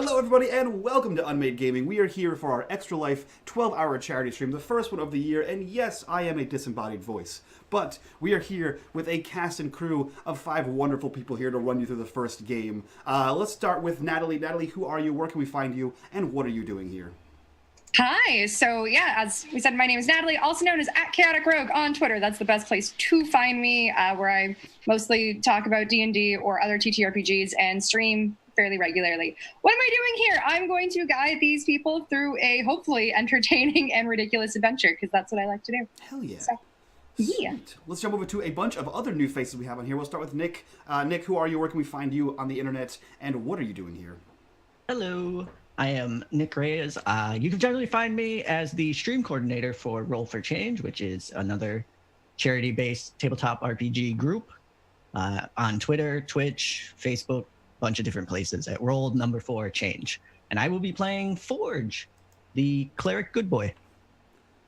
Hello everybody and welcome to unMadeGaming. We are here for our Extra Life 12-hour charity stream, the first one of the year, and yes, I am a disembodied voice. But we are here with a cast and crew of 5 wonderful people here to run you through the first game. Let's start with Natalie. Natalie, who are you, where can we find you, and what are you doing here? Hi, so yeah, as we said, my name is Natalie, also known as @ChaoticRogue on Twitter. That's the best place to find me, where I mostly talk about D&D or other TTRPGs and stream fairly regularly. What am I doing here? I'm going to guide these people through a hopefully entertaining and ridiculous adventure, because that's what I like to do. Hell yeah. So, yeah. Sweet. Let's jump over to a bunch of other new faces we have on here. We'll start with Nick. Nick, who are you, where can we find you on the internet, and what are you doing here? Hello, I am Nick Reyes. You can generally find me as the stream coordinator for Roll for Change, which is another charity-based tabletop RPG group on Twitter, Twitch, Facebook, bunch of different places at Roll4Change. And I will be playing Forge, the cleric good boy.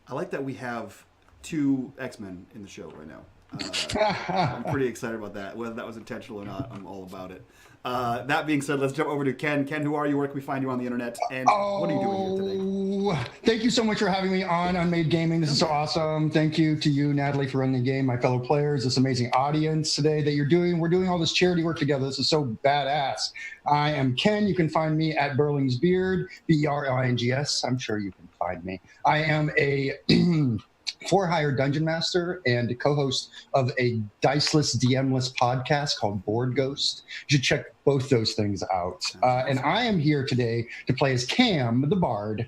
I like that we have 2 X-Men in the show right now. I'm pretty excited about that. Whether that was intentional or not, I'm all about it. That being said, let's jump over to Ken. Ken, who are you? Where can we find you on the internet? And what are you doing here today? Thank you so much for having me on unMadeGaming. This is so awesome. Thank you to you, Natalie, for running the game, my fellow players, this amazing audience today that you're doing. We're doing all this charity work together. This is so badass. I am Ken. You can find me at Burling's Beard, Berlings. I'm sure you can find me. I am a for-hire dungeon master and co-host of a diceless, DMless podcast called Board Ghost. You should check both those things out. And I am here today to play as Cam, the Bard.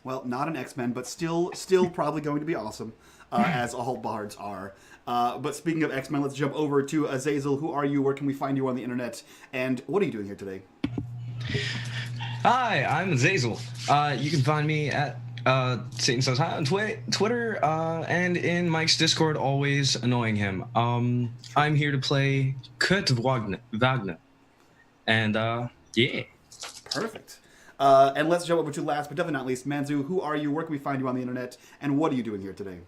Well, not an X-Men, but still probably going to be awesome, as all bards are. But speaking of X-Men, let's jump over to Azazel. Who are you? Where can we find you on the internet? And what are you doing here today? Hi, I'm Azazel. You can find me at Satan Says Hi on Twitter, and in Mike's Discord, always annoying him. I'm here to play Kurt Wagner. And, yeah. Perfect. And let's jump over to last but definitely not least, Manzu. Who are you? Where can we find you on the internet? And what are you doing here today?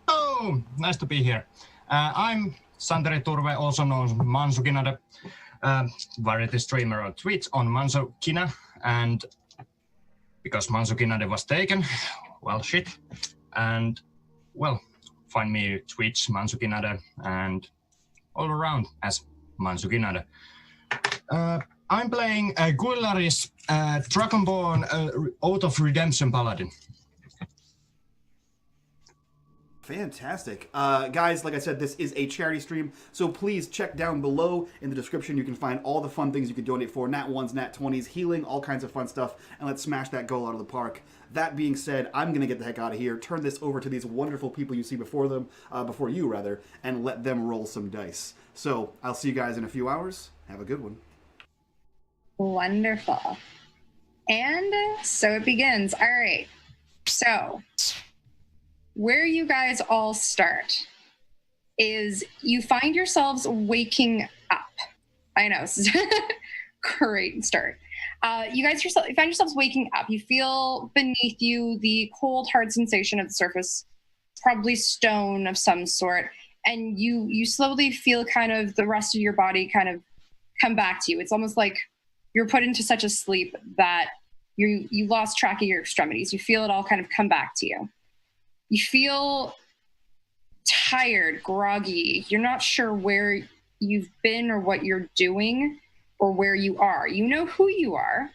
Oh, nice to be here. I'm Santeri Turve, also known as Mansukinade, variety streamer on Twitch on Mansukina, and because Mansukinade was taken, well, shit. And, well, find me Twitch, Mansukinade, and all around as Mansukinade. I'm playing Guillaris, Dragonborn, Oath of Redemption Paladin. Fantastic. Guys, like I said, this is a charity stream, so please check down below in the description. You can find all the fun things you can donate for, Nat 1s, Nat 20s, healing, all kinds of fun stuff, and let's smash that goal out of the park. That being said, I'm going to get the heck out of here, turn this over to these wonderful people you see before you, and let them roll some dice. So, I'll see you guys in a few hours. Have a good one. Wonderful. And so it begins. All right. So where you guys all start is you find yourselves waking up. I know, this is great start. You find yourselves waking up. You feel beneath you the cold, hard sensation of the surface, probably stone of some sort, and you slowly feel kind of the rest of your body kind of come back to you. It's almost like you're put into such a sleep that you lost track of your extremities. You feel it all kind of come back to you. You feel tired, groggy. You're not sure where you've been or what you're doing or where you are. You know who you are,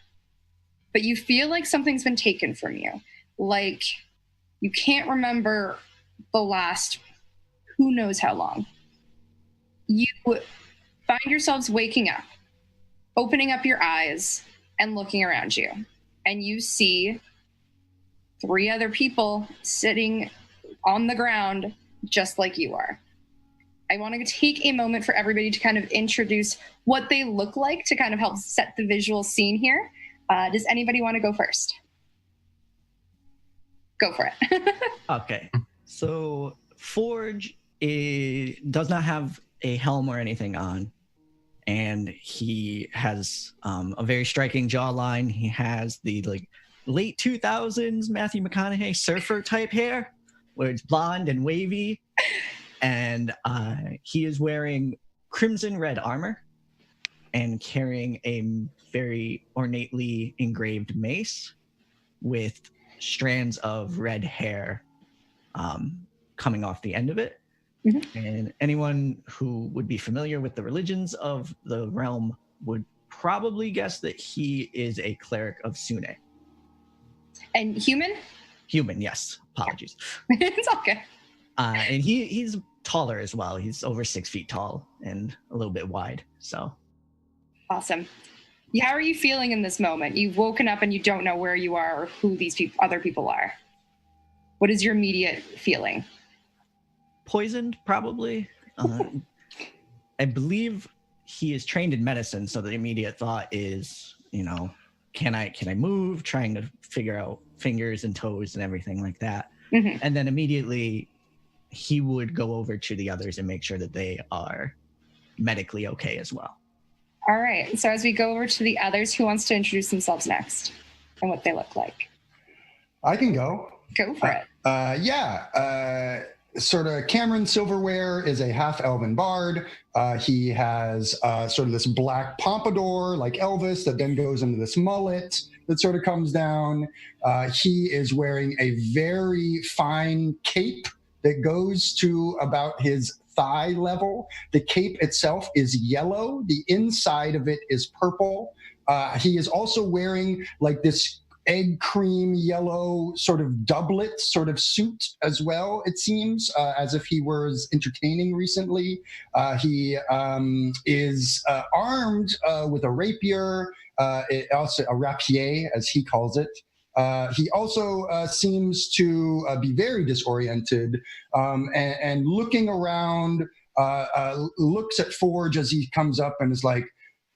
but you feel like something's been taken from you. Like you can't remember the last who knows how long. You find yourselves waking up, opening up your eyes and looking around you. And you see 3 other people sitting on the ground just like you are. I want to take a moment for everybody to kind of introduce what they look like to kind of help set the visual scene here. Does anybody want to go first? Go for it. Okay, so Forge does not have a helm or anything on, and he has a very striking jawline. He has the late 2000s Matthew McConaughey surfer type hair, where it's blonde and wavy, and he is wearing crimson red armor, and carrying a very ornately engraved mace with strands of red hair coming off the end of it. Mm-hmm. And anyone who would be familiar with the religions of the realm would probably guess that he is a cleric of Sune. And human? Human, yes. Apologies. It's okay. And he's taller as well. He's over 6 feet tall and a little bit wide. So Awesome. How are you feeling in this moment? You've woken up and you don't know where you are or who these other people are. What is your immediate feeling? poisoned, probably. I believe he is trained in medicine, so the immediate thought is, can I move? Trying to figure out fingers and toes and everything like that. Mm-hmm. And then immediately he would go over to the others and make sure that they are medically okay as well. All right. So as we go over to the others, who wants to introduce themselves next and what they look like? I can go. Go for it. Sort of Cameron Silverware is a half elven bard. He has sort of this black pompadour like Elvis that then goes into this mullet that sort of comes down. He is wearing a very fine cape that goes to about his thigh level. The cape itself is yellow. The inside of it is purple. He is also wearing like this egg cream yellow sort of doublet sort of suit as well, it seems, as if he was entertaining recently. He is armed with a rapier, also a rapier as he calls it. He also seems to be very disoriented and looking around, looks at Forge as he comes up and is like,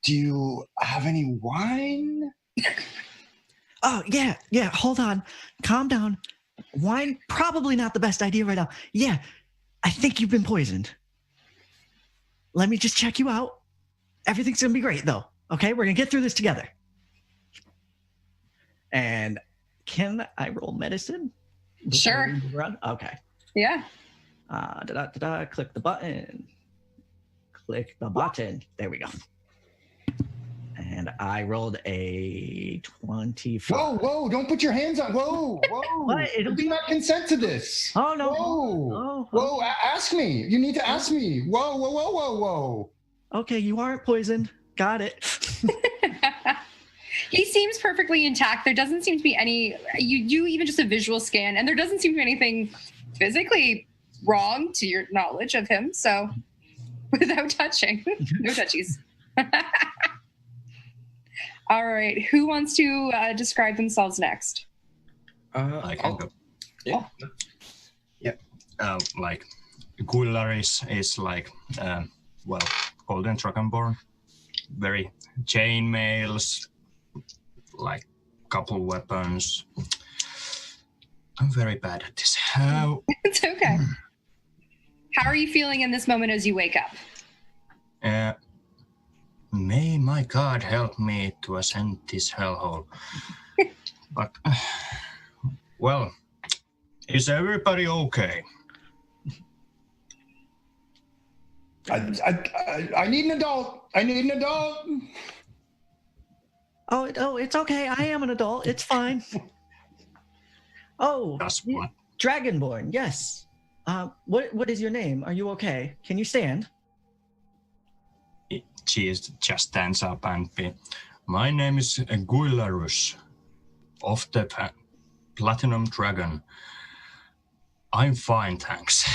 "Do you have any wine?" Oh, yeah, hold on. Calm down. Wine, probably not the best idea right now. Yeah, I think you've been poisoned. Let me just check you out. Everything's going to be great, though. Okay, we're going to get through this together. And can I roll medicine? Sure. Okay. Yeah. Click the button. Click the button. There we go. And I rolled a 25. Whoa, don't put your hands on. Whoa. What? You do not consent to this. Oh, no. Whoa, ask me. You need to ask me. Whoa. Okay, you aren't poisoned. Got it. He seems perfectly intact. There doesn't seem to be any, you do even just a visual scan, and there doesn't seem to be anything physically wrong to your knowledge of him. So without touching, no touchies. All right. Who wants to describe themselves next? I can go. Yeah. Like Guillaris is like, golden dragonborn, very chainmails, like couple weapons. I'm very bad at this. It's okay. How are you feeling in this moment as you wake up? May my God help me to ascend this hellhole. But, well, is everybody okay? I need an adult. Oh, it's okay. I am an adult. It's fine. Oh, That's what. Dragonborn. Yes. What is your name? Are you okay? Can you stand? She just stands up and my name is Guilarus of the Platinum Dragon. I'm fine, thanks.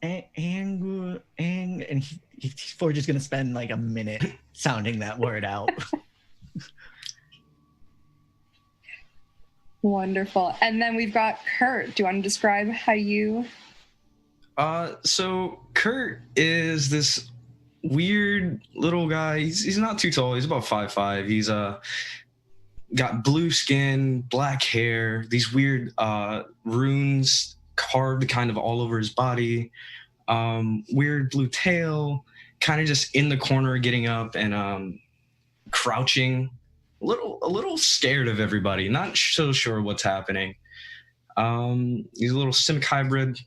And Forge is going to spend like a minute sounding that word out. Wonderful. And then we've got Kurt. Do you want to describe how you... So Kurt is this weird little guy. He's not too tall. He's about 5'5". He's got blue skin, black hair, these weird runes carved kind of all over his body, weird blue tail, kind of just in the corner getting up and crouching, a little scared of everybody, not so sure what's happening. He's a little Simic hybrid.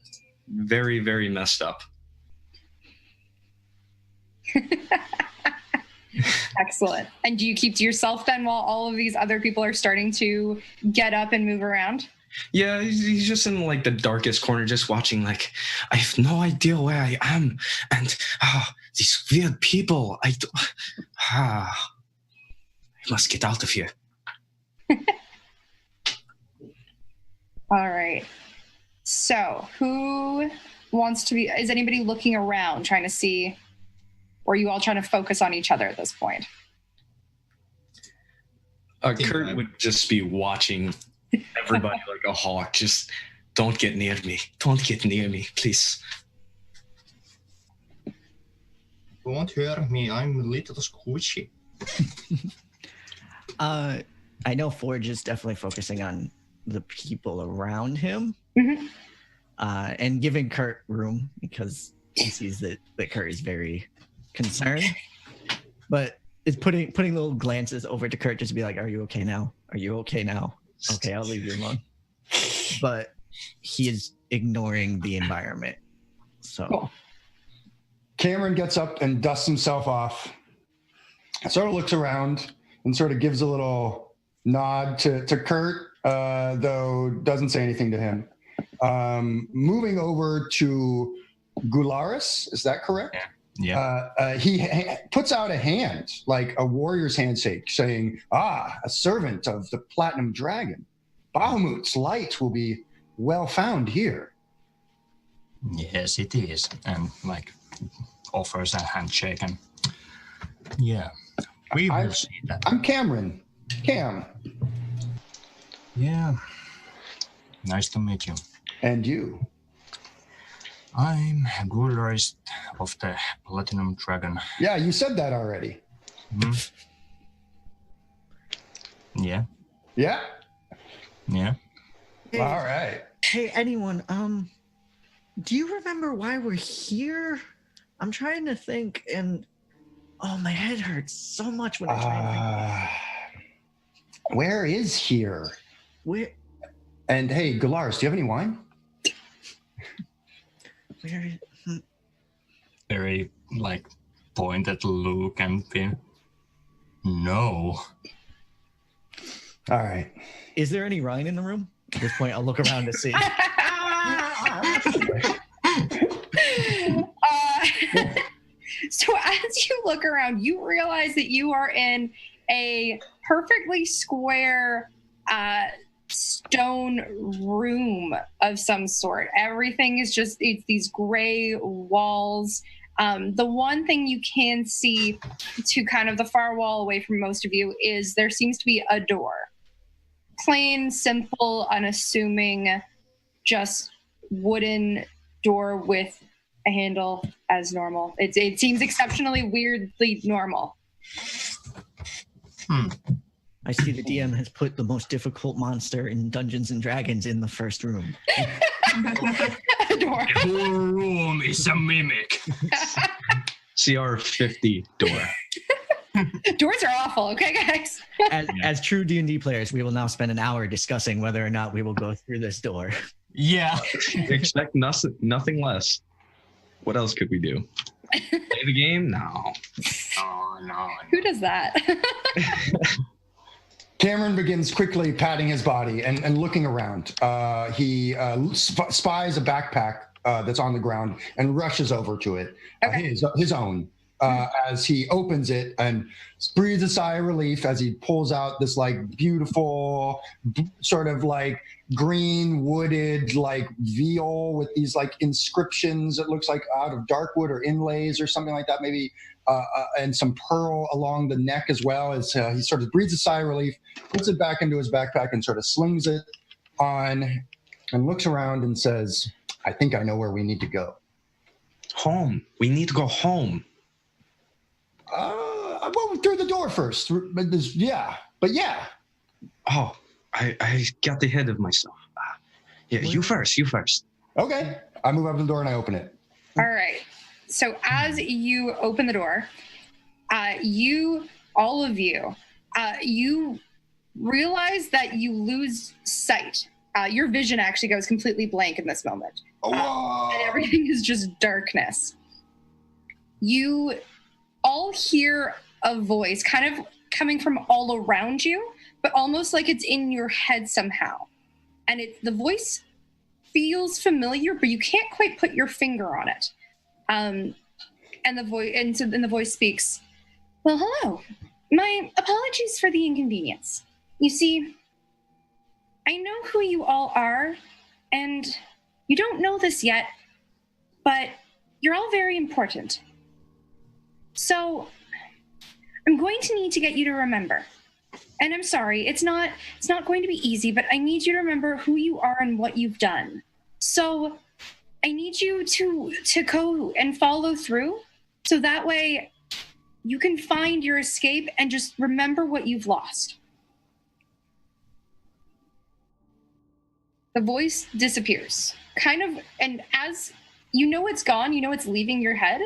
Very, very messed up. Excellent. And do you keep to yourself then while all of these other people are starting to get up and move around? Yeah, he's just in like the darkest corner, just watching. Like, I have no idea where I am, and these weird people. I must get out of here. All right. So, who wants to be? Is anybody looking around, trying to see? Or are you all trying to focus on each other at this point? Kurt would just be watching everybody like a hawk. Just don't get near me. Don't get near me, please. Don't hurt me. I'm a little squishy. I know Forge is definitely focusing on the people around him, and giving Kurt room because he sees that Kurt is very concerned, but is putting little glances over to Kurt just to be like, "Are you okay now? Are you okay now? Okay, I'll leave you alone." But he is ignoring the environment. So Cool. Cameron gets up and dusts himself off, sort of looks around and sort of gives a little nod to Kurt, though doesn't say anything to him. Moving over to Gularis, is that correct? Yeah. He puts out a hand, like a warrior's handshake, saying, a servant of the Platinum Dragon. Bahamut's light will be well found here. Yes, it is. And like offers a handshake and yeah, we will see that. I'm Cameron. Cam. Yeah. Nice to meet you. And you. I'm Gulrist of the Platinum Dragon. Yeah, you said that already. Yeah. Yeah? Yeah. Hey, All right. Hey, anyone, do you remember why we're here? I'm trying to think, and my head hurts so much when I try and think. Where is here? Where? And hey, Gularis, do you have any wine? Where? Very like pointed look and thing. No. All right. Is there any Ryan in the room? At this point, I'll look around to see. So as you look around, you realize that you are in a perfectly square stone room of some sort. Everything is just, it's these gray walls. The one thing you can see to kind of the far wall away from most of you is there seems to be a door. Plain, simple, unassuming, just wooden door with a handle as normal. It seems exceptionally weirdly normal. I see the DM has put the most difficult monster in Dungeons and Dragons in the first room. A door. Your room is a mimic. CR 50 door. Doors are awful, okay, guys? As true D&D players, we will now spend an hour discussing whether or not we will go through this door. Yeah. Expect nothing less. What else could we do? Play the game? No. No. Who does that? Cameron begins quickly patting his body and looking around. He spies a backpack that's on the ground and rushes over to it, Okay. his own, as he opens it and breathes a sigh of relief as he pulls out this like beautiful sort of like green wooded like viol with these like inscriptions. It looks like out of dark wood or inlays or something like that, maybe. And some pearl along the neck as well, as he sort of breathes a sigh of relief, puts it back into his backpack and sort of slings it on and looks around and says, I think I know where we need to go. Home. We need to go home. Well, through the door first. Yeah. Oh, I got ahead of myself. Yeah, you first. Okay. I move up to the door and I open it. All right. So as you open the door, all of you realize that you lose sight. Your vision actually goes completely blank in this moment. Whoa. And everything is just darkness. You all hear a voice kind of coming from all around you, but almost like it's in your head somehow. And the voice feels familiar, but you can't quite put your finger on it. And the voice speaks, "Well, hello. My apologies for the inconvenience. You see, I know who you all are, and you don't know this yet, but you're all very important. So I'm going to need to get you to remember. And I'm sorry, it's not going to be easy, but I need you to remember who you are and what you've done. So I need you to go and follow through, so that way you can find your escape and just remember what you've lost." The voice disappears, kind of, and as you know it's gone, you know it's leaving your head.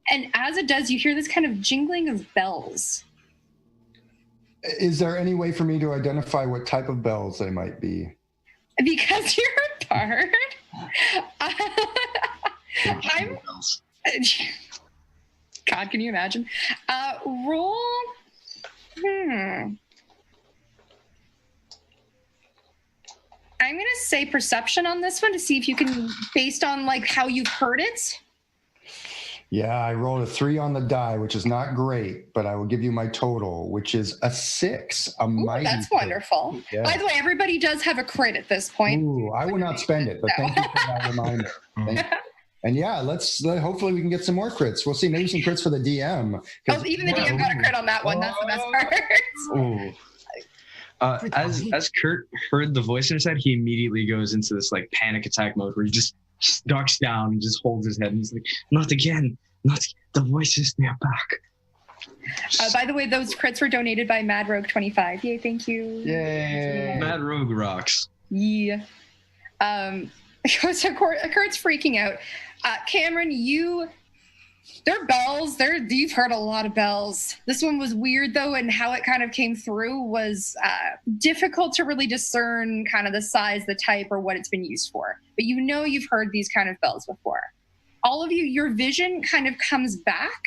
And as it does, you hear this kind of jingling of bells. Is there any way for me to identify what type of bells they might be? Because you're a bard, I'm. God, can you imagine? Roll. I'm gonna say perception on this one to see if you can, based on like how you've heard it. Yeah, I rolled a 3 on the die, which is not great, but I will give you my total, which is a 6. A mighty. That's crit. wonderful. Yeah. By the way, everybody does have a crit at this point. Ooh, I will not spend it, but thank you for that reminder. And yeah, hopefully we can get some more crits. We'll see, maybe some crits for the DM. Oh, even the DM got a crit on that one. That's the best part. Ooh. As Kurt heard the voice in his head, he immediately goes into this like panic attack mode where he just ducks down and just holds his head and he's like, "Not again, the voices, they're back." By the way, those crits were donated by Mad Rogue 25. Yay, thank you. Yay. Mad Rogue rocks. Yeah. So Kurt's freaking out. Cameron, they're bells. You've heard a lot of bells. This one was weird though, and how it kind of came through was difficult to really discern kind of the size, the type, or what it's been used for. But you know you've heard these kind of bells before. All of you, your vision kind of comes back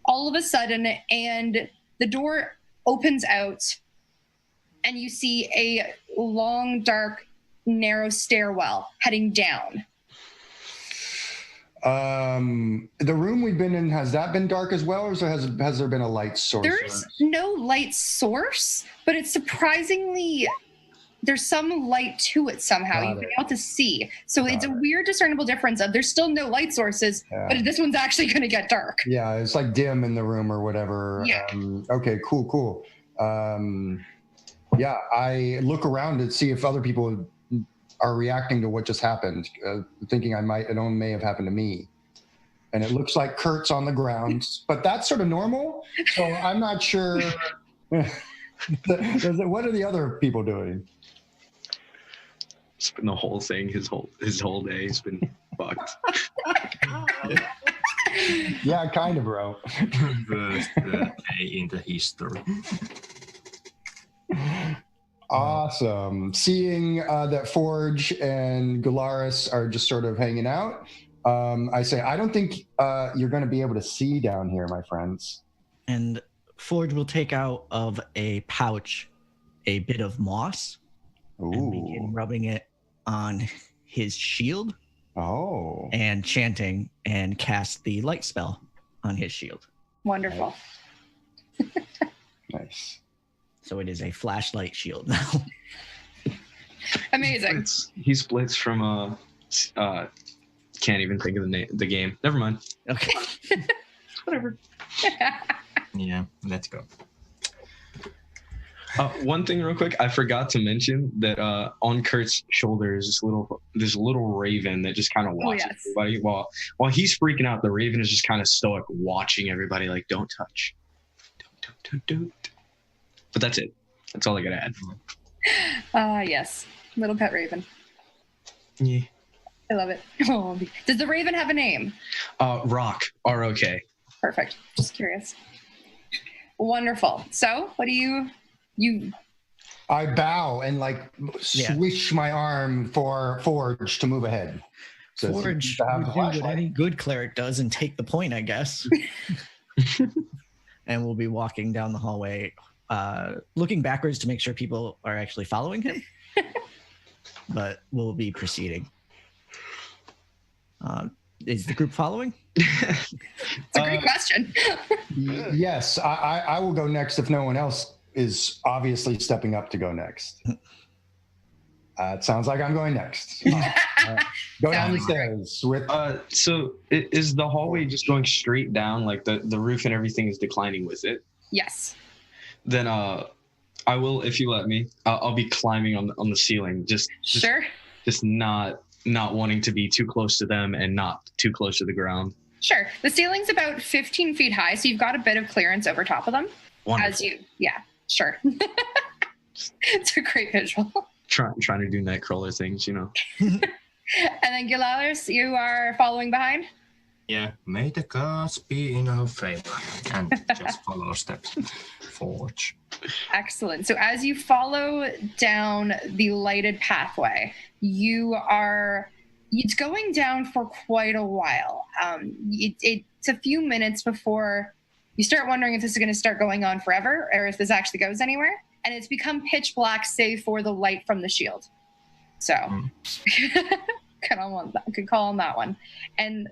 all of a sudden, and the door opens out, and you see a long, dark, narrow stairwell heading down. The room we've been in, has that been dark as well, or has there been a light source? There's no light source, but it's surprisingly, there's some light to it somehow. You've been able to see. So it's a weird discernible difference of there's still no light sources, but this one's actually going to get dark. Yeah, it's like dim in the room or whatever. Yeah. Okay, cool. Yeah, I look around to see if other people are reacting to what just happened, thinking it may have happened to me. And it looks like Kurt's on the ground, but that's sort of normal. So I'm not sure. What are the other people doing? It's been the whole thing. His whole day has been fucked. Yeah, kind of, bro. First day in the history. Awesome. Seeing that Forge and Gularis are just sort of hanging out, I say, I don't think you're going to be able to see down here, my friends. And Forge will take out of a pouch a bit of moss and begin rubbing it on his shield. Oh. And chanting and cast the light spell on his shield. Wonderful. Nice. So it is a flashlight shield now. Amazing. He splits from can't even think of the game. Never mind. Okay. Whatever. Yeah, let's go. One thing real quick, I forgot to mention that on Kurt's shoulder is this little raven that just kind of watches everybody while he's freaking out. The raven is just kind of stoic, watching everybody like, "Don't touch, don't." But that's it. That's all I gotta add. Yes, little pet raven. Yeah, I love it. Oh, does the raven have a name? Rock. R-O-K. Perfect. Just curious. Wonderful. So, what do you? I bow and swish my arm for Forge to move ahead. So Forge would do what any good cleric does and take the point, I guess. and we'll be walking down the hallway, looking backwards to make sure people are actually following him. But we'll be proceeding. Is the group following? It's a great question. Yes, I will go next if no one else is obviously stepping up to go next. It sounds like I'm going next. Go down the stairs with. So is the hallway just going straight down? Like the roof and everything is declining with it? Yes. Then I will, if you let me. I'll be climbing on the ceiling. Just Sure. Just not wanting to be too close to them and not too close to the ground. Sure. The ceiling's about 15 feet high, so you've got a bit of clearance over top of them. Wonderful. Yeah, sure. It's a great visual. Trying to do nightcrawler things, you know. And then Gilalis, you are following behind? Yeah, may the gods be in our favor. And just follow steps. Forge. Excellent. So as you follow down the lighted pathway, it's going down for quite a while. It's a few minutes before you start wondering if this is going to start going on forever or if this actually goes anywhere. And it's become pitch black save for the light from the shield. So could call on that one. And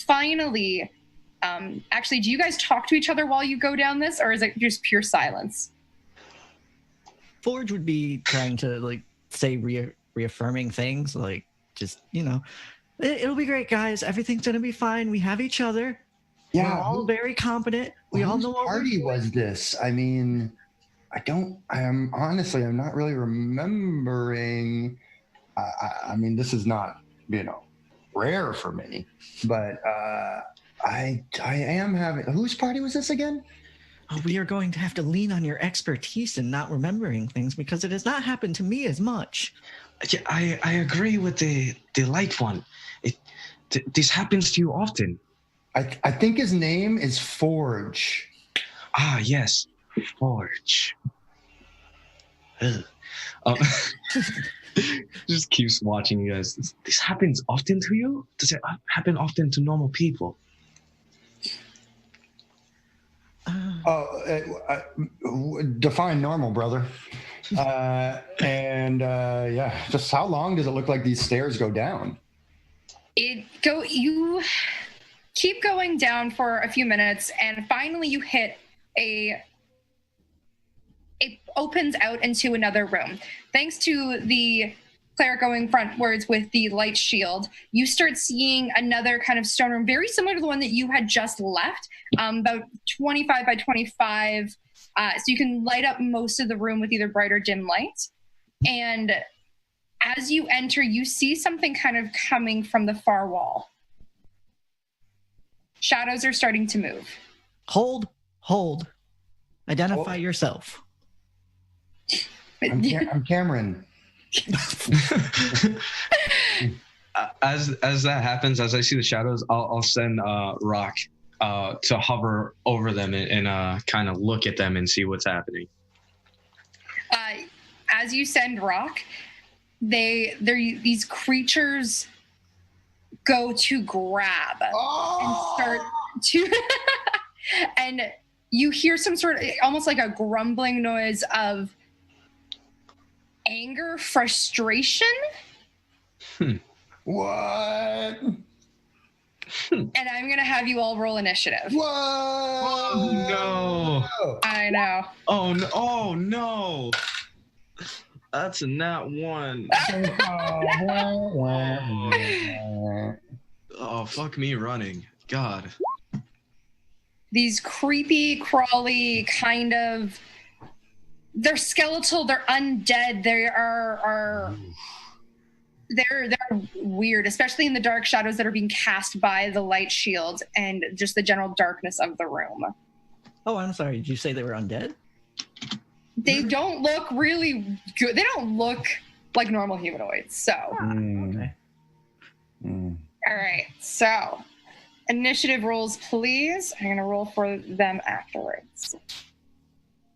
finally, actually, do you guys talk to each other while you go down this, or is it just pure silence? Forge would be trying to say reaffirming things, just it'll be great, guys. Everything's gonna be fine. We have each other. Yeah, we're all very competent. We all know what party was this. I mean, I'm not really remembering. I mean, this is not rare for me, but I am having. Whose party was this again? Oh, we are going to have to lean on your expertise in not remembering things because it has not happened to me as much. Yeah, I agree with the light one. This happens to you often. I think his name is Forge. Ah, yes, Forge. Just keeps watching you guys. This happens often to you? Does it happen often to normal people? Define normal, brother. Just how long does it look like these stairs go down? You keep going down for a few minutes, and finally you hit it opens out into another room. Thanks to the cleric going frontwards with the light shield, you start seeing another kind of stone room, very similar to the one that you had just left, about 25 by 25. So you can light up most of the room with either bright or dim light. And as you enter, you see something kind of coming from the far wall. Shadows are starting to move. Hold. Identify yourself. I'm Cameron. As that happens, as I see the shadows, I'll send Rock to hover over them and kind of look at them and see what's happening. As you send Rock, these creatures go to grab and start to and you hear some sort of almost like a grumbling noise of anger, frustration. What? And I'm gonna have you all roll initiative. Whoa! Oh no! I know. Oh no! Oh no! That's a nat one. Oh, fuck me running. God. These creepy, crawly kind of. They're skeletal. They're undead. They're weird, especially in the dark shadows that are being cast by the light shield and just the general darkness of the room. Oh, I'm sorry. Did you say they were undead? They don't look really good. They don't look like normal humanoids. So, Okay. All right. So, initiative rolls, please. I'm going to roll for them afterwards.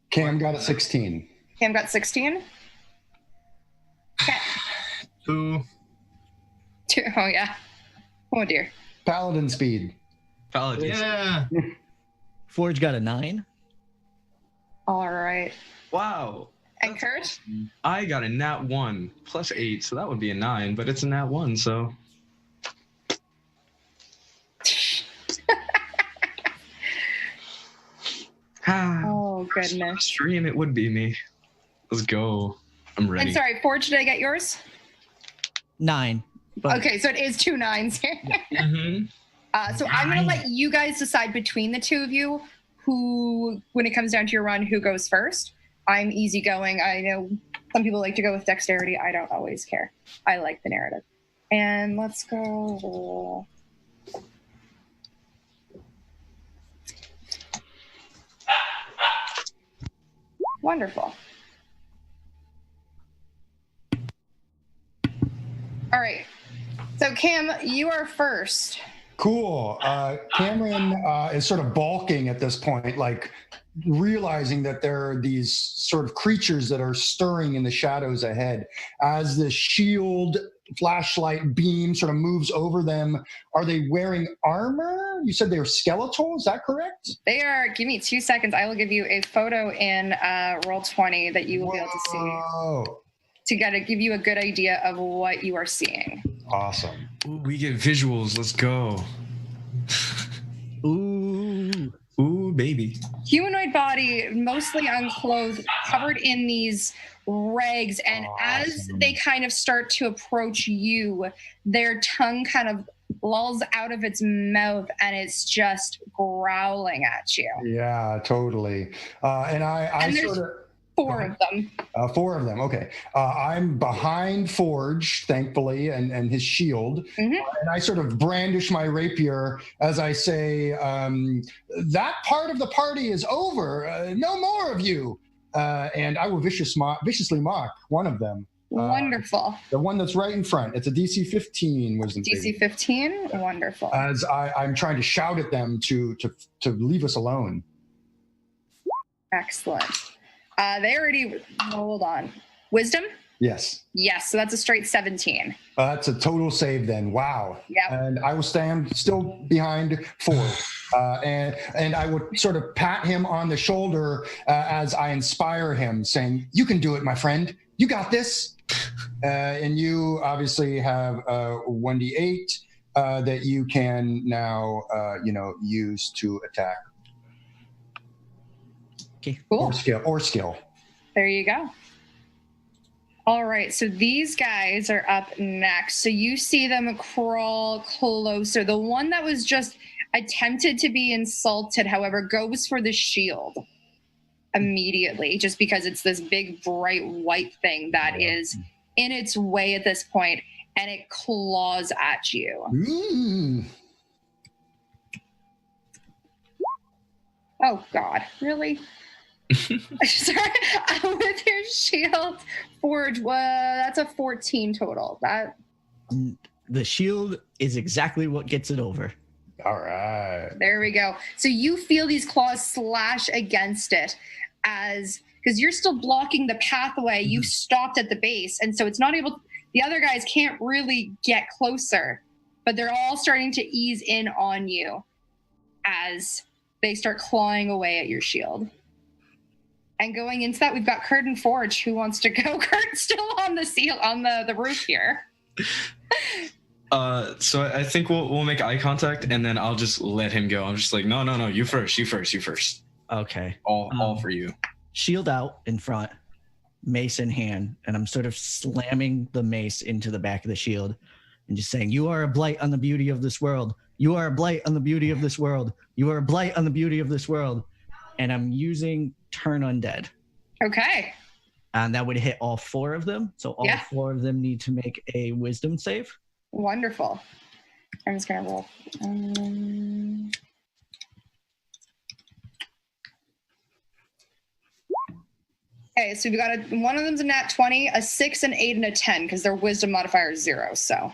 Cam got a 16. Cam got 16. Okay. 2. 2. Oh, yeah. Oh, dear. Paladin speed. Paladins. Yeah. Forge got a 9. All right. Wow. And That's Kurt? awesome. I got a nat 1 plus 8, so that would be a 9, but it's a nat 1, so. Oh, goodness. Stream, it would be me. Let's go. I'm ready. And sorry, Forge, did I get yours? 9. But Okay, so it is 2 9s here. So I'm going to let you guys decide between the two of you who, when it comes down to your run, who goes first. I'm easygoing. I know some people like to go with dexterity. I don't always care. I like the narrative. And let's go. Wonderful. All right. So Cam, you are first. Cool. Cameron is sort of balking at this point, like realizing that there are these sort of creatures that are stirring in the shadows ahead. As the shield flashlight beam sort of moves over them, are they wearing armor? You said they were skeletal, is that correct? They are, give me 2 seconds. I will give you a photo in Roll20 that you will be able to see Whoa. to give you a good idea of what you are seeing. Awesome. Ooh, we get visuals. Let's go. Ooh, baby. Humanoid body, mostly unclothed, covered in these rags, and as Awesome. they kind of start to approach you, their tongue kind of lolls out of its mouth and it's just growling at you. Yeah, totally. And And there's sort of... 4 of them. 4 of them. Okay. I'm behind Forge, thankfully, and his shield. Mhm. And I sort of brandish my rapier as I say, that part of the party is over. No more of you. And I will viciously mock one of them. Wonderful. The one that's right in front. It's a DC 15 wisdom DC saving. 15. Wonderful. As I'm trying to shout at them to leave us alone. Excellent. They already rolled on. Wisdom? Yes. Yes, so that's a straight 17. That's a total save then. Wow. Yep. And I will stand still behind Ford. And I would sort of pat him on the shoulder as I inspire him, saying, "You can do it, my friend. You got this." And you obviously have 1d8 that you can now, use to attack. Okay. Cool. Or skill. There you go. All right, so these guys are up next. So you see them crawl closer. The one that was just attempted to be insulted, however, goes for the shield immediately, just because it's this big, bright white thing that is in its way at this point, and it claws at you. Oh, God, really? Sorry, with your shield, Forge, that's a 14 total. The shield is exactly what gets it over. All right. There we go. So you feel these claws slash against it because you're still blocking the pathway. You stopped at the base, and so it's not able. The other guys can't really get closer, but they're all starting to ease in on you as they start clawing away at your shield. And going into that, we've got Kurt and Forge. Who wants to go? Kurt's still on the roof here. So I think we'll make eye contact, and then I'll just let him go. I'm just like, no, you first. Okay. All for you. Shield out in front, mace in hand, and I'm sort of slamming the mace into the back of the shield and just saying, "You are a blight on the beauty of this world. You are a blight on the beauty of this world. You are a blight on the beauty of this world." And I'm using Turn Undead. Okay. And that would hit all 4 of them. So all 4 of them need to make a wisdom save. Wonderful. I'm just going to roll. Okay, so we got one of them's a nat 20, a 6, an 8, and a 10 because their wisdom modifier is 0. So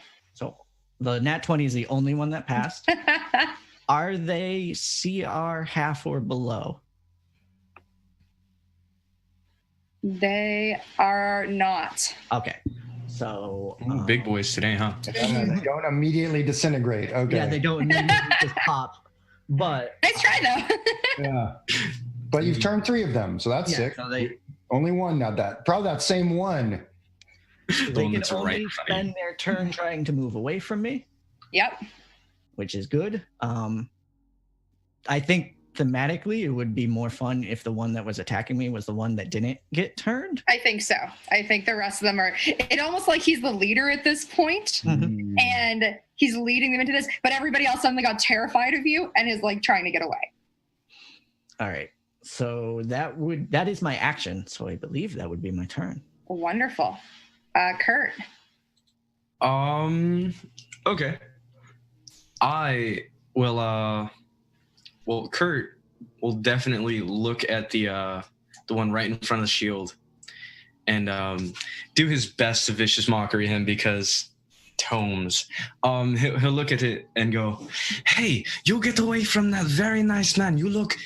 the nat 20 is the only one that passed. Are they CR half or below? They are not. Okay. So big boys today, huh? They don't immediately disintegrate. Okay. Yeah, they don't immediately just pop. but Nice try, though. Yeah. But you've turned 3 of them, so that's yeah, sick. so they Only one, not that. Probably that same one. they one can that's only right in front of you. spend their turn trying to move away from me, Yep. which is good. I think thematically it would be more fun if the one that was attacking me was the one that didn't get turned. I think so. I think the rest of them are. It almost like he's the leader at this point, Mhm. and he's leading them into this. But everybody else suddenly got terrified of you and is like trying to get away. All right. So that is my action. So I believe that would be my turn. Wonderful, Kurt. Okay. I will well, Kurt will definitely look at the one right in front of the shield and do his best to vicious mockery him because tomes. He'll look at it and go, "Hey, you get away from that very nice man. You look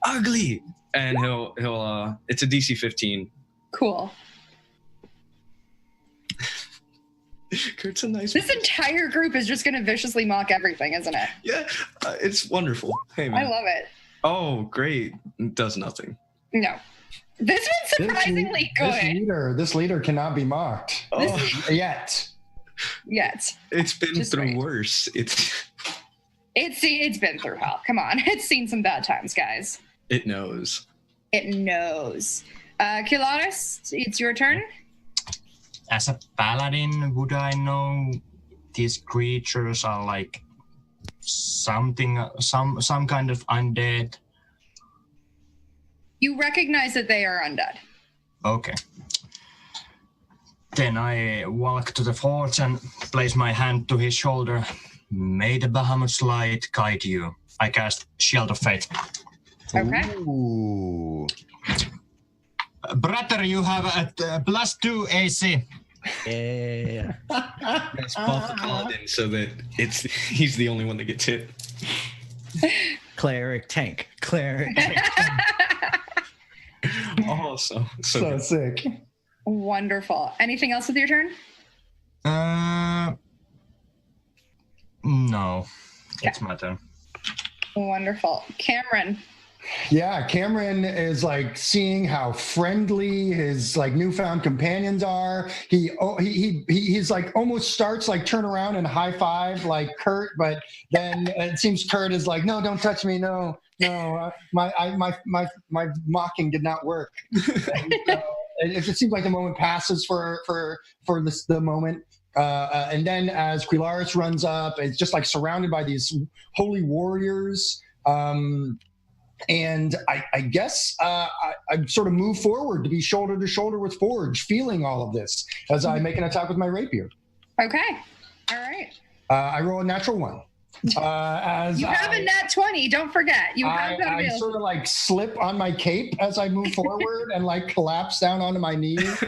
ugly." And he'll it's a DC 15. Cool. Kurt's a nice This entire group is just going to viciously mock everything, isn't it? Yeah, it's wonderful. Hey, man. I love it. Oh, great. It does nothing. No. This one's surprisingly good. This leader cannot be mocked. Oh, Yet. Yet. it's been Just through wait. worse. It's been through hell. Come on. It's seen some bad times, guys. It knows. It knows. Kilaris, it's your turn. As a paladin, would I know these creatures are like something, some kind of undead? You recognize that they are undead. Okay. Then I walk to the forge and place my hand to his shoulder. May the Bahamut's light guide you. I cast Shield of Faith. Okay. Ooh. Brother, you have a +2 AC. Yeah. Let's buff the paladin so that he's the only one that gets hit. Cleric tank. Oh, so So good. sick. Wonderful. Anything else with your turn? No. It's my turn. Wonderful. Cameron. Yeah, Cameron is like seeing how friendly his like newfound companions are. He's like almost starts like turn around and high five like Kurt, but then it seems Kurt is like, no, don't touch me, no, my mocking did not work. And, it just seems like the moment passes for the moment. And then as Quilaris runs up, it's just like surrounded by these holy warriors. And I guess I sort of move forward to be shoulder to shoulder with Forge, feeling all of this as I make an attack with my rapier. Okay. All right. I roll a natural 1. As You have a nat 20. Don't forget. You have that I available. sort of like slip on my cape as I move forward and like collapse down onto my knees.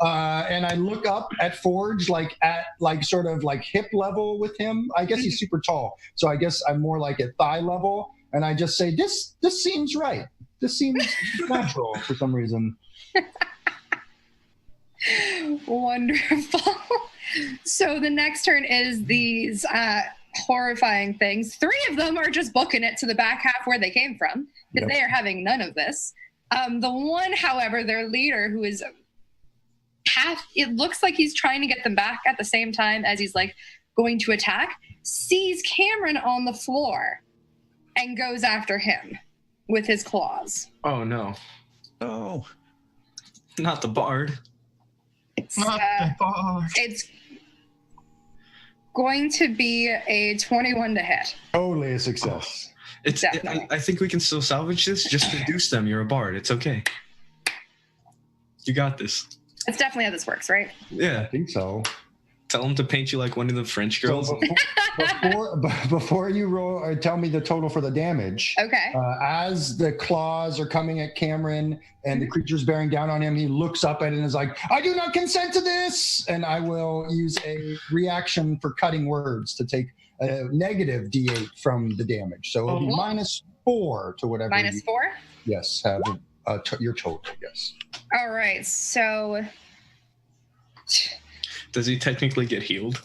And I look up at Forge like at like sort of like hip level with him. I guess he's super tall, so I guess I'm more like at thigh level. And I just say, this seems right. This seems natural for some reason. Wonderful. So the next turn is these horrifying things. 3 of them are just booking it to the back half where they came from because Yep. they are having none of this. The one, however, their leader, who is it looks like he's trying to get them back at the same time as he's like going to attack, sees Cameron on the floor and goes after him with his claws. Oh no, Oh. not the bard. It's, Not the bar. it's going to be a 21 to hit. Totally a success. Definitely. I think we can still salvage this. Just reduce them. You're a bard. It's okay. You got this. That's definitely how this works, right? I Yeah. think so. Tell them to paint you like one of the French girls. So before you roll or tell me the total for the damage, Okay. as the claws are coming at Cameron and the creature's bearing down on him, he looks up at it and is like, I do not consent to this. And I will use a reaction for cutting words to take a negative D8 from the damage. So it'll be Oh. -4 to whatever. Minus 4. Yes, have your total, yes. All right. So Does he technically get healed?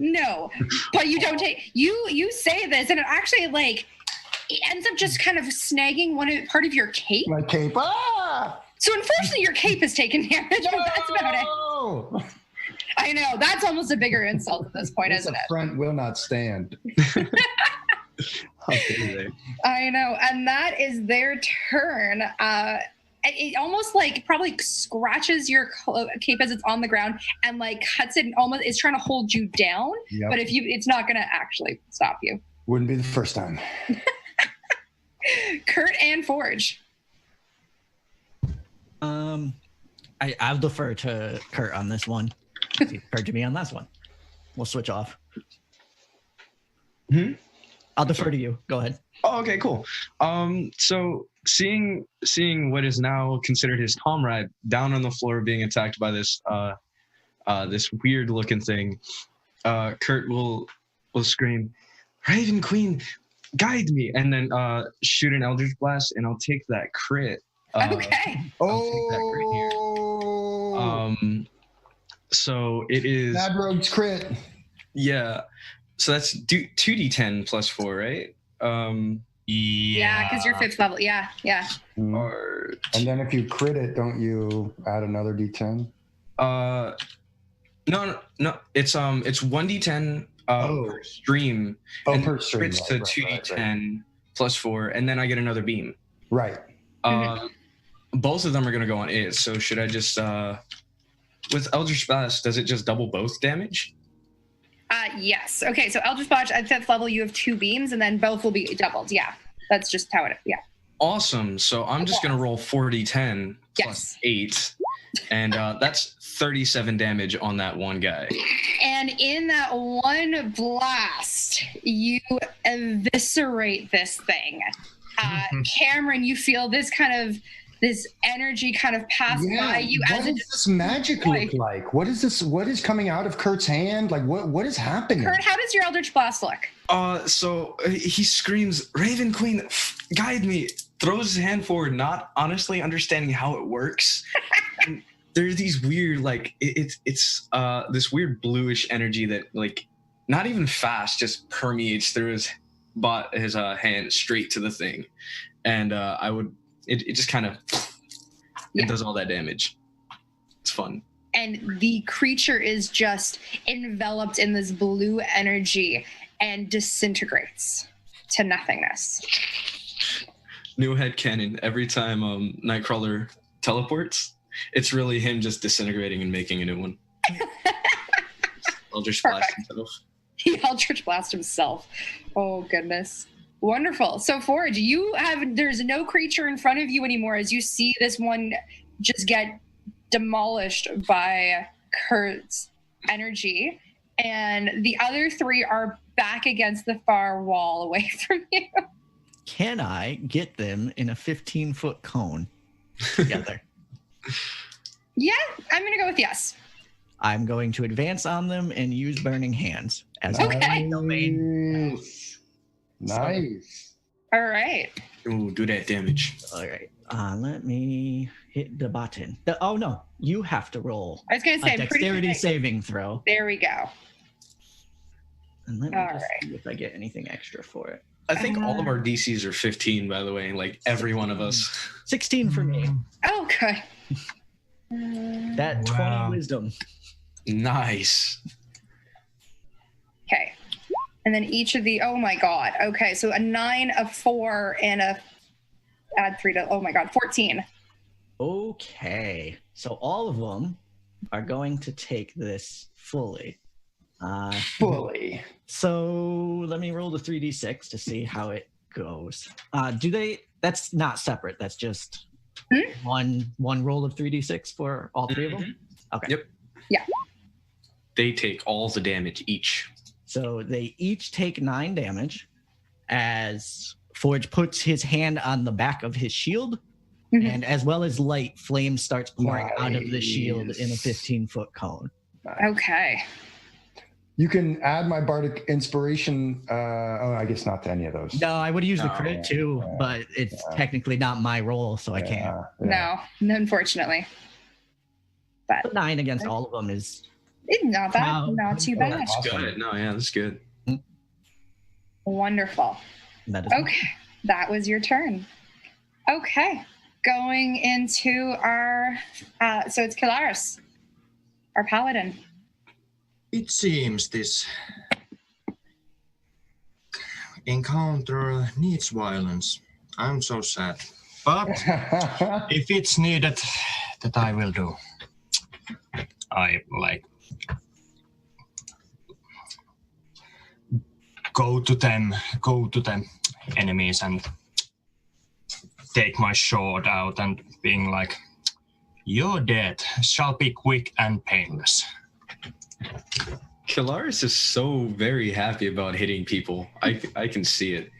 No, but you don't take you say this, and it actually like it ends up just kind of snagging part of your cape. My cape. Ah! So unfortunately, your cape has taken damage, but that's about it. No! I know that's almost a bigger insult at this point, This isn't it? front will not stand. How dare they? I know, and that is their turn. It almost like probably scratches your cape as it's on the ground and like cuts it and almost is trying to hold you down. Yep. But it's not going to actually stop you. Wouldn't be the first time. Kurt and Forge. I'll defer to Kurt on this one. He deferred to me on this one. We'll switch off. I'll defer to you. Go ahead. Oh, okay, cool. So seeing what is now considered his comrade down on the floor being attacked by this this weird looking thing, Kurt will scream, "Raven Queen, guide me!" and then shoot an Eldritch Blast, and I'll take that crit. Okay. I'll take that crit here. So it is. Bad Rogue's crit. Yeah. So that's 2d10 plus 4, right? Yeah, because you're 5th level. Yeah. Or And then if you crit it, don't you add another D10? no. It's 1d10 per stream. Oh, per stream. Crits to 2d10 plus 4, and then I get another beam. Right. Both of them are gonna go on it. So should I just with Eldritch Blast, does it just double both damage? Yes. Okay, so Eldritch Blast at 5th level, you have 2 beams, and then both will be doubled. Yeah, that's just how it is. Yeah. Awesome. So I'm just going to roll 4d10 plus 8, and that's 37 damage on that one guy. And in that one blast, you eviscerate this thing. Cameron, you feel this energy kind of pass by you. What does this magic look like? What is this? What is coming out of Kurt's hand? Like what is happening? Kurt, how does your Eldritch Blast look? So he screams, "Raven Queen, guide me!" Throws his hand forward, not honestly understanding how it works. And there's these weird, like it's this weird bluish energy that like not even fast, just permeates through his hand straight to the thing, and it just kind of it does all that damage. It's fun. And the creature is just enveloped in this blue energy and disintegrates to nothingness. New headcanon. Every time Nightcrawler teleports, it's really him just disintegrating and making a new one. Eldritch Blast himself. He Eldritch Blast himself. Oh, goodness. Wonderful. So, Forge, there's no creature in front of you anymore as you see this one just get demolished by Kurt's energy. And the other 3 are back against the far wall away from you. Can I get them in a 15-foot cone together? Yeah, I'm going to go with yes. I'm going to advance on them and use Burning Hands as Okay. my domain. Nice. All right. Ooh, do that damage. All right. Let me hit the button. Oh, no. You have to roll I was going to say, a dexterity saving throw. There we go. And let me All just right. see if I get anything extra for it. I think all of our DCs are 15, by the way. Like every one of us. 16 for me. Oh, good. That 20 wisdom. Nice. Okay. And then each of the, oh my God. Okay, so a 9, a 4, and add 3 to, oh my God, 14. Okay. So all of them are going to take this fully. Fully. So let me roll the 3d6 to see how it goes. That's not separate. That's just one roll of 3d6 for all 3 of them? Okay. Yep. Yeah. They take all the damage each. So they each take 9 damage as Forge puts his hand on the back of his shield, and as well as light, flame starts pouring out of the shield in a 15-foot cone. Okay. You can add my bardic inspiration. I guess not to any of those. No, I would use the crit too, but it's technically not my roll, so I can't. No, unfortunately. But 9 against all of them is Not bad. Wow. Not too Yeah. bad. That's Awesome. good. No, yeah, that's good. Wonderful. That is Okay, that was your turn. Okay, going into our, so it's Kilaris, our paladin. It seems this encounter needs violence. I'm so sad. But if it's needed, that I will do. I like go to the enemies and take my sword out and being like, your death shall be quick and painless. Kilaris is so very happy about hitting people. I can see it.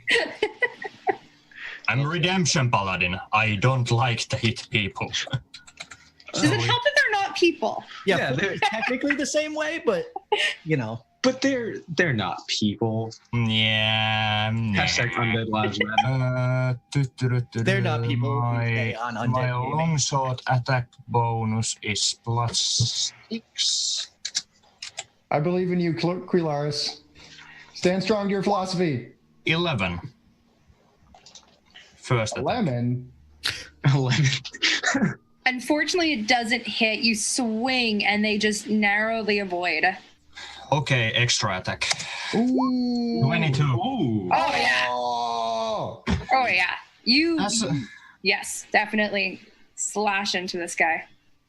I'm a redemption paladin. I don't like to hit people. Does it help that they're not people? Yeah, they're- technically the same way, but you know. But they're not people. Yeah. Hashtag undead lives matter. They're not people who stay on undead My gaming. longsword attack bonus is +6. I believe in you, Quilaris. Stand strong to your philosophy. 11. First attack. Lemon. 11. Unfortunately, it doesn't hit. You swing, and they just narrowly avoid. Okay, extra attack. Ooh. 22. Ooh. Oh yeah. Oh. Oh yeah. As, Yes, definitely slash into this guy.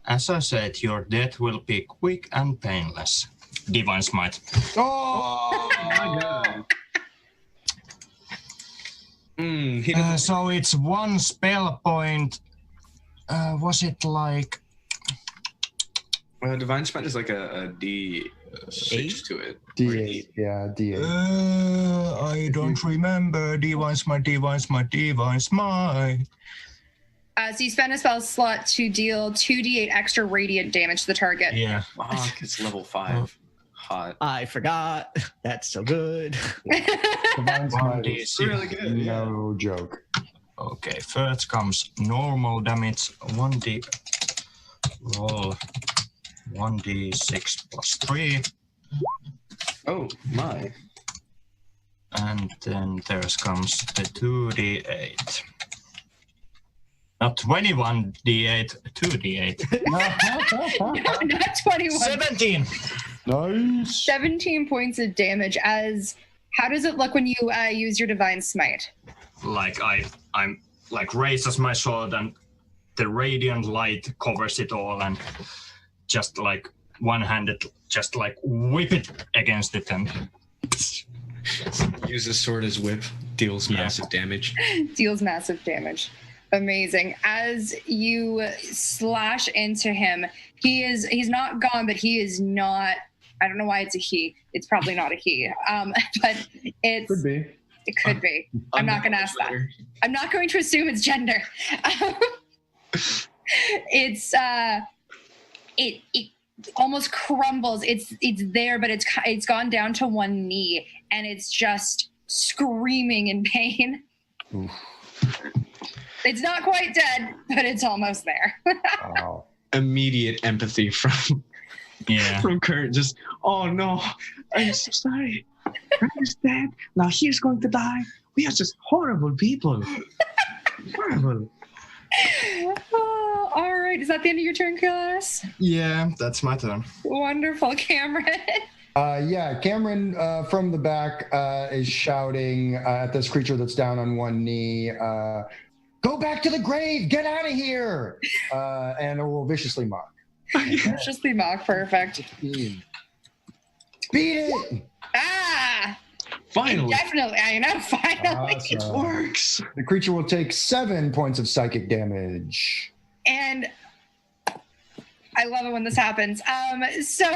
as I said, your death will be quick and painless. Divine Smite. Oh. my God. He doesn't. So it's one spell point. Was it like Divine Smite is like a D6 Eight? to it. D8. Yeah, D8. I don't remember. Divine Smite. So you spend a spell slot to deal 2d8 extra radiant damage to the target. Yeah. Fuck, it's level 5. Hot. I forgot. That's so good. Divine Smite is 1d6. Really good. Yeah. no joke. Okay, first comes normal damage, 1d roll 1d6 plus 3, Oh my. and then there comes the 2d8. Not 21d8, 2d8. Not 21. 17! Nice. 17 points of damage. How does it look when you use your divine smite? Like I'm like raises my sword and the radiant light covers it all and just like one-handed just like whip it against it and Use the sword as whip. Deals Yeah. massive damage. Deals massive damage. Amazing. As you slash into him, he's not gone, but he is not. I don't know why it's a he. It's probably not a he. But it's Could be. it could be. I'm not going to ask that. I'm not going to assume it's gender. It's it almost crumbles. It's there, but it's gone down to one knee, and it's just screaming in pain. Oof. It's not quite dead, but it's almost there. Wow. Immediate empathy from yeah. from Kurt. Just, oh no, I'm so sorry. Kurt is dead. Now he's going to die. We are just horrible people. Horrible. Oh, all right. Is that the end of your turn, Kilos? Yeah, that's my turn. Wonderful, Cameron. Yeah, Cameron from the back is shouting at this creature that's down on one knee. Go back to the grave! Get out of here! And it will viciously mock. Viciously mock. Perfect. Beat it! Ah! Finally, Definitely. I know. Finally. it Awesome. works. The creature will take 7 points of psychic damage. And I love it when this happens. So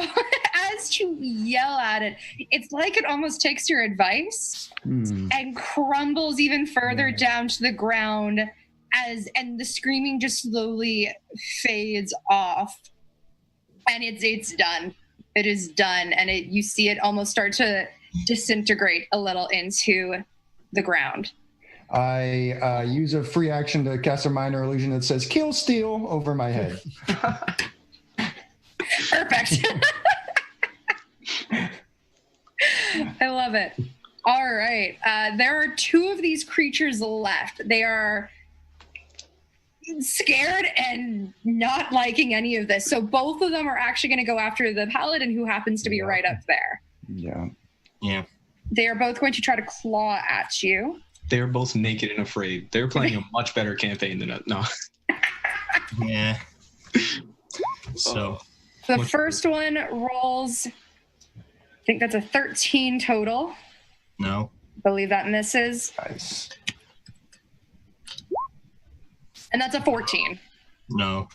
as you yell at it, it's like it almost takes your advice and crumbles even further down to the ground and the screaming just slowly fades off. And it's done. It is done. And you see it almost start to disintegrate a little into the ground. I use a free action to cast a minor illusion that says "kill steal" over my head. Perfect. love it. All right. There are 2 of these creatures left. They are scared and not liking any of this. So both of them are actually going to go after the paladin who happens to be right up there. Yeah. Yeah. They are both going to try to claw at you. They're both naked and afraid. They're playing a much better campaign than us. No. Yeah. So The first one rolls, I think that's a 13 total. no. Believe that misses. Nice. And that's a 14. No.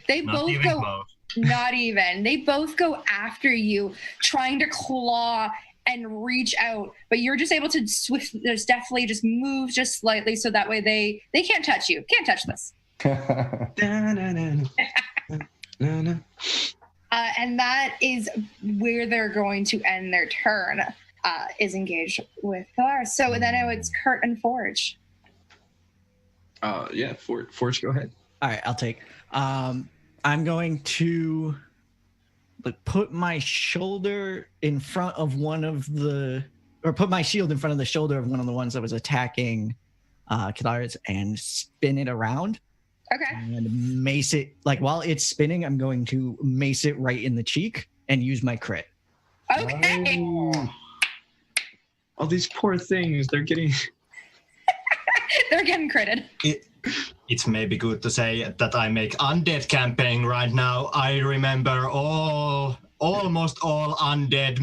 They Not both even go, close. not even. They both go after you, trying to claw and reach out, but you're just able to just definitely just move just slightly so that way they can't touch you. Can't touch this. And that is where they're going to end their turn, is engaged with Pilar. So then it's Kurt and Forge. Yeah, Forge, go ahead. All right, I'll take. I'm going to put my shoulder in front of put my shield in front of the shoulder of one of the ones that was attacking Kadaris and spin it around. Okay. And mace it, while it's spinning, I'm going to mace it right in the cheek and use my crit. Okay. All these poor things, they're getting... They're getting critted. It's maybe good to say that I make undead campaign right now. I remember almost all undeads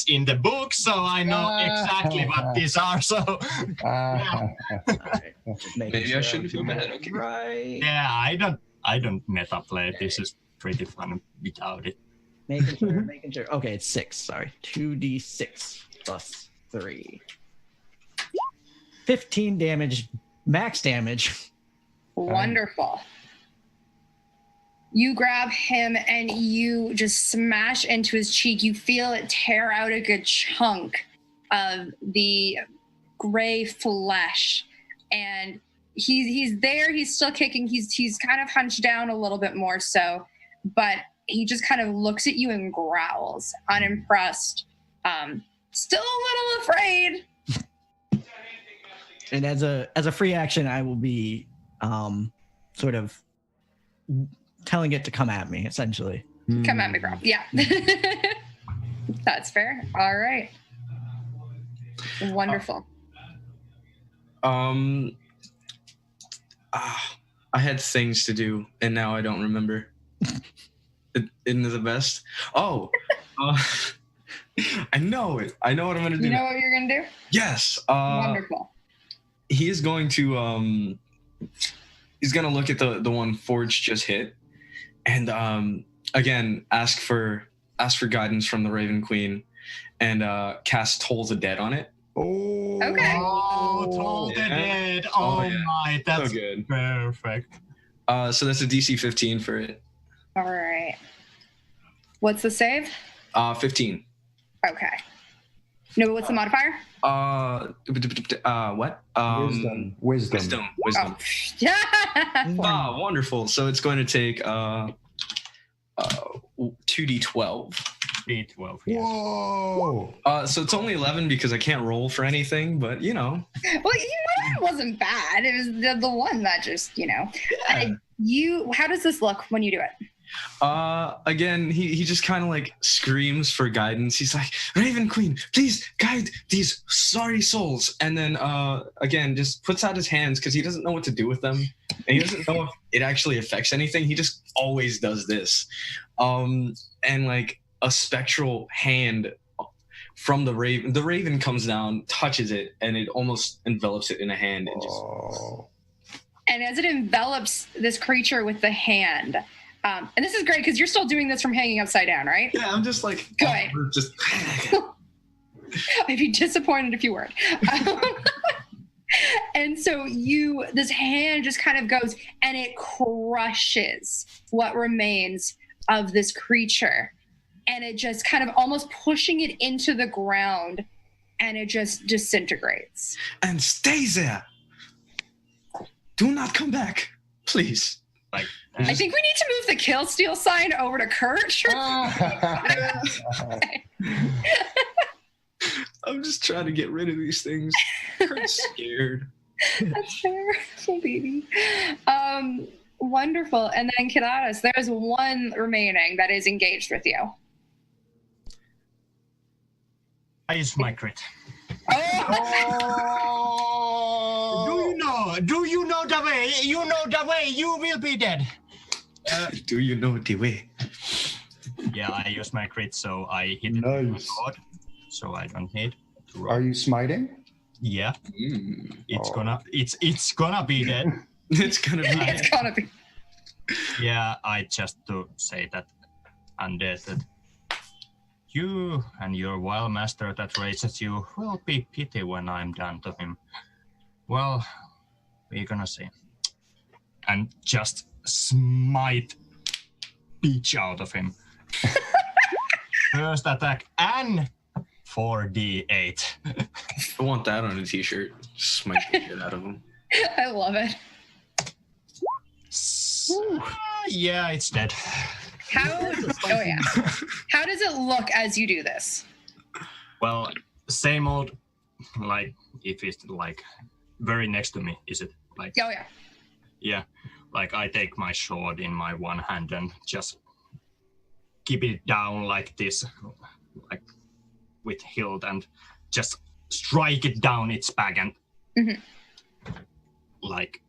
in the book, so I know exactly what these are. So Right, Maybe I shouldn't feel bad. Okay. Right. yeah, I don't meta play. This is pretty fun without it. Making sure. Okay, it's 6. Sorry. 2d6 plus 3. 15 damage, max damage. Wonderful. You grab him and you just smash into his cheek. You feel it tear out a good chunk of the gray flesh. And he's there. He's still kicking. He's kind of hunched down a little bit more so. But he just kind of looks at you and growls, unimpressed. Still a little afraid. And as a free action, I will be sort of telling it to come at me, essentially. Come at me, bro. Yeah. That's fair. All right. Wonderful. I had things to do, and now I don't remember. Isn't it the best? I know it. I know what I'm going to do. You know now. what you're going to do? Yes. Wonderful. He is going to he's going to look at the one Forge just hit, and again ask for guidance from the Raven Queen, and cast Toll the Dead on it. Oh. Okay. Oh, Toll the Dead. Oh, yeah. my, that's So good. perfect. So that's a DC 15 for it. All right. What's the save? 15. Okay. No, but what's the modifier? What? Wisdom. Wisdom. Oh. Yeah. Ah, wonderful. So it's going to take 2d12. D12. Yes. Whoa. So it's only 11 because I can't roll for anything, but you know. Well, it wasn't bad. It was the one that just, how does this look when you do it? Again, he just kind of like screams for guidance. He's like, Raven Queen, please guide these sorry souls. And then again, just puts out his hands because he doesn't know what to do with them. And he doesn't know if it actually affects anything. He just always does this. And like a spectral hand from the raven comes down, touches it, and it almost envelops it in a hand and just And as it envelops this creature with the hand, and this is great because you're still doing this from hanging upside down, right? yeah, I'm just like Good. just I'd be disappointed if you weren't. And so this hand just kind of goes and it crushes what remains of this creature. And it just kind of almost pushing it into the ground, and it just disintegrates. and stay there. Do not come back, please. Like, I think we need to move the kill steal sign over to Kurt. just trying to get rid of these things. Kurt's scared. That's fair. Oh, baby. Wonderful. And then Kilaris, there's one remaining that is engaged with you. I use my crit. Oh! Do you know the way? You know the way. You will be dead. Do you know the way? Yeah, I use my crit, so I hit it with my sword. So I don't need to roll. Are you smiting? Yeah. It's gonna be dead. It's gonna be. It's gonna be. Yeah, I just to say that undead that you and your wild master that raises you will be pity when I'm done to him. Well, we're gonna see. And just smite beach out of him. First attack and 4d8. I want that on a t-shirt. Smite the shit out of him. I love it. Yeah, it's dead. How does it look as you do this? Well, same old, like, if it's like very next to me, is it? Like, Oh yeah. yeah, like I take my sword in my one hand and just keep it down like this, like with hilt, and just strike it down its back, and like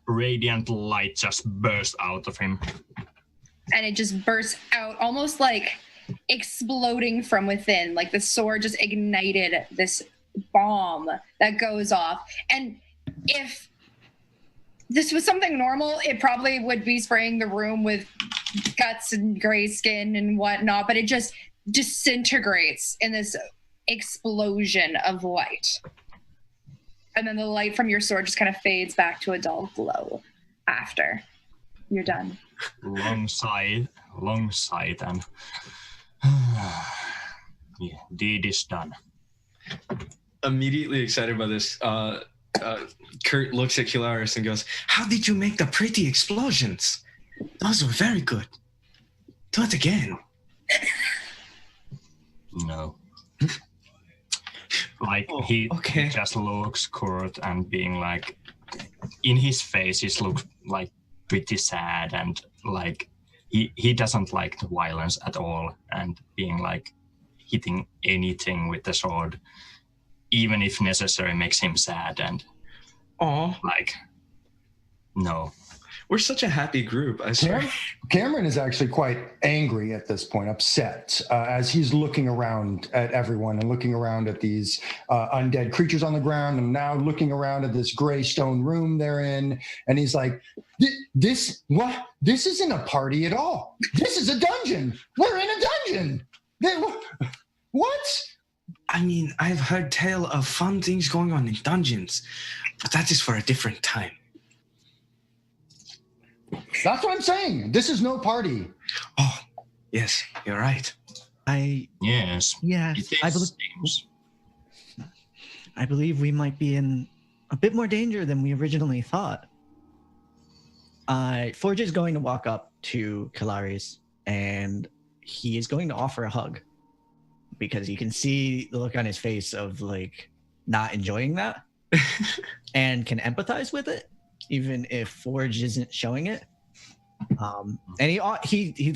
radiant light just bursts out of him. And it just bursts out, almost like exploding from within. Like the sword just ignited this bomb that goes off. And if this was something normal, it probably would be spraying the room with guts and gray skin and whatnot, but it just disintegrates in this explosion of light. And then the light from your sword just kind of fades back to a dull glow after you're done. Long sigh, and yeah, deed is done. Immediately excited by this, Kurt looks at Kilaris and goes, "How did you make the pretty explosions? Those were very good. Do it again." No. Like he just looks Kurt and being like, in his face, he looks like pretty sad, and like he doesn't like the violence at all, and being like hitting anything with the sword, even if necessary, makes him sad, and like, no. We're such a happy group, I swear. Cameron is actually quite angry at this point, upset, as he's looking around at everyone and looking around at these undead creatures on the ground, and now looking around at this gray stone room they're in. And he's like, this isn't a party at all. This is a dungeon. We're in a dungeon. What? I mean, I've heard tale of fun things going on in dungeons, but that is for a different time. That's what I'm saying. This is no party. Oh, yes, you're right. Yes. Yeah, I believe we might be in a bit more danger than we originally thought. Forge is going to walk up to Kilaris, and he is going to offer a hug, because you can see the look on his face of like not enjoying that and can empathize with it, even if Forge isn't showing it. And he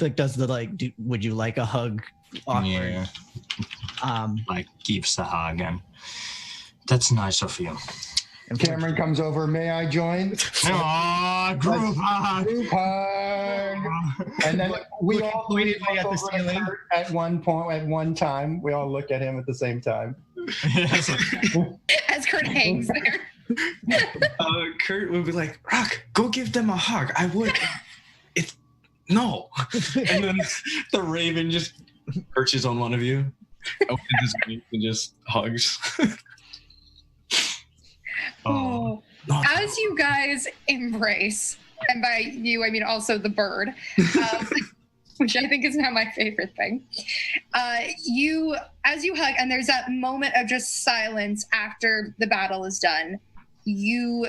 like does the like, would you like a hug? Awkward. Yeah. Like gives a hug, and that's nice of you. And Cameron comes over. May I join? Group hug. Group hug. And then we all look at the ceiling at one point, at one time. We all look at him at the same time. As Kurt hangs there. Kurt would be like, "Rock, go give them a hug." I would. No. And then the raven just perches on one of you, opens his wings and just hugs. As you guys embrace, and by you I mean also the bird, which I think is now my favorite thing, as you hug, and there's that moment of just silence after the battle is done, you,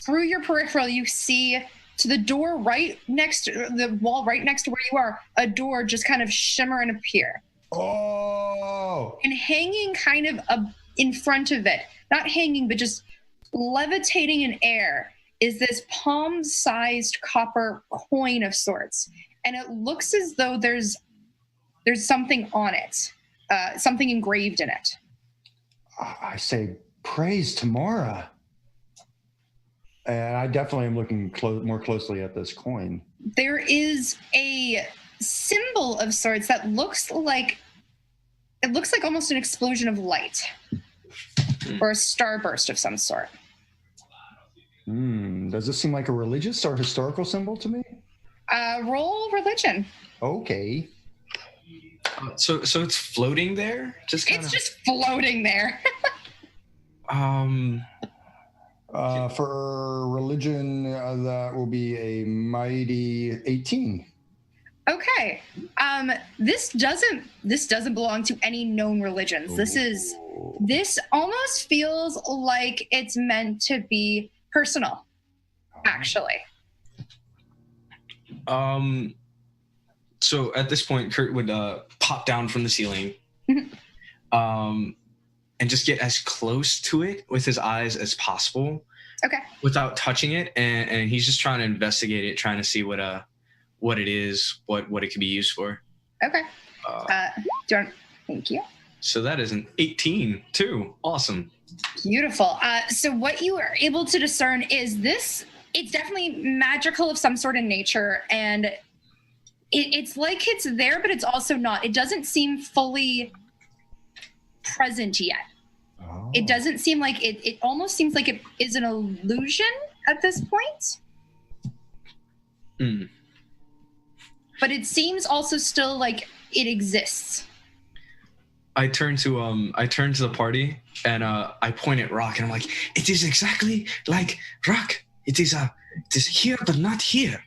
through your peripheral, you see to the wall right next to where you are, a door just kind of shimmer and appear. Oh. And hanging kind of in front of it, not hanging, but just levitating in air, is this palm-sized copper coin of sorts. And it looks as though there's something on it, something engraved in it. I say praise to Mora. And I definitely am looking more closely at this coin. There is a symbol of sorts that looks like almost an explosion of light or a starburst of some sort. Does this seem like a religious or historical symbol to me? Roll religion. Okay. So it's floating there? Just kind It's of. just floating there. For religion, that will be a mighty 18. Okay. This doesn't belong to any known religions. This almost feels like it's meant to be personal, actually. So at this point, Kurt would pop down from the ceiling, and just get as close to it with his eyes as possible. Okay. Without touching it, and he's just trying to investigate it, trying to see what it is, what it could be used for. Okay. Thank you. So that is an 18 too. Awesome. Beautiful. So what you are able to discern is this. It's definitely magical of some sort in nature, and it's like it's there, but it's also not. It doesn't seem fully present yet. Oh. It doesn't seem like it. It almost seems like it is an illusion at this point. But it seems also still like it exists. I turn to the party and I point at Rock and I'm like, it is exactly like Rock. It is here but not here.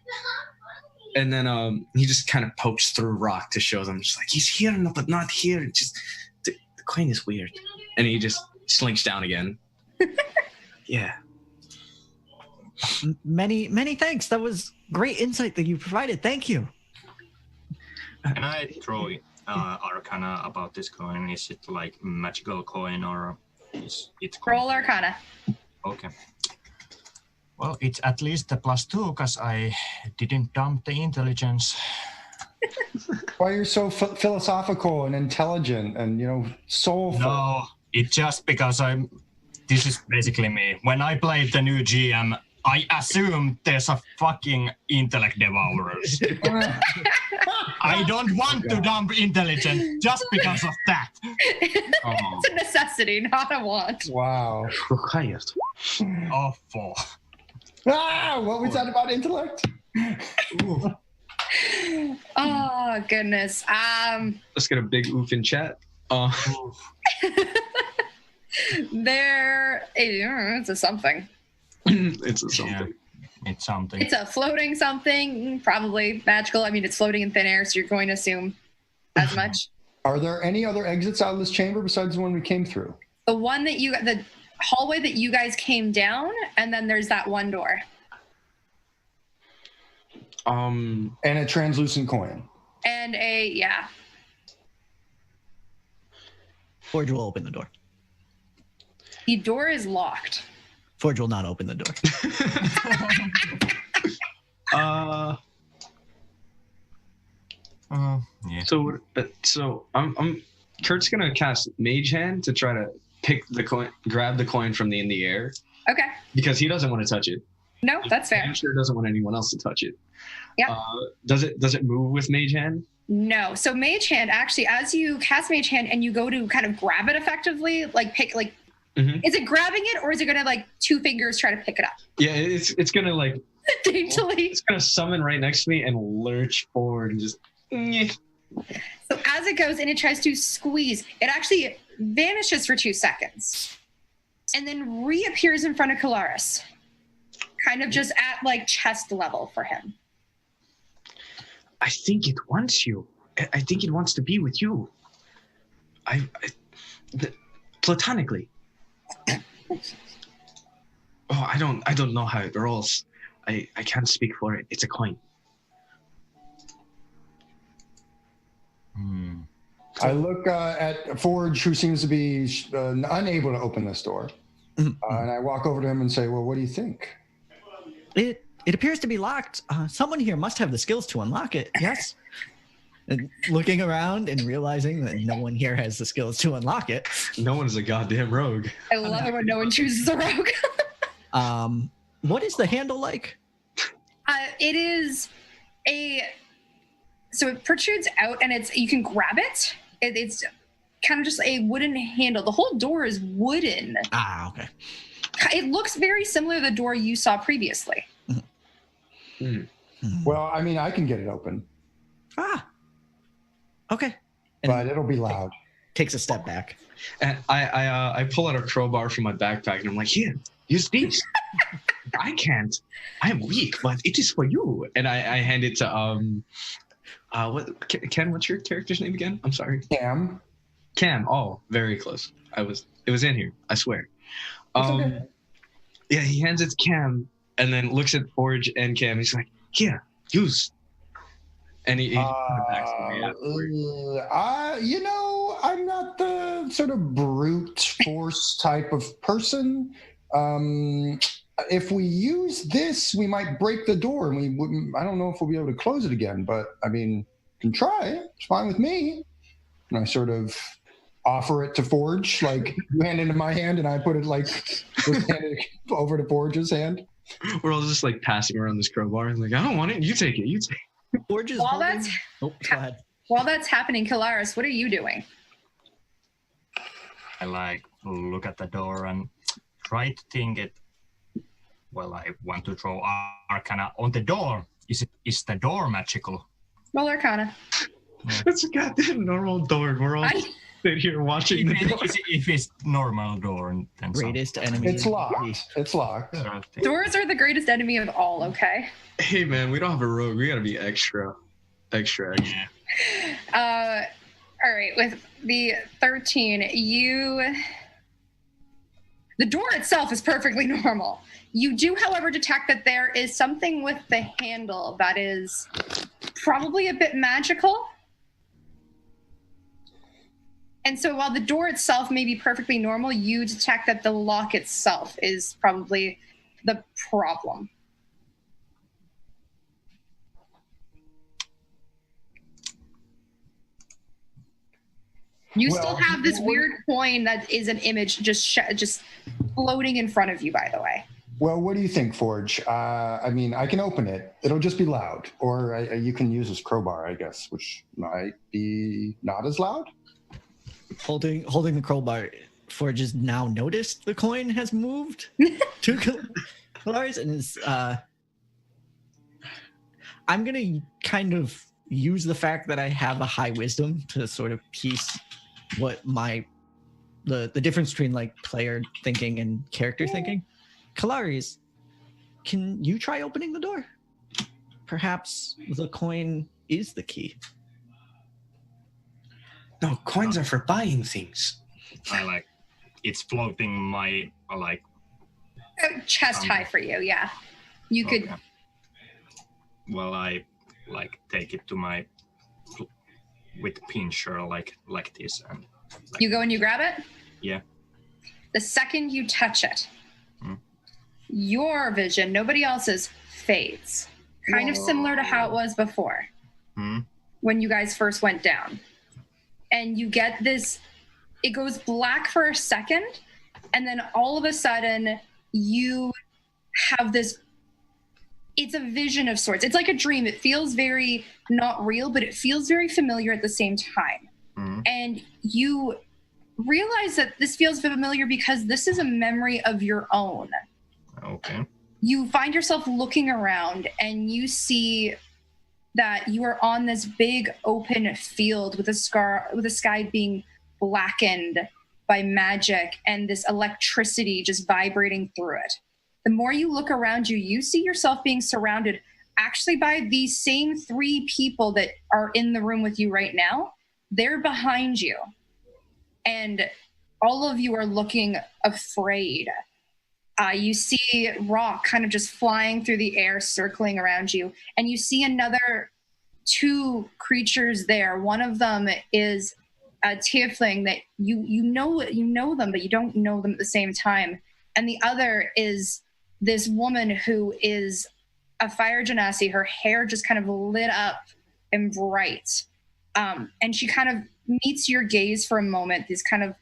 And then he just kind of pokes through Rock to show them, just like, he's here but not here. Just the coin is weird. And he just slinks down again. Yeah. Many thanks. That was great insight that you provided. Thank you. Can I throw Arcana about this coin? Is it like magical coin or is it? Roll Arcana. Okay. Well, it's at least a +2 because I didn't dump the intelligence. Why you're so philosophical and intelligent and soulful? No, it's just because this is basically me. When I played the new GM, I assumed there's a fucking intellect devourers. I don't want to dump intelligence just because of that. It's a necessity, not a want. Wow. Awful. What was that about intellect? Oh goodness. Let's get a big oof in chat. It's a something. It's a something. Yeah, it's something. It's a floating something, probably magical. I mean, it's floating in thin air, so you're going to assume as much. Are there any other exits out of this chamber besides the one we came through? The hallway that you guys came down, and then there's that one door. And a translucent coin. And Forge will open the door. The door is locked. Forge will not open the door. Yeah. So I'm Kurt's gonna cast Mage Hand to try to pick the coin, grab the coin from in the air. Okay. Because he doesn't want to touch it. No, that's fair. I'm sure doesn't want anyone else to touch it. Yeah. Does it move with Mage Hand? No. So Mage Hand, actually, as you cast Mage Hand and you go to kind of grab it effectively, is it grabbing it or is it gonna two fingers try to pick it up? Yeah, it's gonna daintily. It's gonna summon right next to me and lurch forward and just. So as it goes and it tries to squeeze, it actually vanishes for 2 seconds, and then reappears in front of Kalaris, kind of just at chest level for him. I think it wants you. I think it wants to be with you. Platonically. Oh, I don't know how it rolls. I can't speak for it. It's a coin. I look at Forge, who seems to be unable to open this door, and I walk over to him and say, "Well, what do you think?" It appears to be locked. Someone here must have the skills to unlock it. Yes. And looking around and realizing that no one here has the skills to unlock it. No one's a goddamn rogue. I love it when no one chooses a rogue. What is the handle like? It is so it protrudes out, and you can grab it. It's kind of just a wooden handle. The whole door is wooden. Ah, okay. It looks very similar to the door you saw previously. Well, I mean, I can get it open. Ah. Okay. And But it'll be loud. takes a step back. And I pull out a crowbar from my backpack and I'm like, here, use these. I can't. I'm weak, but it is for you. And I hand it to Ken, what's your character's name again? I'm sorry. Cam. Cam. Oh, very close. It was in here, I swear. It's okay. Yeah, he hands it to Cam and then looks at Forge and Cam. He's like, here, use. And he backs away afterwards. You know, I'm not the sort of brute force type of person. If we use this, we might break the door, and we wouldn't. I don't know if we'll be able to close it again. But I mean, can try. It's fine with me. And I sort of offer it to Forge, like you hand it into my hand, and I put it like just hand it over to Forge's hand. We're all just like passing around this crowbar. I'm like, I don't want it. You take it. You take it. Forge is While holding... that's Oh, go ahead. While that's happening, Kalaris, what are you doing? I like look at the door and try to think it. Well, I want to throw Arcana on the door. Is the door magical? Roll Arcana. It's a goddamn normal door. We're all sitting here watching the door. If it's normal door, then Greatest enemy. It's locked. It's locked. Doors are the greatest enemy of all, okay? Hey man, we don't have a rogue. We gotta be extra. Yeah. All right, with the 13, the door itself is perfectly normal. You do, however, detect that there is something with the handle that is probably a bit magical. And so while the door itself may be perfectly normal, you detect that the lock itself is probably the problem. You still have this weird coin that is an image just floating in front of you, by the way. Well, what do you think, Forge? I mean, I can open it. It'll just be loud. Or you can use this crowbar, I guess, which might be not as loud. Holding the crowbar, Forge has now noticed the coin has moved to Kalaris and is... I'm going to kind of use the fact that I have a high wisdom to sort of piece what the difference between like player thinking and character thinking. Kalaris, can you try opening the door? Perhaps the coin is the key. No, coins are for buying things. It's floating my Chest high for you, yeah. You could. Okay. Well, I take it to my with pincher like this and. You go and you grab it? Yeah. The second you touch it, your vision, nobody else's, fades. Kind of similar to how it was before when you guys first went down. And you get this, it goes black for a second, and then all of a sudden you have this, it's a vision of sorts. It's like a dream. It feels very not real, but it feels very familiar at the same time. And you realize that this feels familiar because this is a memory of your own. Okay. You find yourself looking around and you see that you are on this big open field with a sky being blackened by magic and this electricity just vibrating through it. The more you look around you, you see yourself being surrounded actually by these same 3 people that are in the room with you right now. They're behind you. And all of you are looking afraid. You see rock kind of just flying through the air, circling around you. And you see another 2 creatures there. One of them is tiefling that you know them, but you don't know them at the same time. And the other is this woman who is a fire genasi. Her hair just kind of lit up and bright. And she kind of meets your gaze for a moment, this kind of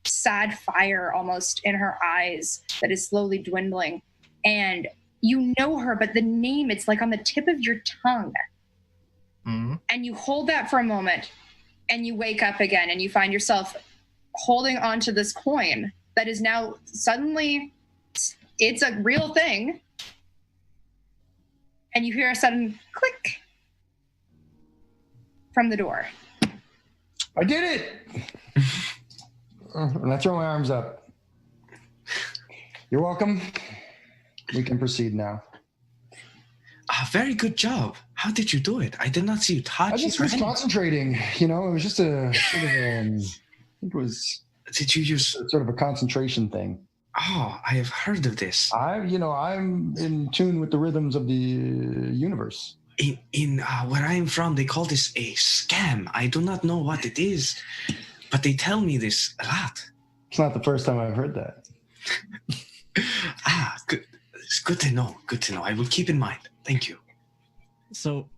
sad fire almost in her eyes that is slowly dwindling. And you know her, but the name, it's like on the tip of your tongue. Mm-hmm. And you hold that for a moment and you wake up again and you find yourself holding onto this coin that is now suddenly, it's a real thing. And you hear a sudden click from the door. I did it! And I throw my arms up. You're welcome. We can proceed now. Very good job. How did you do it? I did not see you touch. I just was concentrating. You know, it was just a sort of it was. Did you use sort of a concentration thing? Oh, I have heard of this. I'm in tune with the rhythms of the universe. In where I am from, they call this a scam. I do not know what it is, but they tell me this a lot. It's not the first time I've heard that. Good. It's good to know. Good to know. I will keep in mind. Thank you. So,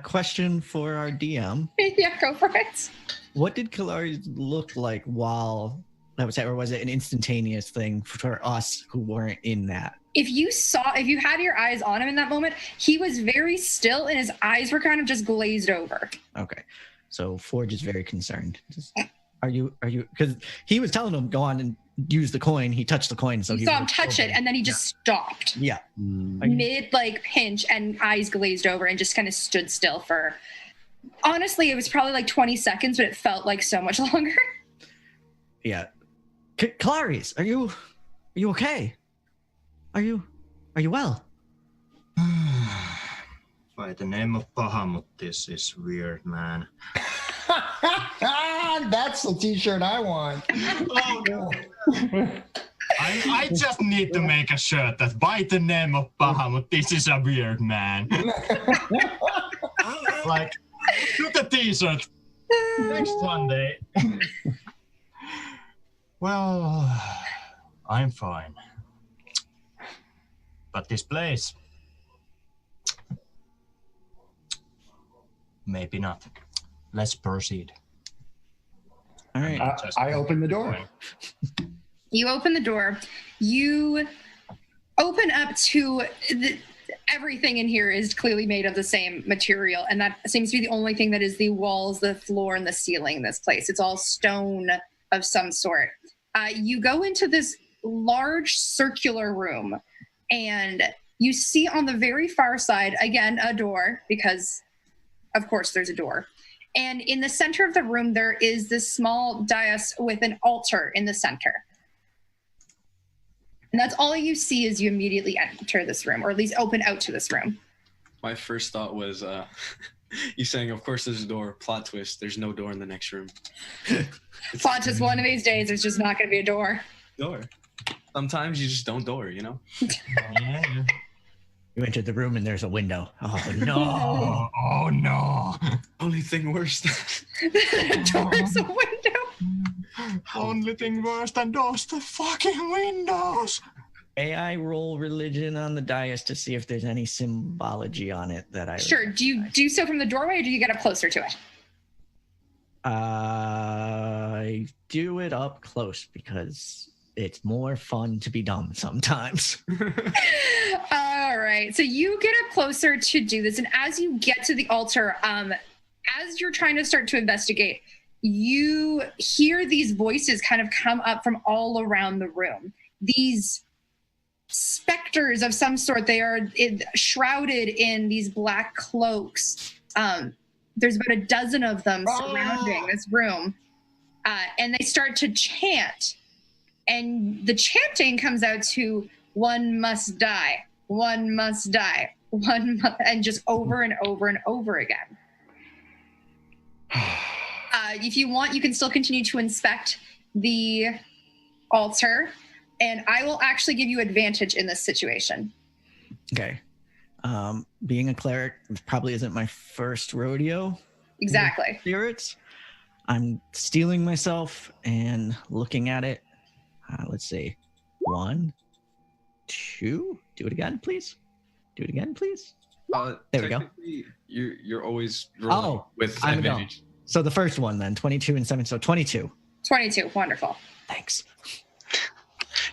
question for our DM. Yeah, go for it. What did Kalari look like while that was, or was it an instantaneous thing for us who weren't in that? If you had your eyes on him in that moment, he was very still and his eyes were kind of just glazed over. Okay. So Forge is very concerned. Are you, because he was telling him, go on and use the coin. He touched the coin. So you saw him touch it and then he just stopped. Yeah. Mid pinch and eyes glazed over and just kind of stood still for, honestly, it was probably like 20 seconds, but it felt like so much longer. Yeah. Clarice, are you okay? Are you well? By the name of Bahamut, this is weird, man. That's the t-shirt I want. Oh, no. I just need to make a shirt that by the name of Bahamut, this is a weird man. Like, look at t-shirt. Next Sunday. Well, I'm fine. But this place, maybe not. Let's proceed. All right. I open the door. You open the door. You open up to everything in here is clearly made of the same material, and that seems to be the only thing that is the walls, the floor, and the ceiling in this place. It's all stone of some sort. You go into this large circular room, and you see on the very far side, again, a door, because of course there's a door. And in the center of the room, there is this small dais with an altar in the center. And that's all you see as you immediately enter this room, or at least open out to this room. My first thought was, you saying, of course there's a door, plot twist, there's no door in the next room. Plot twist, one of these days, there's just not going to be a door. Door. Sometimes you just don't door, you know? Yeah. You enter the room and there's a window. Oh, no. Oh no. Only thing worse. The door is a window. Only thing worse than those, the fucking windows. AI roll religion on the dais to see if there's any symbology on it that I... Sure. Do you do so from the doorway, or do you get up closer to it? I do it up close because it's more fun to be dumb sometimes. All right. So you get up closer to do this. And as you get to the altar, as you're trying to start to investigate, you hear these voices kind of come up from all around the room. These specters of some sort. They are shrouded in these black cloaks. There's about a dozen of them surrounding this room. And they start to chant. And the chanting comes out to, one must die, one must die, and just over and over and over again. If you want, you can still continue to inspect the altar, and I will actually give you advantage in this situation. Okay. Being a cleric probably isn't my first rodeo. Exactly. Spirits. I'm steeling myself and looking at it. Let's see. 1, 2. Do it again, please. Do it again, please. There we go. You're always rolling with I'm advantage. So the first one then, 22 and 7, so 22. 22. Wonderful. Thanks.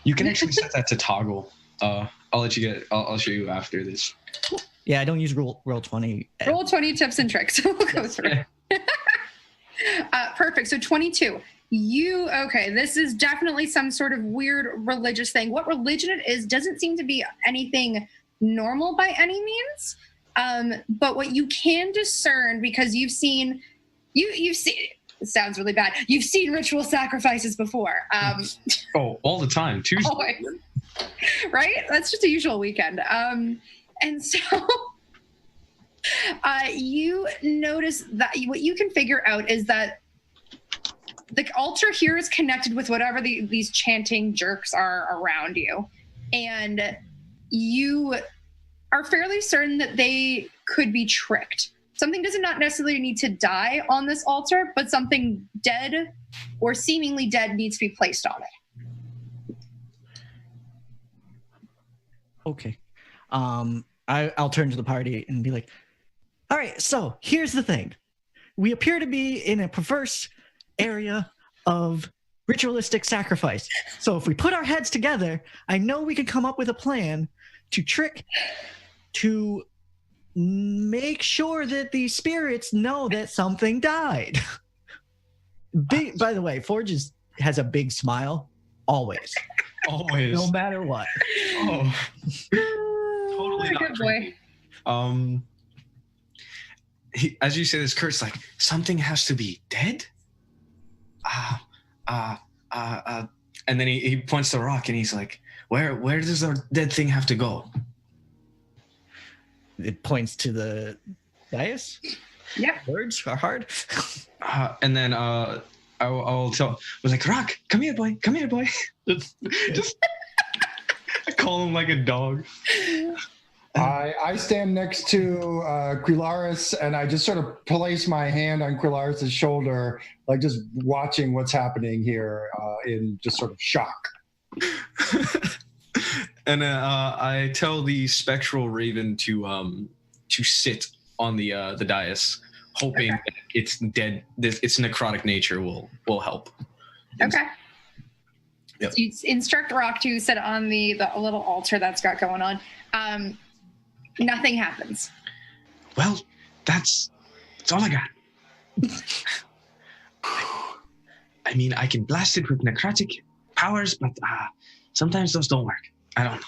You can actually set that to toggle. I'll let you get. I'll show you after this. Yeah, I don't use roll 20. Roll 20 tips and tricks. We'll go through. Perfect. So 22. Okay, this is definitely some sort of weird religious thing. What religion it is doesn't seem to be anything normal by any means. But what you can discern, because you've seen, it sounds really bad. You've seen ritual sacrifices before. All the time. Tuesday. Always. Right? That's just a usual weekend. And so you notice that what you can figure out is that the altar here is connected with whatever these chanting jerks are around you. And you are fairly certain that they could be tricked. Something does not necessarily need to die on this altar, but something dead or seemingly dead needs to be placed on it. Okay. I'll turn to the party and be like, all right, so here's the thing. We appear to be in a perverse area of ritualistic sacrifice. So if we put our heads together, I know we could come up with a plan to make sure that the spirits know that something died. By the way, Forge has a big smile, always. Always. No matter what. Oh. Totally not Good boy. creepy. As you say this, Kurt's like, something has to be dead? And then he points to the rock and he's like, where does our dead thing have to go? It points to the dais. Yeah. Words are hard. And then I'll tell, I was like, Rock, come here, boy. just I call him like a dog. I stand next to Quilaris and I just sort of place my hand on Quilaris' shoulder, like just watching what's happening here in just sort of shock. And I tell the spectral raven to sit on the dais, hoping that its dead, its necrotic nature will help. Okay. Yep. So you instruct Rock to sit on the little altar that's got going on. Nothing happens. Well, that's all I got. I mean, I can blast it with necrotic powers, but sometimes those don't work. I don't know.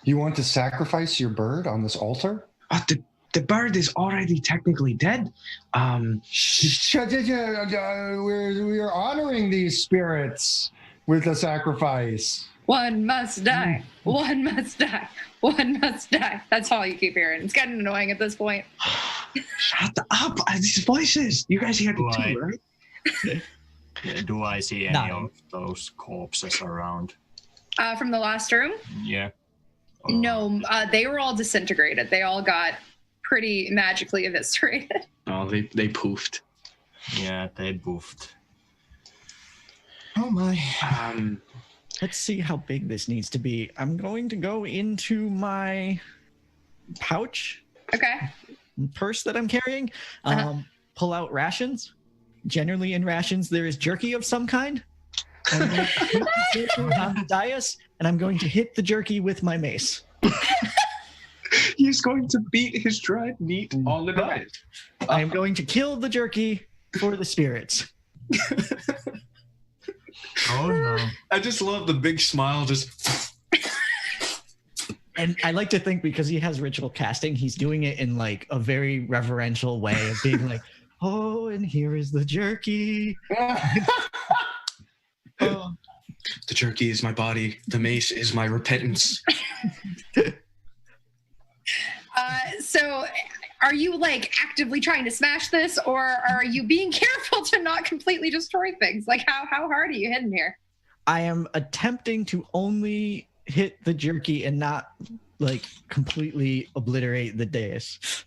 You want to sacrifice your bird on this altar? The bird is already technically dead. We are honoring these spirits with a sacrifice. One must die. One must die. One must die. That's all you keep hearing. It's getting annoying at this point. Shut up! These voices. You guys hear it too, right? Do I see any of those corpses around? From the last room? Yeah. No, they were all disintegrated. They all got pretty magically eviscerated. Oh, they poofed. Yeah, they boofed. Oh my. Let's see how big this needs to be. I'm going to go into my pouch, Okay. purse that I'm carrying, pull out rations. Generally in rations, there is jerky of some kind. I'm going to hit the jerky on the dais, and I'm going to hit the jerky with my mace. He's going to beat his dried meat on the dais. I am going to kill the jerky for the spirits. Oh no. I just love the big smile. Just. And I like to think because he has ritual casting, he's doing it in like a very reverential way of being like, oh, and here is the jerky. The jerky is my body. The mace is my repentance. So are you like actively trying to smash this, or are you being careful to not completely destroy things? Like how hard are you hitting here? I am attempting to only hit the jerky and not like completely obliterate the dais.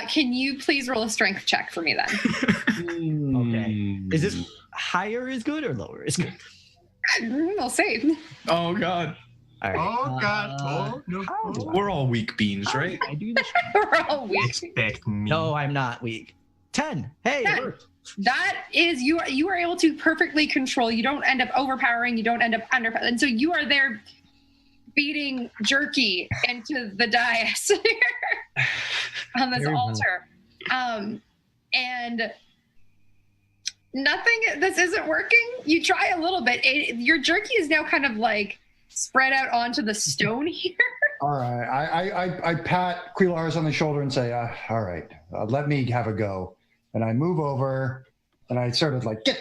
Can you please roll a strength check for me then? Okay. Is this higher is good or lower is good? We'll see. Oh God. All right. Oh God! Oh no! how do We're all weak beans, right? I do this? We're all weak. Expect me. No, I'm not weak. 10. Hey, 10. it worked. That is you are able to perfectly control. You don't end up overpowering. You don't end up under. And so you are there feeding jerky into the dais on this Very altar, and nothing. This isn't working. You try a little bit. Your jerky is now kind of like spread out onto the stone here. All right. I pat Quilaris on the shoulder and say, all right, let me have a go. And I move over and I sort of like, get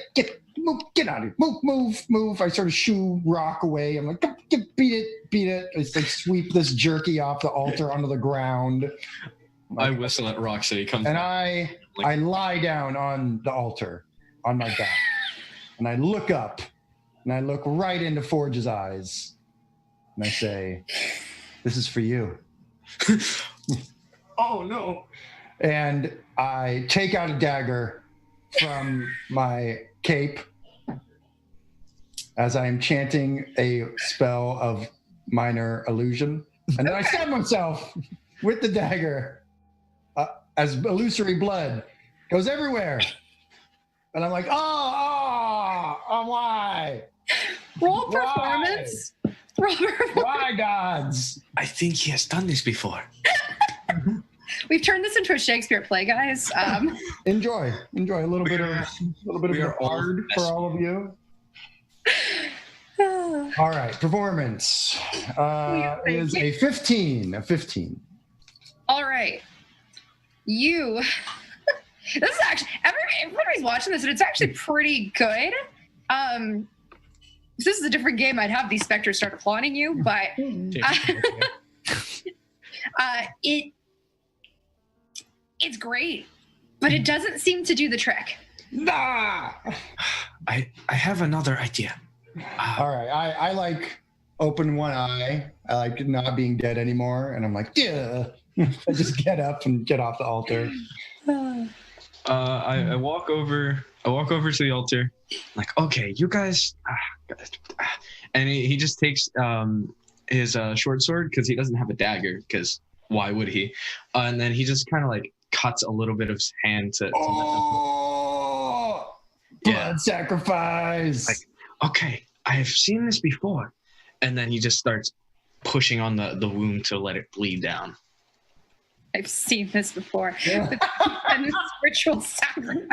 out of here. Move. I sort of shoo rock away. I'm like, beat it. I like sweep this jerky off the altar onto the ground. I whistle at Rock so he comes And back. I lie down on the altar on my back. And I look up and I look right into Forge's eyes. And I say, this is for you. Oh no! And I take out a dagger from my cape as I am chanting a spell of minor illusion. And then I stab myself with the dagger as illusory blood goes everywhere. And I'm like, why? Roll performance. Roll performance. Why, gods? I think he has done this before. We've turned this into a Shakespeare play, guys. Enjoy a little bit of we are all art for all of you. All right, performance is a 15. A 15. All right. You. This is actually everybody's watching this, and it's actually pretty good. If this is a different game, I'd have these specters start applauding you, but it's great, but it doesn't seem to do the trick. Nah! I have another idea. All right, I like open one eye. I like not being dead anymore, and I'm like, yeah. I just get up and get off the altar. I walk over to the altar. I'm like, okay, you guys, and he just takes his short sword because he doesn't have a dagger. Because why would he? And then he just kind of like cuts a little bit of his hand to Oh, blood sacrifice! Like, okay, I have seen this before. And then he just starts pushing on the wound to let it bleed down. I've seen this before. And this ritual sacrifice.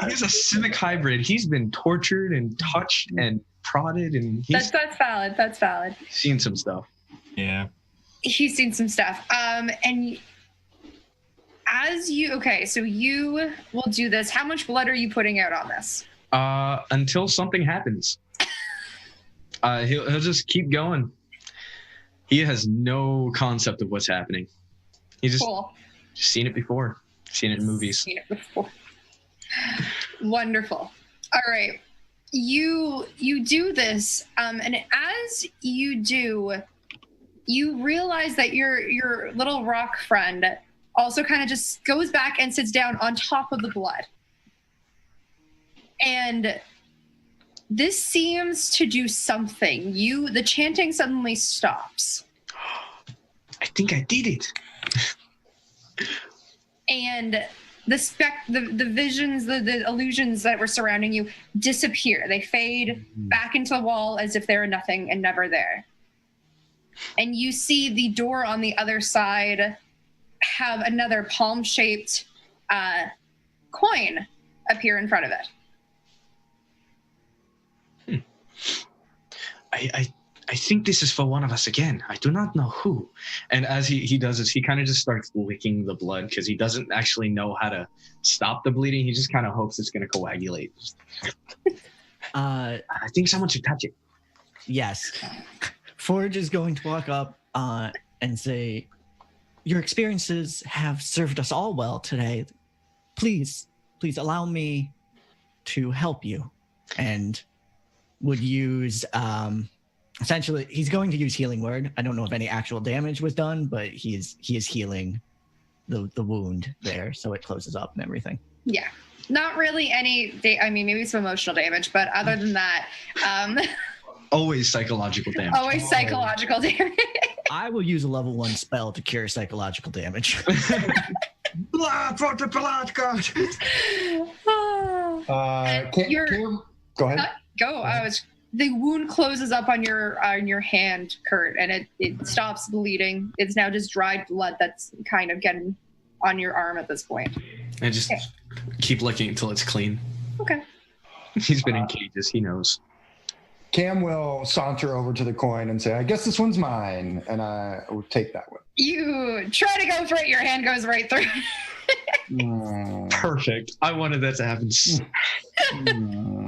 He's a civic hybrid. He's been tortured and touched and prodded, and he's That's valid. That's valid. seen some stuff. Yeah. He's seen some stuff. And as you so you will do this. How much blood are you putting out on this? Until something happens. He'll just keep going. He has no concept of what's happening. He just seen it before. Seen it in movies. Seen it before. Wonderful. All right. You do this, and as you do, you realize that your little rock friend also kind of just goes back and sits down on top of the blood. And this seems to do something. The chanting suddenly stops. I think I did it. And the visions, the illusions that were surrounding you disappear. They fade back into the wall as if they were nothing and never there. And you see the door on the other side have another palm-shaped coin appear in front of it. I think this is for one of us again. I do not know who. And as he does this, he kind of just starts licking the blood because he doesn't actually know how to stop the bleeding. He just kind of hopes it's going to coagulate. I think someone should touch it. Yes. Forge is going to walk up and say, your experiences have served us all well today. Please allow me to help you. And would use... essentially, he's going to use Healing Word. I don't know if any actual damage was done, but he is healing the wound there, so it closes up and everything. Yeah. Not really any, I mean, maybe some emotional damage, but other than that, Always psychological damage. always psychological damage. I will use a level 1 spell to cure psychological damage. Blah, proto blood god. Go ahead. Go. The wound closes up on your hand, Kurt, and it stops bleeding. It's now just dried blood that's kind of getting on your arm at this point. And just keep licking until it's clean. Okay. He's been in cages. He knows. Cam will saunter over to the coin and say, I guess this one's mine. And I will take that one. You try to go through it, your hand goes right through. Perfect. I wanted that to happen.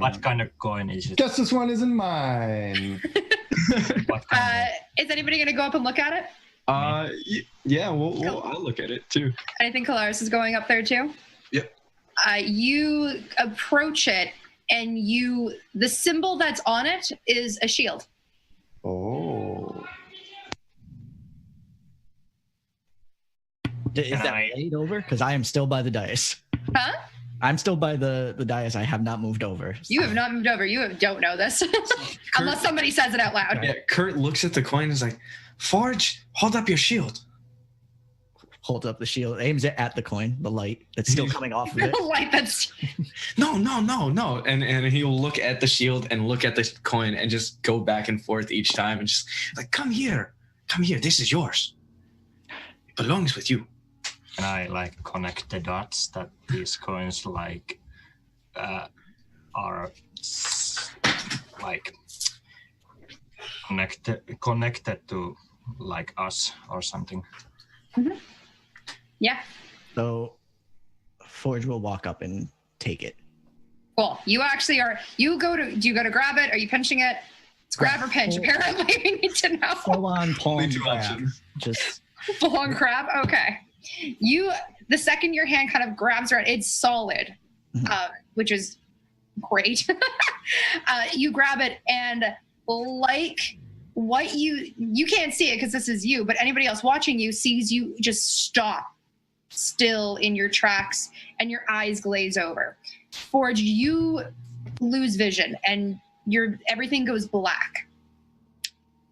What kind of coin is it? Guess this one isn't mine. What kind Is anybody going to go up and look at it? Yeah, I'll look at it too. I think Kalaris is going up there too. Yep. You approach it, and the symbol that's on it is a shield. Oh. Is that laid over? Because I am still by the dais. Huh? I'm still by the dais. I have not moved over. You have not moved over. Don't know this. Unless somebody says it out loud. Yeah, Kurt looks at the coin and is like, Forge, hold up your shield. Holds up the shield, aims it at the coin, the light that's still coming off of it. The light that's... No. And he'll look at the shield and look at the coin and just go back and forth each time and just like, come here. This is yours. It belongs with you. Can I like connect the dots that these coins like are like connected to like us or something? Mm-hmm. Yeah. So Forge will walk up and take it. Cool. You actually are. Do you go to grab it? Are you pinching it? It's grab or pinch. Apparently, we need to know. Full on palm Two grab. options. Just Full on grab. Okay. The second your hand kind of grabs around, it's solid, which is great. You grab it, and like what you can't see it because this is you, but anybody else watching you sees you just stop still in your tracks, and your eyes glaze over. Forge, you lose vision, and everything goes black.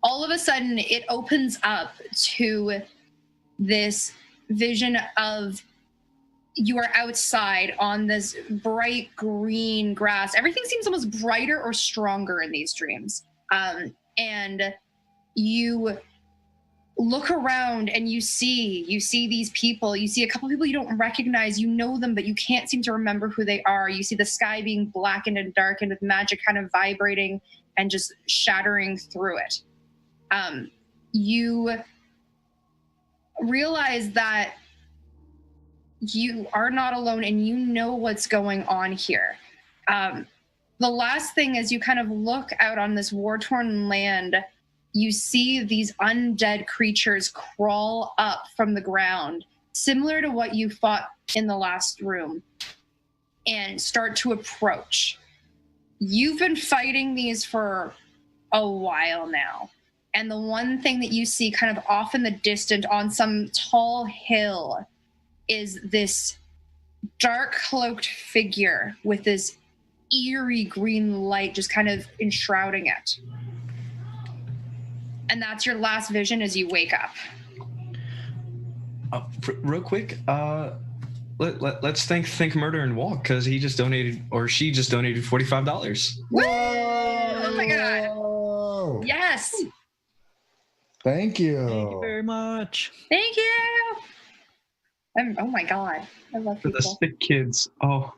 All of a sudden, it opens up to this vision of you are outside on this bright green grass. Everything seems almost brighter or stronger in these dreams. And you look around and you see these people. You see a couple of people you don't recognize. You know them, but you can't seem to remember who they are. You see the sky being blackened and darkened with magic kind of vibrating and just shattering through it. You realize that you are not alone and you know what's going on here. The last thing is you kind of look out on this war-torn land, you see these undead creatures crawl up from the ground, similar to what you fought in the last room, and start to approach. You've been fighting these for a while now. And the one thing that you see kind of off in the distance on some tall hill is this dark cloaked figure with this eerie green light just kind of enshrouding it. And that's your last vision as you wake up. Real quick, let's think Murder and Walk, because he just donated, or she just donated $45. Woo! Oh my god. Whoa. Yes. Thank you. Thank you very much. Thank you. Oh my god. I love For the people. sick kids. Oh,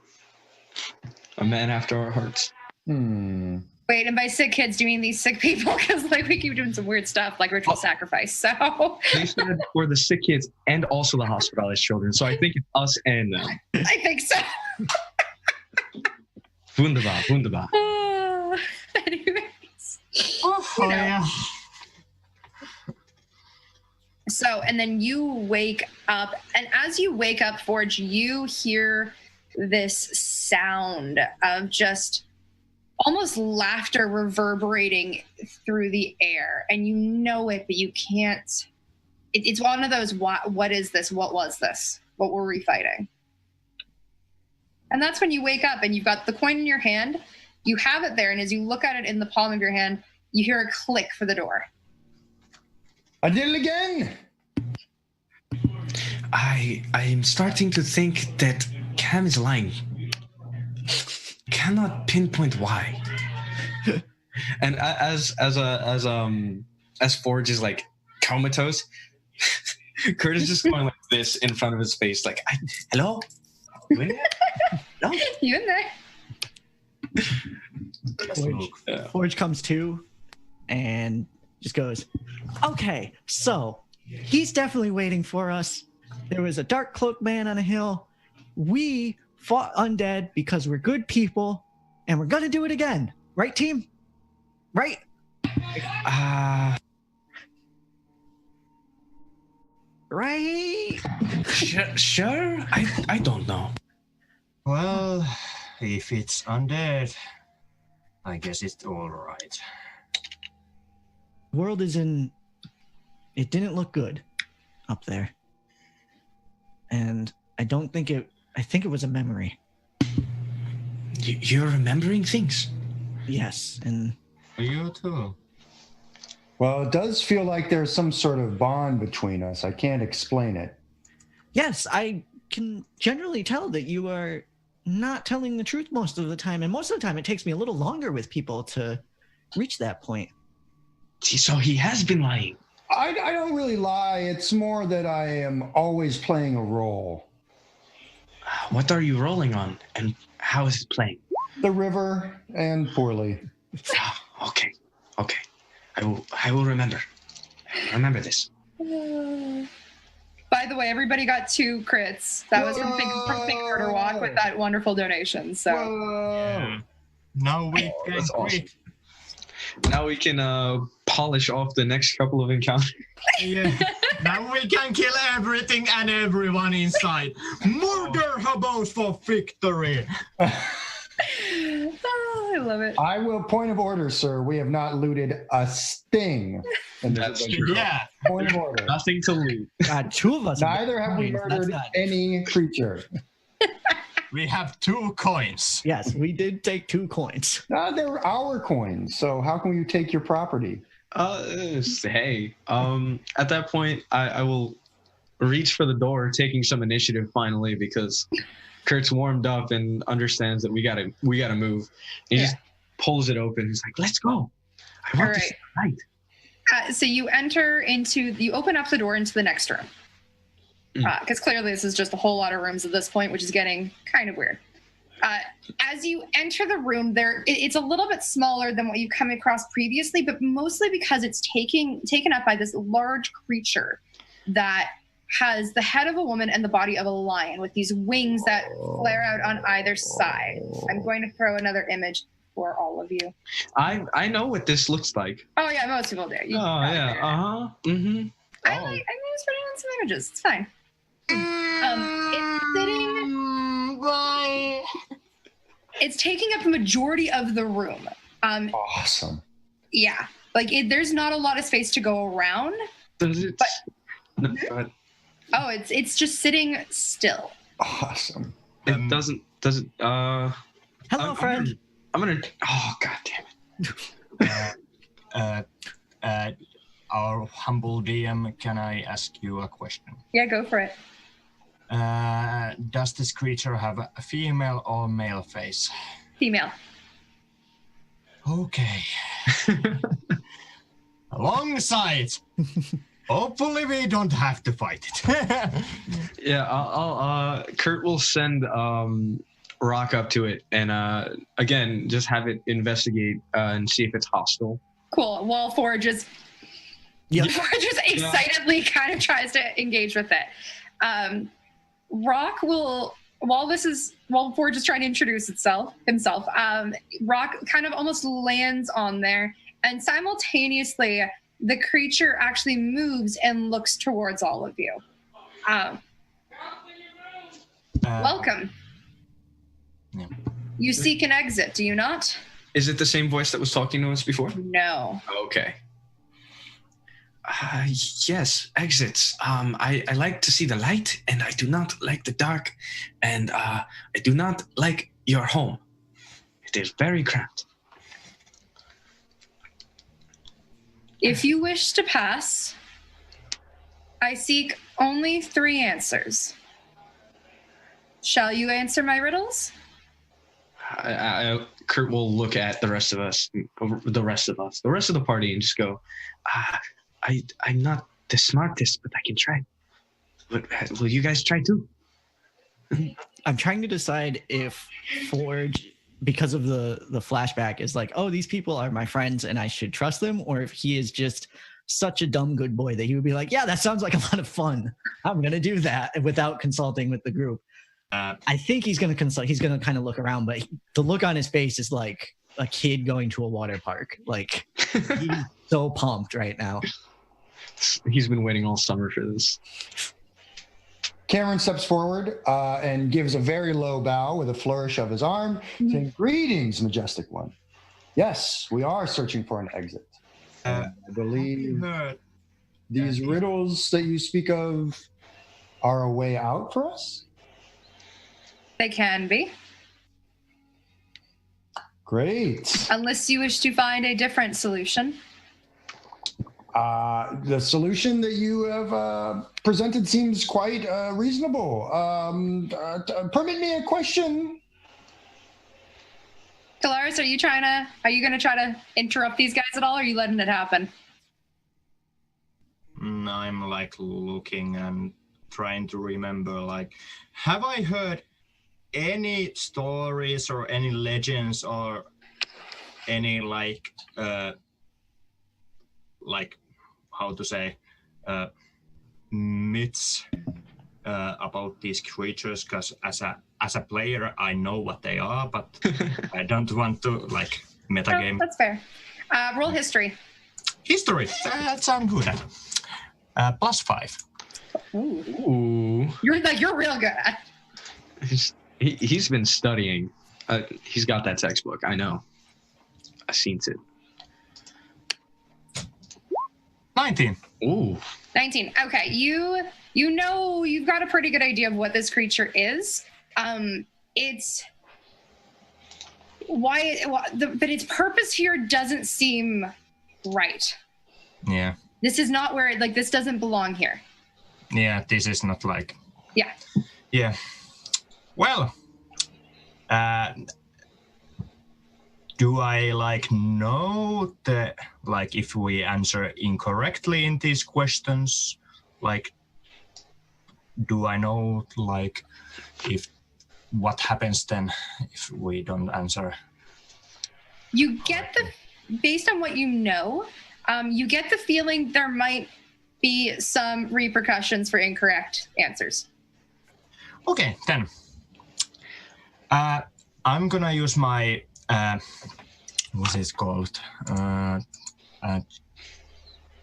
a man after our hearts. Wait, and by sick kids, do you mean these sick people? Because like we keep doing some weird stuff like ritual sacrifice. So They said for the sick kids and also the hospitalized children. So I think it's us and them. I think so. Wunderbar. Anyways. Oh, You know. yeah. So, and then you wake up, and as you wake up, Forge, you hear this sound of just almost laughter reverberating through the air, and you know it, but you can't. It's one of those, what is this? What was this? What were we fighting? And that's when you wake up and you've got the coin in your hand. You have it there, and as you look at it in the palm of your hand, you hear a click for the door. I did it again. I am starting to think that Cam is lying. Cannot pinpoint why. And as Forge is like comatose, Kurt is just going like this in front of his face, like, hello? You in there? No? You in there? Forge comes to and just goes, okay, so he's definitely waiting for us. There was a dark cloaked man on a hill. We fought undead because we're good people, and we're gonna do it again. Right, team? Right? Right? Sure? I don't know. Well, if it's undead, I guess it's all right. World is in... It didn't look good up there. And I don't think it... I think it was a memory. You're remembering things? Yes, and... You too. Well, it does feel like there's some sort of bond between us. I can't explain it. Yes, I can generally tell that you are not telling the truth most of the time. And most of the time, it takes me a little longer with people to reach that point. So he has been lying. I don't really lie. It's more that I am always playing a role. What are you rolling on, and how is it playing? The river, and poorly. Okay. I will remember. Remember this. By the way, everybody got 2 crits. That was from Big Murder Walk with that wonderful donation. So Yeah. Now we can That's awesome. quit. Now we can polish off the next couple of encounters. Yeah. Now we can kill everything and everyone inside. Murder hobos for victory. I love it. I will point of order, sir. We have not looted a sting. In this That's adventure. true. Yeah. Point of order. Nothing to loot. God, 2 of us. Neither have we That's murdered not- any creature. We have 2 coins. Yes, we did take 2 coins. They're our coins. So how can you take your property? Hey. At that point, I will reach for the door, taking some initiative finally, because Kurt's warmed up and understands that we gotta move. He just pulls it open. He's like, "Let's go. I want All to right. see the light." So you open up the door into the next room. Because clearly this is just a whole lot of rooms at this point, which is getting kind of weird. As you enter the room, it's a little bit smaller than what you've come across previously, but mostly because it's taken up by this large creature that has the head of a woman and the body of a lion with these wings that flare out on either side. I'm going to throw another image for all of you. I know what this looks like. Oh yeah, most people do. You Oh probably yeah. do. Mm-hmm. I'm always putting on some images. It's fine. It's sitting. Bye. It's taking up a majority of the room. Awesome. Yeah, there's not a lot of space to go around. Does it? No, go ahead. Oh, it's just sitting still. Awesome. It doesn't. Does it? Hello, friend. I'm gonna. Oh god damn it. Our humble DM, can I ask you a question? Yeah, go for it. Does this creature have a female or male face? Female. Okay. Alongside. Hopefully we don't have to fight it. Yeah, I'll Kurt will send Rock up to it and again just have it investigate and see if it's hostile. Cool. Well, Forge just excitedly kind of tries to engage with it. Rock will, while Forge is trying to introduce himself, Rock kind of almost lands on there, and simultaneously the creature actually moves and looks towards all of you. Welcome. Yeah. You seek an exit, do you not? Is it the same voice that was talking to us before? No. Okay. Yes, exits. I like to see the light, and I do not like the dark, and I do not like your home. It is very cramped. If you wish to pass, I seek only 3 answers. Shall you answer my riddles? Kurt will look at the rest of the party, and just go, I'm not the smartest, but I can try. But will you guys try too? I'm trying to decide if Forge, because of the flashback, is like, oh, these people are my friends and I should trust them, or if he is just such a dumb good boy that he would be like, yeah, that sounds like a lot of fun. I'm going to do that without consulting with the group. I think he's going to consult. He's going to kind of look around, but the look on his face is like a kid going to a water park. Like, he's so pumped right now. He's been waiting all summer for this. Cameron steps forward and gives a very low bow with a flourish of his arm, saying, "Greetings, majestic one. Yes, we are searching for an exit. I believe these riddles that you speak of are a way out for us?" They can be. Great. Unless you wish to find a different solution. The solution that you have presented seems quite reasonable. Permit me a question. Kalaris, are you going to try to interrupt these guys at all, or are you letting it happen? I'm like looking and trying to remember, like, have I heard any stories or any legends or any like how to say myths about these creatures? Because as a player I know what they are, but I don't want to like metagame. Oh, that's fair. Roll history. History, that sounds good. +5. Ooh. You're real good at. He's been studying. He's got that textbook. I know. I've seen it. 19. Ooh. 19. Okay, you know you've got a pretty good idea of what this creature is. It's but its purpose here doesn't seem right. Yeah. This is not where this doesn't belong here. Yeah, this is not like. Yeah. Yeah. Well, do I know that if we answer incorrectly in these questions, do I know if what happens then if we don't answer? You get based on what you know, you get the feeling there might be some repercussions for incorrect answers. Okay, then. I'm gonna use my what's it called?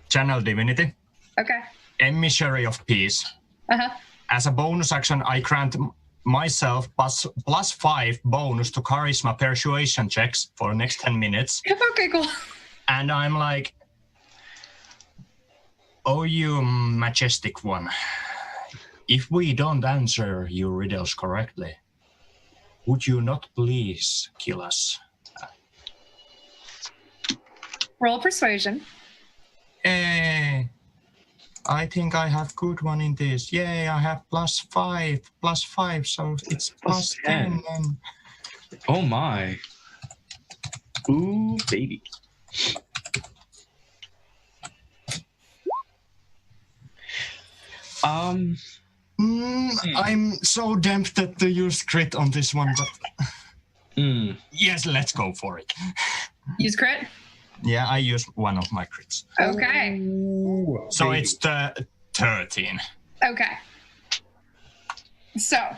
Channel Divinity. Okay. Emissary of Peace. Uh-huh. As a bonus action, I grant myself +5 bonus to charisma persuasion checks for the next 10 minutes. Okay, cool. And I'm like, oh, you majestic one. If we don't answer your riddles correctly, would you not please kill us? Roll persuasion. I think I have good one in this. Yay, I have +5, so it's +10. And... Oh my. Ooh, baby. I'm so tempted to use crit on this one, but yes, let's go for it. Use crit? Yeah, I use one of my crits. Okay. Ooh, So baby. it's the 13. Okay. So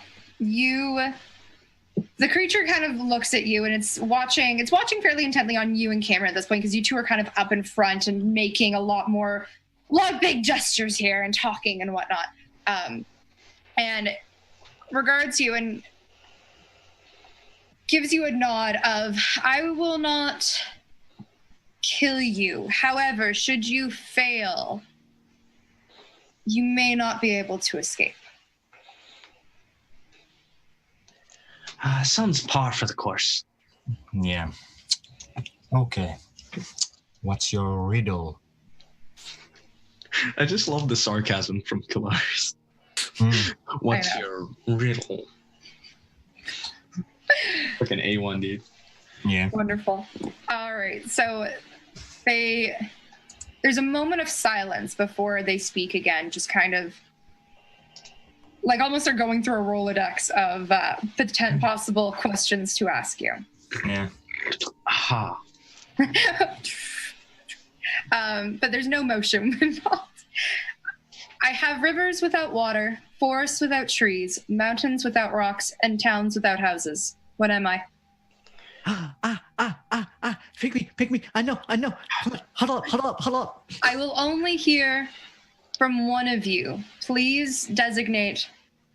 the creature kind of looks at you and it's watching fairly intently on you and Cameron at this point, because you two are kind of up in front and making a lot of big gestures here and talking and whatnot. And regards you and gives you a nod of, I will not kill you. However, should you fail you may not be able to escape. Sounds par for the course. Yeah. Okay. What's your riddle? I just love the sarcasm from Kalaris. What's I your riddle? Like an A1, dude. Yeah. Wonderful. All right. So there's a moment of silence before they speak again, just kind of like almost they're going through a Rolodex of the 10 possible questions to ask you. Yeah. Aha. But there's no motion involved. I have rivers without water, forests without trees, mountains without rocks, and towns without houses. What am I? Pick me. I know. Come on, huddle up. I will only hear from one of you. Please designate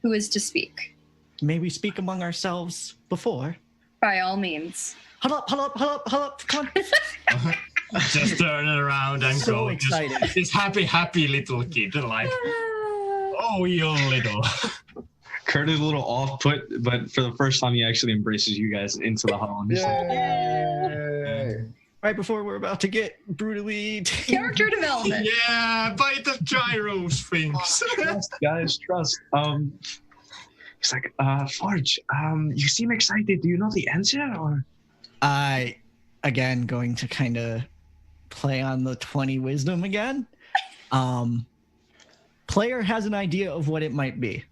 who is to speak. May we speak among ourselves before? By all means. Huddle up. Come on. Just turn around and So go. excited. This happy little kid, like, oh, you little. Kurt is a little off-put, but for the first time, he actually embraces you guys into the huddle. And he's like, Yay! Right before we're about to get brutally Character development. Yeah, by the gyro sphinx. Trust, guys, trust. He's like, Forge, you seem excited. Do you know the answer, or? I, again, going to kind of play on the 20 wisdom again. Player has an idea of what it might be.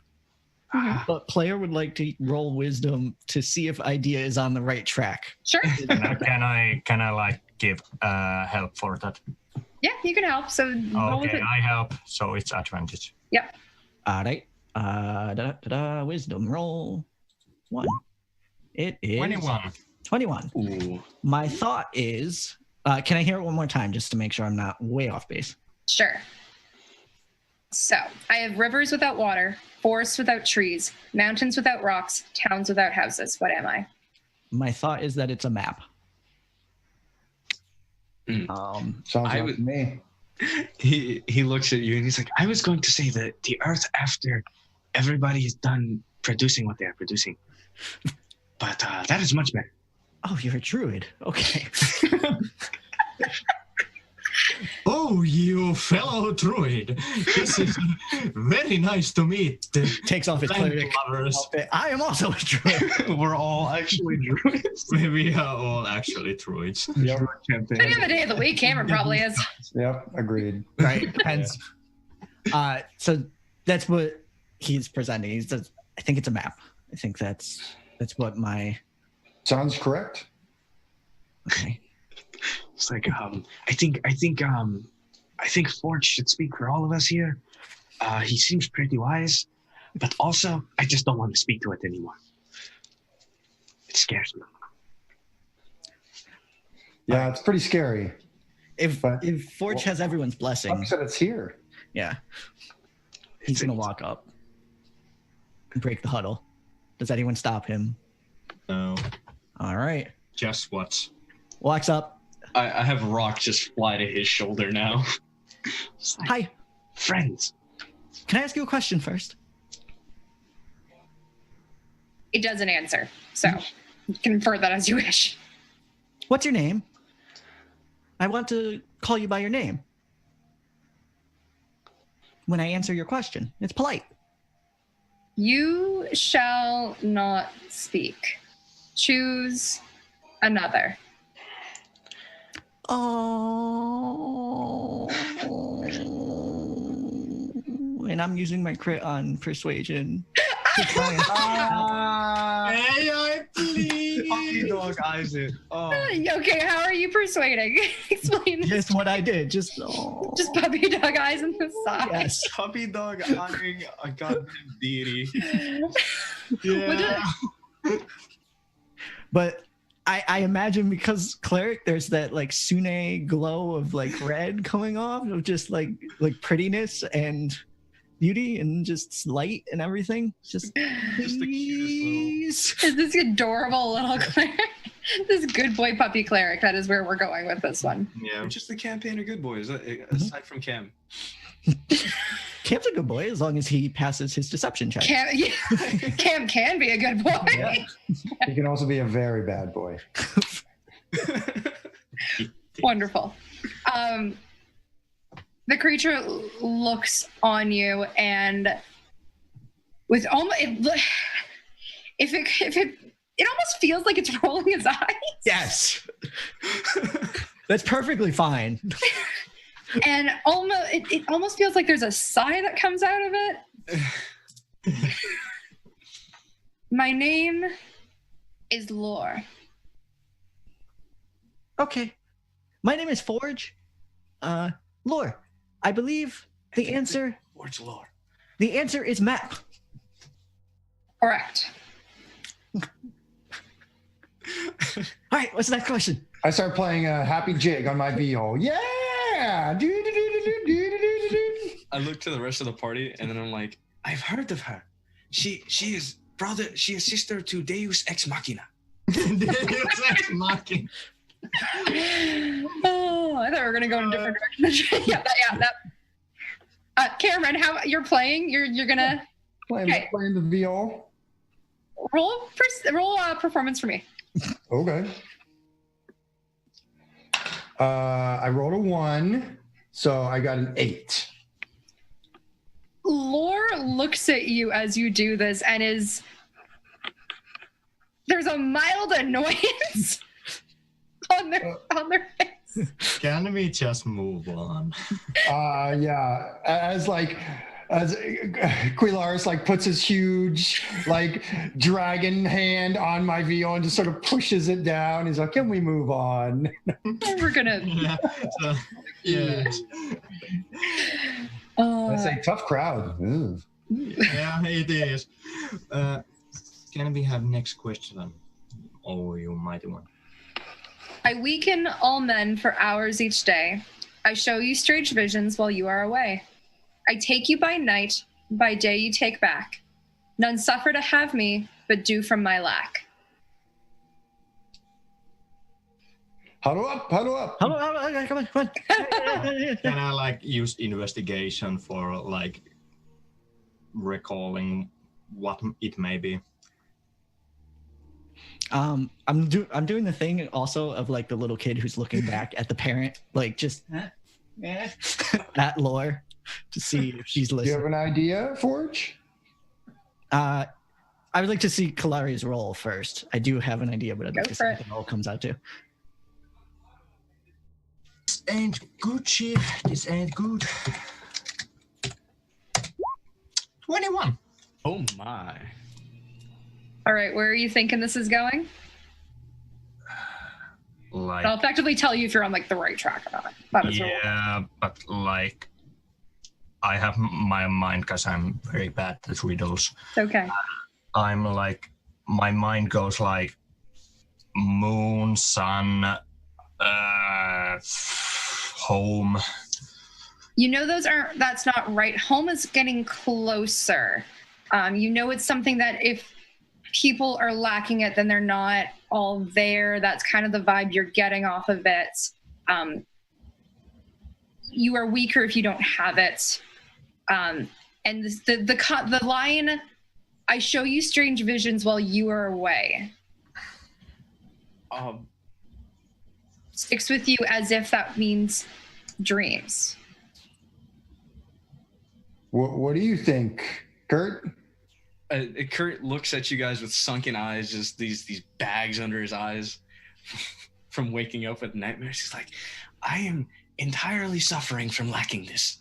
But player would like to roll wisdom to see if idea is on the right track. Sure. Can I like give help for that? Yeah, you can help. So roll with Okay, it. I help, so it's advantage. Yep. All right. Wisdom roll 1. It is 21. 21. ooh. My thought is, can I hear it one more time just to make sure I'm not way off base? Sure. So I have rivers without water, forests without trees, mountains without rocks, towns without houses. What am I? My thought is that it's a map. Sounds I like would- me. He looks at you and he's like, I was going to say that the Earth after everybody is done producing what they are producing. But that is much better. Oh, you're a druid. Okay. Oh, you fellow druid. This is very nice to meet. Takes off his Land cleric lovers. outfit. I am also a druid. we're all actually druids. We are all actually druids. Yep. Depending on the day of the week, Cameron probably is. Yep. Agreed. Right. Depends. So that's what he's presenting. He says, I think it's a map. I think that's what my Sounds correct. okay. It's like, I think Forge should speak for all of us here. He seems pretty wise, but also I just don't want to speak to it anymore. It scares me. Yeah, it's pretty scary. If But- Forge has everyone's blessing, Like I said, it's here. yeah. He's gonna walk up and break the huddle. Does anyone stop him? No, All right. just watch. Walks up. I have Rock just fly to his shoulder now. It's like, Hi. friends. Can I ask you a question first? It doesn't answer. So you can infer that as you wish. What's your name? I want to call you by your name. When I answer your question, it's polite. You shall not speak. Choose another. Oh. And I'm using my crit on persuasion. to try and- May I please? dog eyes it. Oh. Okay, how are you persuading? Explain this. Just what I did. Just Puppy dog eyes in the side. yes. Puppy dog honoring a goddamn deity. Yeah. But I imagine because cleric, there's that like Sune glow of like red coming off of just like prettiness and beauty and just light and everything. Just Just the cutest please. Is this adorable little cleric? This good boy puppy cleric. That is where we're going with this one. Yeah. Just the campaigner good boys, aside from Cam. Cam's a good boy as long as he passes his deception check. Cam can be a good boy. Yeah. He can also be a very bad boy. Wonderful. The creature looks on you, and with almost it almost feels like it's rolling its eyes. Yes. That's perfectly fine. And it almost feels like there's a sigh that comes out of it. My name is Lore. Okay. My name is Forge. Lore, I believe the answer... Forge lore. The answer is map. Correct. All right, what's the next question? I start playing a happy jig on my viol. Yeah! I look to the rest of the party and then I'm like, I've heard of her. She is sister to Deus Ex Machina. Deus Ex Machina. Oh, I thought we were gonna go in a different direction. Cameron, how you're playing? You're gonna Playing the viol. roll performance for me. Okay. I rolled a 1, so I got an 8. Lore looks at you as you do this and there's a mild annoyance on their face. Can we just move on? Yeah. As Quilaris puts his huge dragon hand on my viol and just sort of pushes it down. He's like, "Can we move on?" We're gonna. Yeah. So, yeah. That's a tough crowd. Ooh. Yeah, it is. Can we have next question? Oh, you mighty one. I weaken all men for hours each day. I show you strange visions while you are away. I take you by night, by day you take back. None suffer to have me, but do from my lack. Huddle up, huddle up. Come on. Can I use investigation for recalling what it may be? I'm doing the thing also of the little kid who's looking back at the parent, just at Lore to see if she's Do you listening. have an idea, Forge? I would like to see Kalari's roll first. I do have an idea, but I'd like to see what the roll comes out to. This ain't good shit. This ain't good. 21. Oh my. All right, where are you thinking this is going? I'll effectively tell you if you're on the right track or not. That is but I have my mind because I'm very bad at riddles. okay. I'm my mind goes moon, sun, home. You know that's not right. Home is getting closer. It's something that if people are lacking it, then they're not all there. That's kind of the vibe you're getting off of it. You are weaker if you don't have it. And the line, I show you strange visions while you are away, sticks with you as if that means dreams. What do you think, Kurt? Kurt looks at you guys with sunken eyes, just these bags under his eyes from waking up with nightmares. He's like, I am entirely suffering from lacking this.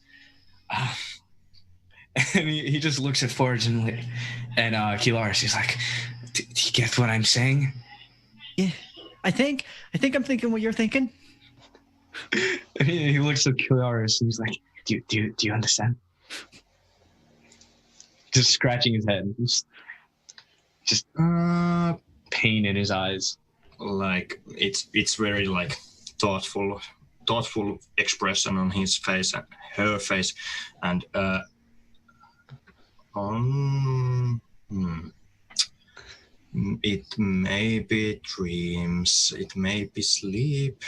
And he just looks at Forge and Kilaris. He's like, do you get what I'm saying? Yeah, I think I'm thinking what you're thinking. And he looks at Kilaris and he's like, do you understand? Just scratching his head. Just pain in his eyes. It's very thoughtful expression on his face and her face, and it may be dreams, it may be sleep,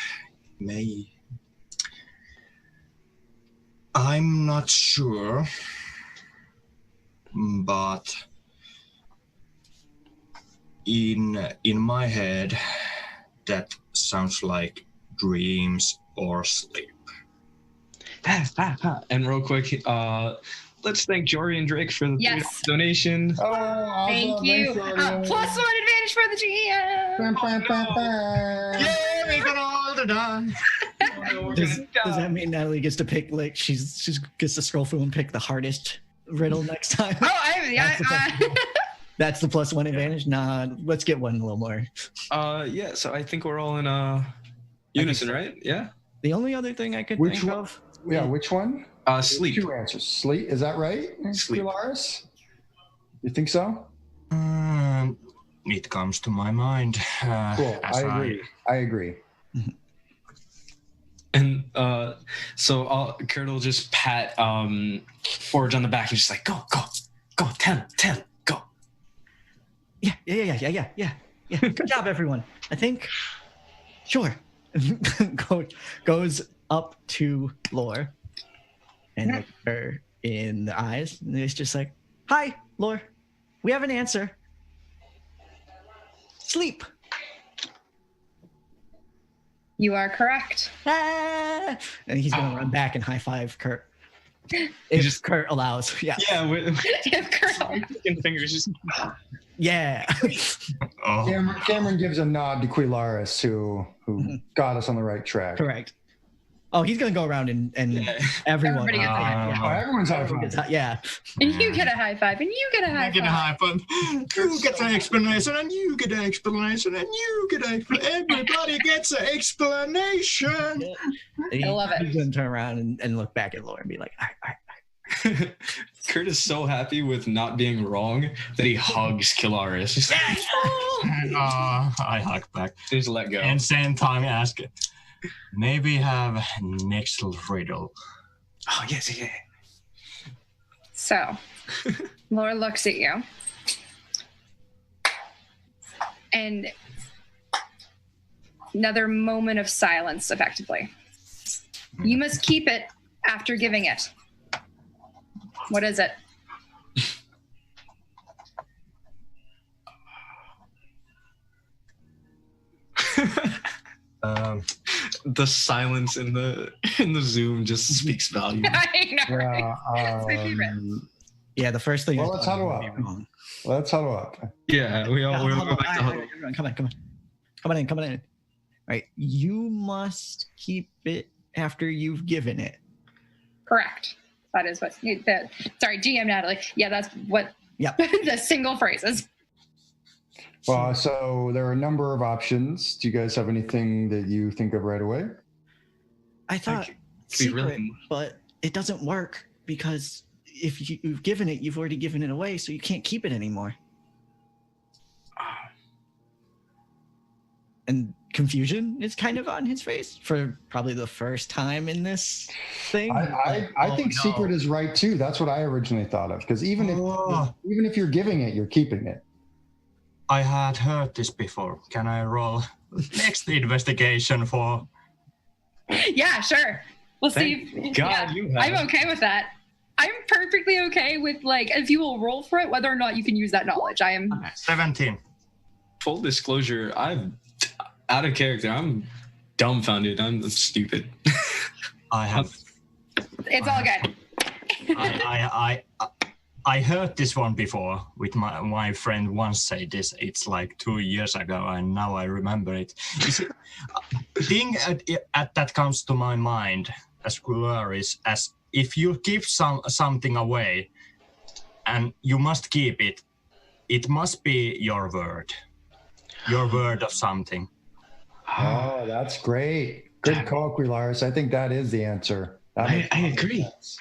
I'm not sure. but in my head, that sounds like dreams or sleep. And real quick, let's thank Jory and Drake for the Yes. $3 donation. Oh, awesome. Thank you. Thanks, Jordan. Plus one advantage for the GM. Bam, bam, bam, bam. Yeah, we're gonna all die. Does that mean Natalie gets to pick, like, she's gets to scroll through and pick the hardest riddle next time? That's the plus one advantage? Nah, let's get one a little more. Yeah, so I think we're all in unison, right? Yeah. The only other thing I could Which think one? of. Yeah, which one? Sleep. 2 answers. Sleep. Is that right? Sleep. Polaris? You think so? It comes to my mind. Cool. I agree. And so Kurt will just pat Forge on the back and just like, go, tell him, go. Yeah. Good job, everyone. I think, sure. Goes up to Lore and looks her in the eyes, and it's just like, "Hi, Lore. We have an answer. Sleep." You are correct. Ah! And he's gonna run back and high five Kurt. If Kurt allows. Yeah. Yeah, with If Kurt- fingers just. Yeah. Oh. Cameron gives a nod to Quilaris, who got us on the right track. Correct. Oh, he's gonna go around and everyone. Everybody gets a high Oh, everyone's high five. Yeah. And you get a high five, and you get a high You get a five. high five. You get an explanation, and you get an explanation, and you get an explanation. Everybody gets an explanation. I love it. He's gonna turn around and look back at Laura and be like, all right. Kurt is so happy with not being wrong that he hugs Kilaris. He's like, I hug back. just let go. And same time ask, maybe have next riddle. Oh, yes, yeah. So, Laura looks at you. And another moment of silence, effectively. You must keep it after giving it. What is it? The silence in the Zoom just speaks volume. I know. Right? Yeah, It's my favorite. Yeah, the first thing. Well, is let's huddle probably up. wrong. Let's huddle up. Yeah, we all go back to huddle. Everyone, come on in. All right, you must keep it after you've given it. Correct. That is what. Sorry, GM Natalie. Yeah, that's what. Yep. The single phrases. Well, so there are a number of options. Do you guys have anything that you think of right away? I thought Be secret, really- but it doesn't work because if you've given it, you've already given it away, so you can't keep it anymore. And confusion is kind of on his face for probably the first time in this thing. I think secret is right too. That's what I originally thought of. Because even if you're giving it, you're keeping it. I had heard this before. Can I roll next investigation for? Yeah, sure. We'll see. Thank God you have. I'm okay with that. I'm perfectly okay with, like, if you will roll for it, whether or not you can use that knowledge. I am. 17. Full disclosure, I'm out of character. I'm dumbfounded. I'm stupid. I have. It's all good. I heard this one before with my friend once said this. It's like 2 years ago, and now I remember it. You see, thing that comes to my mind as Gularis, as if you give something away, and you must keep it, it must be your word of something. Oh, that's great. Good call, Quilaris. I think that is the answer. I agree. Sense.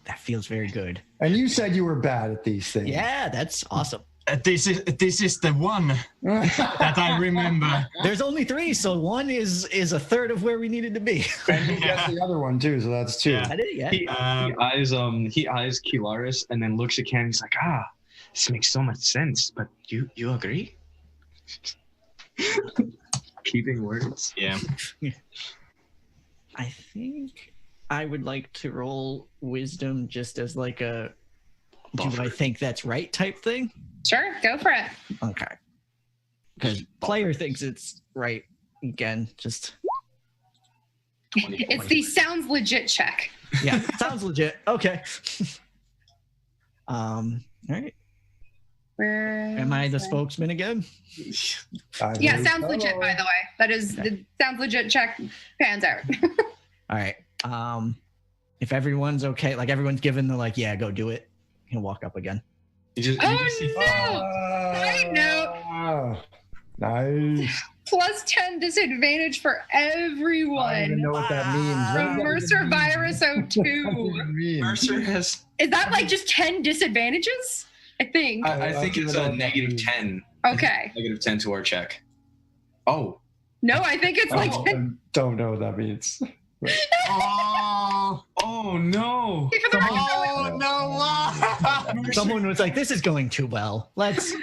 That feels very good. And you said you were bad at these things. Yeah, that's awesome. This is the one that I remember. There's only 3, so 1 is a third of where we needed to be. And you guessed the other one too, so that's 2. Yeah. I did, yeah. He eyes Kilaris and then looks at Cam. He's like, this makes so much sense. But you agree? Keeping words. Yeah. I think I would like to roll wisdom just as like a do I think that's right type thing? Sure, go for it. Okay. Because player thinks it's right again. Just It's the sounds legit check. yeah, sounds legit. Okay. All right. Where Am I the is it? spokesman again? Yeah, sounds legit. By the way, that is the sounds legit check pans out. All right. If everyone's okay, like everyone's given the like, yeah, go do it. You can walk up again. Side note. Nice. Plus 10 disadvantage for I don't even everyone. know what that means. What From does that Mercer even mean? Virus What does 02. that even mean? Mercer has. Is that like just 10 disadvantages? I think. I think it's a negative 10. Okay. Negative 10 to our check. Oh. No, I think it's like I 10. don't know what that means. Oh, Oh no. oh no! Someone was like, "This is going too well. Let's."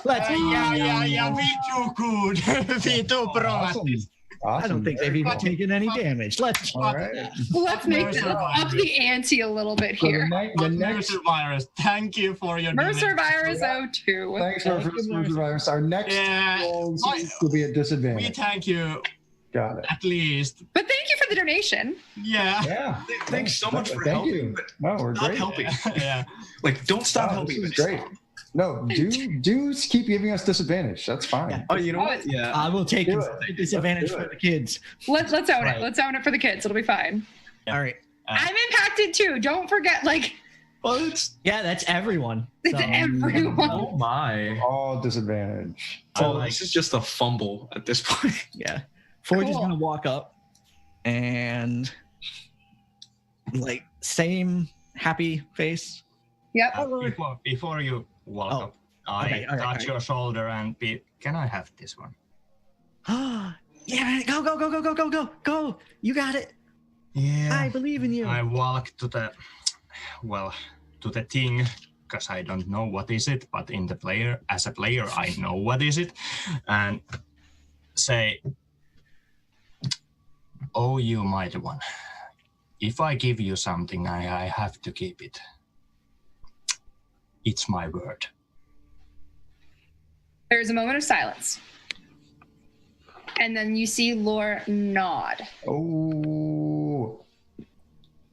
Yeah, we too good. We too pro at Awesome. this. I don't think they've even taken any damage. Let's. All right. Let's make Mercer this up Virus. the ante a little bit So the, here. the next. Mercer Virus, thank you for your Mercer donation. Virus 02. Thanks for Mercer Virus. Our next Yeah. rolls My- will be at We disadvantage. thank you Got it. at least. But thank you for the donation. Yeah. Yeah. Thanks so much for Thank helping. you. But No, we're stop great. helping. Yeah. Like, don't stop Wow, helping. this is but great. stop. No, do keep giving us disadvantage. That's fine. Yeah. Oh, you know what? Yeah. I will take Do it. it. Disadvantage Let's do for it. the kids. Let's own Right. it. Let's own it for the kids. It'll be fine. Yeah. All right. I'm impacted too. Don't forget, like, Well, it's. Yeah, that's everyone. it's So, everyone. Oh my. All disadvantage. Oh, this is just a fumble at this point. yeah. Forge is Cool. gonna walk up and like same happy face. Yep. Before you walk Oh, up, I okay, all right, touch all right. your shoulder and be. Can I have this one? Yeah, man, go. You got it. Yeah. I believe in you. I walk to the, to the thing, because I don't know what is it, but as a player, I know what is it, and say, "Oh, you mighty one, if I give you something, I have to keep it. It's my word." There's a moment of silence. And then you see Lore nod Oh.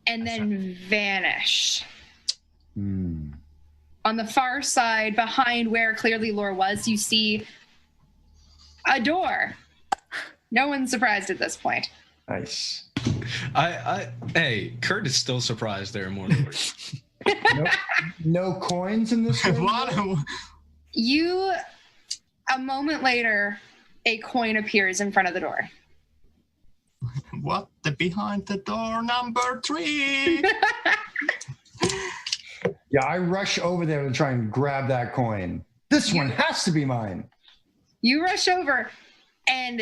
and then vanish. Hmm. On the far side, behind where clearly Lore was, you see a door. No one's surprised at this point. Nice. Hey, Kurt is still surprised there are more doors. No coins in this room? What? You, a moment later, a coin appears in front of the door. What? The behind the door number 3. Yeah, I rush over there to try and grab that coin. This one has to be mine. You rush over and,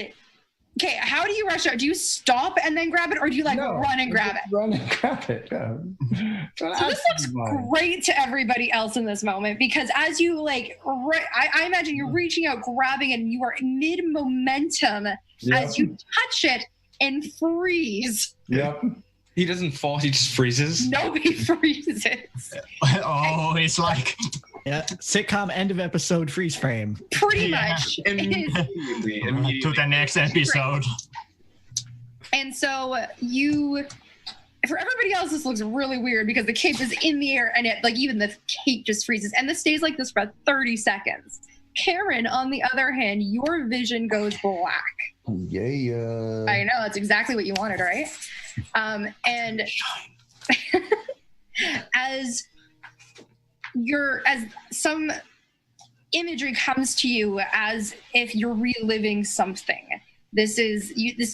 okay, how do you rush out? Do you stop and then grab it, or do you No, run and grab it? Run and grab it. Yeah. So this looks great to everybody else in this moment, because as you I imagine you're reaching out, grabbing it, and you are mid momentum as you touch it and freeze. Yep. He doesn't fall, he just freezes. Nobody freezes. Oh, it's like Yeah, sitcom end of episode freeze frame. Pretty Yeah. much. It is. Immediately. to the next episode. And so for everybody else, this looks really weird because the cape is in the air and it, like, even the cape just freezes, and this stays like this for 30 seconds. Karen, on the other hand, your vision goes black. Yeah. I know, that's exactly what you wanted, right? And as some imagery comes to you as if you're reliving something. This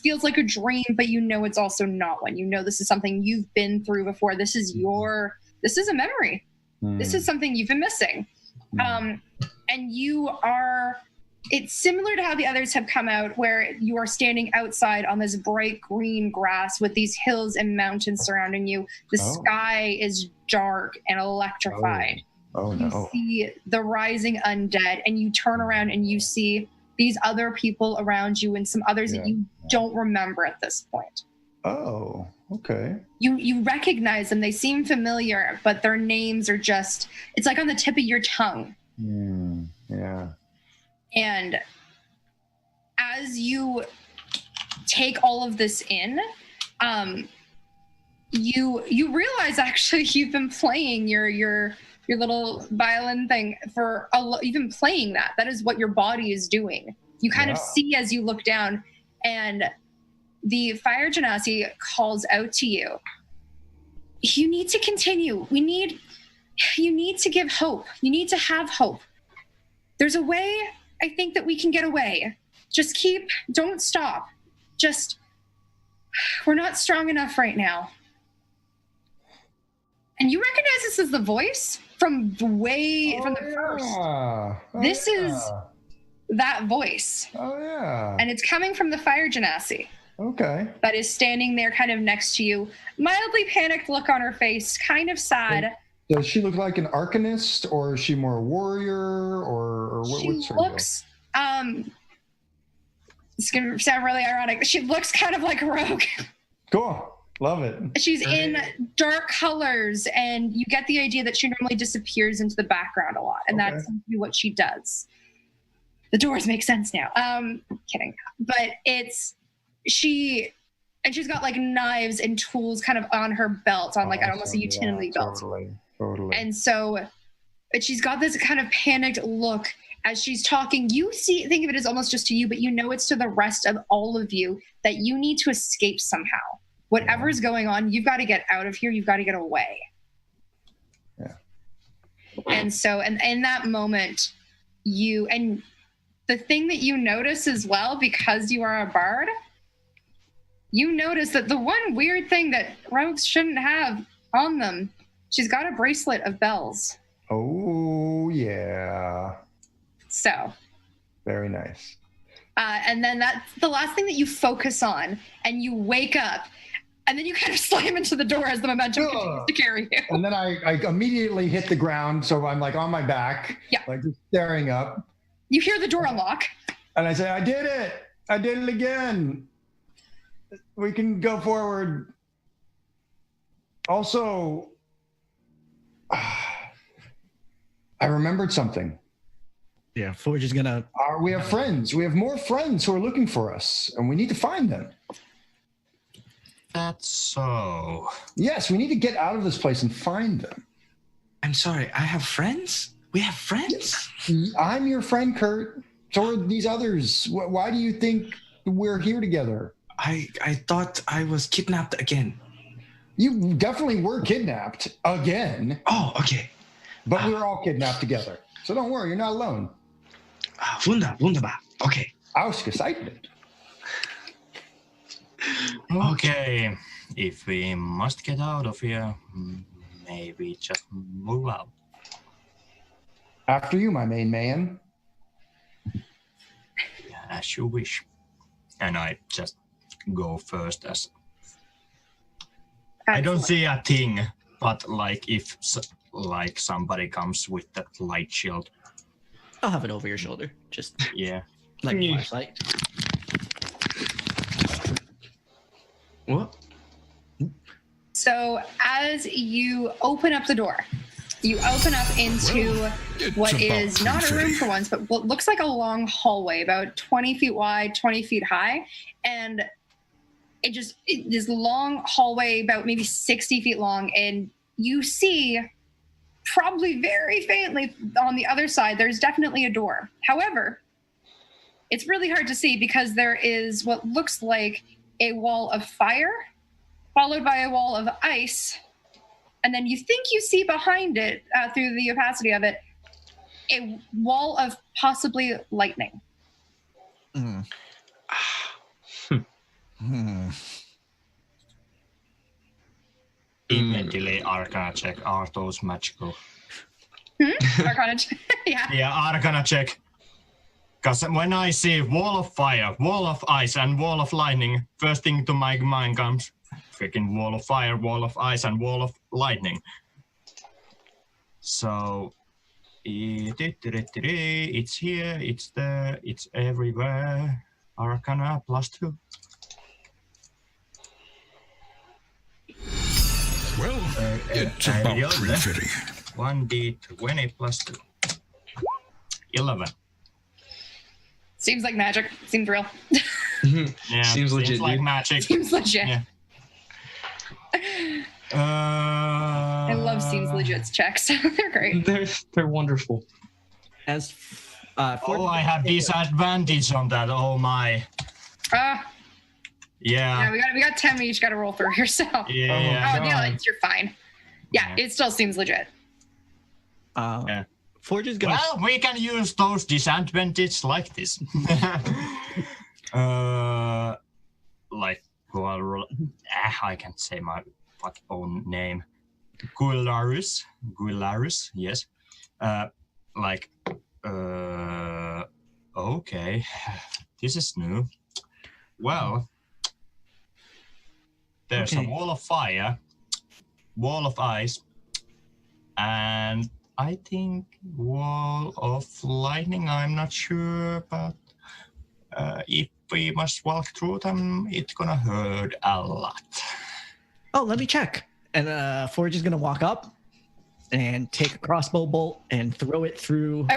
feels like a dream, but you know it's also not one. You know this is something you've been through before. This is a memory. This is something you've been missing. And it's similar to how the others have come out, where you are standing outside on this bright green grass with these hills and mountains surrounding you. The sky is dark and electrified. Oh You no. see the rising undead, and you turn around and you see these other people around you and some others that you don't remember at this point. Oh, okay. You recognize them. They seem familiar, but their names are just, it's like on the tip of your tongue. Yeah. And as you take all of this in, you realize actually you've been playing your little violin thing you've been playing that. That is what your body is doing. You kind of see as you look down, and the fire genasi calls out to you. You need to continue. You need to give hope. You need to have hope. There's a way, I think, that we can get away. Just don't stop. We're not strong enough right now. And you recognize this as the voice from the first. This is that voice. Oh, yeah. And it's coming from the fire genasi. Okay. That is standing there kind of next to you. Mildly panicked look on her face, kind of sad. Does she look like an arcanist, or is she more a warrior, or what's her looks, it's going to sound really ironic. She looks kind of like a rogue. Cool. Love it. She's in dark colors, and you get the idea that she normally disappears into the background a lot, and that's what she does. The doors make sense now. Kidding. But she's got like knives and tools kind of on her belt, on like almost a utility belt. Totally. And so she's got this kind of panicked look as she's talking. You think of it as almost just to you, but you know it's to the rest of all of you that you need to escape somehow. Whatever's going on, you've got to get out of here. You've got to get away. Yeah. And so, and in that moment, and the thing that you notice as well, because you are a bard, you notice that the one weird thing that rogues shouldn't have on them, she's got a bracelet of bells. Oh, yeah. So. Very nice. And then that's the last thing that you focus on, and you wake up. And then you kind of slam into the door as the momentum continues to carry you. And then I immediately hit the ground, so I'm like on my back, like just staring up. You hear the door unlock. And I say, I did it. I did it again. We can go forward. Also, I remembered something. Yeah, Forge is gonna... We have friends. We have more friends who are looking for us, and we need to find them. That's so. Yes, we need to get out of this place and find them. I'm sorry, I have friends? We have friends? I'm your friend, Kurt. So are these others. Why do you think we're here together? I thought I was kidnapped again. You definitely were kidnapped again. Oh, okay. But we were all kidnapped together. So don't worry, you're not alone. Wunderbar. Okay. Ausgezeichnet. Okay, if we must get out of here, maybe just move out. After you, my main man. As you wish. And I just go first as... I don't see a thing, but like if somebody comes with that light shield. I'll have it over your shoulder. Just like a flashlight. What? So as you open up the door, you open up into what is not a room for once, but what looks like a long hallway, about 20 feet wide, 20 feet high. And this long hallway, about maybe 60 feet long. And you see, probably very faintly on the other side, there's definitely a door. However, it's really hard to see because there is what looks like a wall of fire, followed by a wall of ice. And then you think you see behind it, through the opacity of it, a wall of possibly lightning. Immediately Arcana check. Are those magical? Arcana check. Yeah, Arcana check. Because when I see wall of fire, wall of ice, and wall of lightning, first thing to my mind comes freaking wall of fire, wall of ice, and wall of lightning. So it's here, it's there, it's everywhere. Arcana +2. Well, it's about pretty fitting. 1d20 plus 2. 11. Seems like magic. Seems real. Yeah, Seems legit, like dude. magic. Seems legit. Yeah. I love seems legit checks. They're great. They're wonderful. As Oh, I have disadvantage on that. Oh my. Yeah, Yeah. we got 10. We each got to roll through here. So. Yeah. Oh, yeah, you're fine. Yeah, it still seems legit. Yeah. Forge is gonna. Well, we can use those disadvantages like this. Like, well, I can't say my fucking own name. Guilarus, yes. Okay, this is new. Well, there's a wall of fire, wall of ice, and I think wall of lightning. I'm not sure, but if we must walk through them, it's gonna hurt a lot. Oh, let me check. And Forge is gonna walk up and take a crossbow bolt and throw it through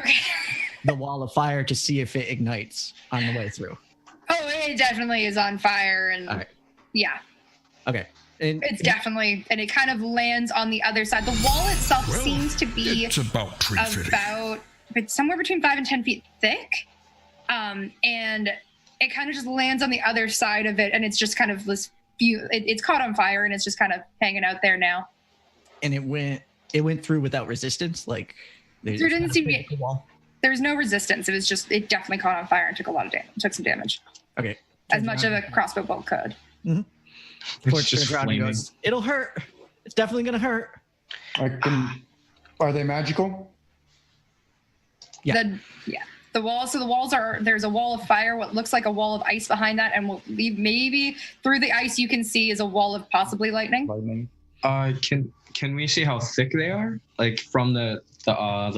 the wall of fire to see if it ignites on the way through. Oh, it definitely is on fire, and All right. yeah, Okay. And it's definitely, and it kind of lands on the other side. The wall itself Well, seems to be it's about pretty fitting. but somewhere between 5 and 10 feet thick, and it kind of just lands on the other side of it, and it's just kind of this it's caught on fire, and it's just kind of hanging out there now. and it went through without resistance. Like There didn't seem to be. the wall. There was no resistance. It was just, it definitely caught on fire and took a lot of damage. Took some damage, Okay. as much of a crossbow bolt could. Forge just turns around and flaming. goes, "It'll hurt. It's definitely gonna hurt." Are they magical? Yeah. The walls. So the walls are. There's a wall of fire. What looks like a wall of ice behind that, and we'll leave maybe through the ice you can see is a wall of possibly lightning. Lightning. Can we see how thick they are? Like from the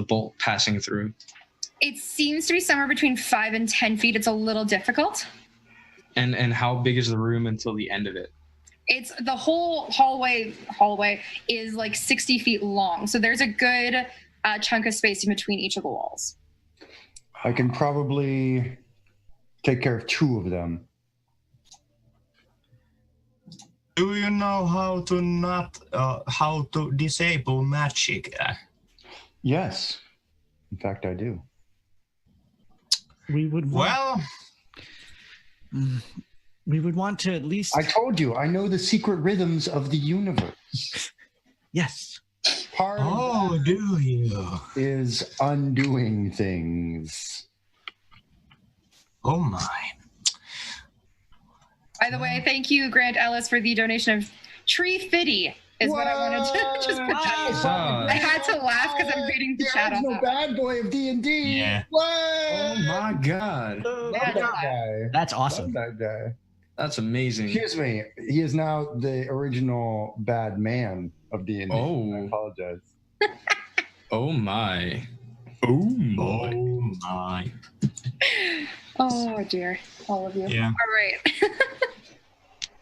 bolt passing through. It seems to be somewhere between 5 and 10 feet. It's a little difficult. And how big is the room until the end of it? It's the whole hallway is like 60 feet long. So there's a good chunk of space in between each of the walls. I can probably take care of 2 of them. Do you know how to disable magic? Yes. In fact, I do. We would want, we would want to at least. I told you, I know the secret rhythms of the universe. Yes. Part of do you? is undoing things. Oh my. By the way, thank you, Grant Ellis, for the donation of Tree Fitty, is what I wanted to just put that. I had to laugh because I'm reading the chat on no that. bad boy of D&D. Yeah. What? Oh my god. Love Yeah, that guy. That's Love awesome. that guy. That's amazing. Excuse me. He is now the original bad man of D&D. Oh. I apologize. Oh my. Oh my. Oh my. Oh dear, all of you. Yeah.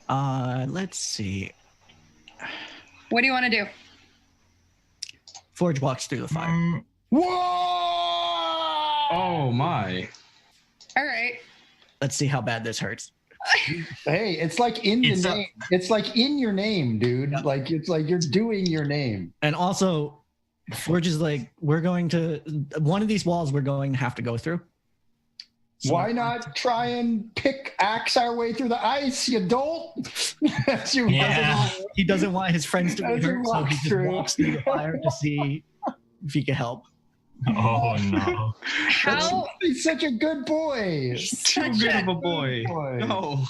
All right. Let's see. What do you want to do? Forge walks through the fire. Whoa! Oh my. All right. Let's see how bad this hurts. Hey, it's like in It's the a- name. It's like in your name, dude. Like it's like you're doing your name. And also, Forge is like, we're going to one of these walls. We're going to have to go through. So- Why not try and pickaxe our way through the ice, you dolt? As you Yeah. He doesn't want his friends to be As you hurt, so walk he just through. walks through the fire to see if he can help. Oh no. How? He's such a good boy. Too good of a boy. Boy. No.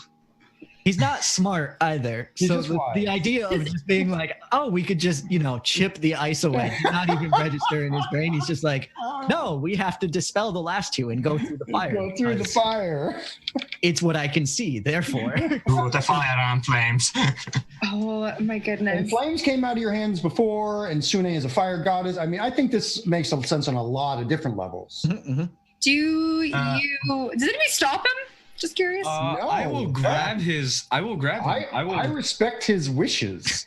He's not smart either. He's so just the wise. idea of just being like, oh, we could just, chip the ice away, not even register in his brain. He's just like, no, we have to dispel the last 2 and go through the fire. Go through the because fire. It's what I can see. Therefore, Through the fire and flames. Oh my And goodness. flames came out of your hands before, and Sune is a fire goddess. I mean, I think this makes some sense on a lot of different levels. Mhm. Do you? Does anybody stop him? Just curious. I will grab his. I will grab him. I respect his wishes.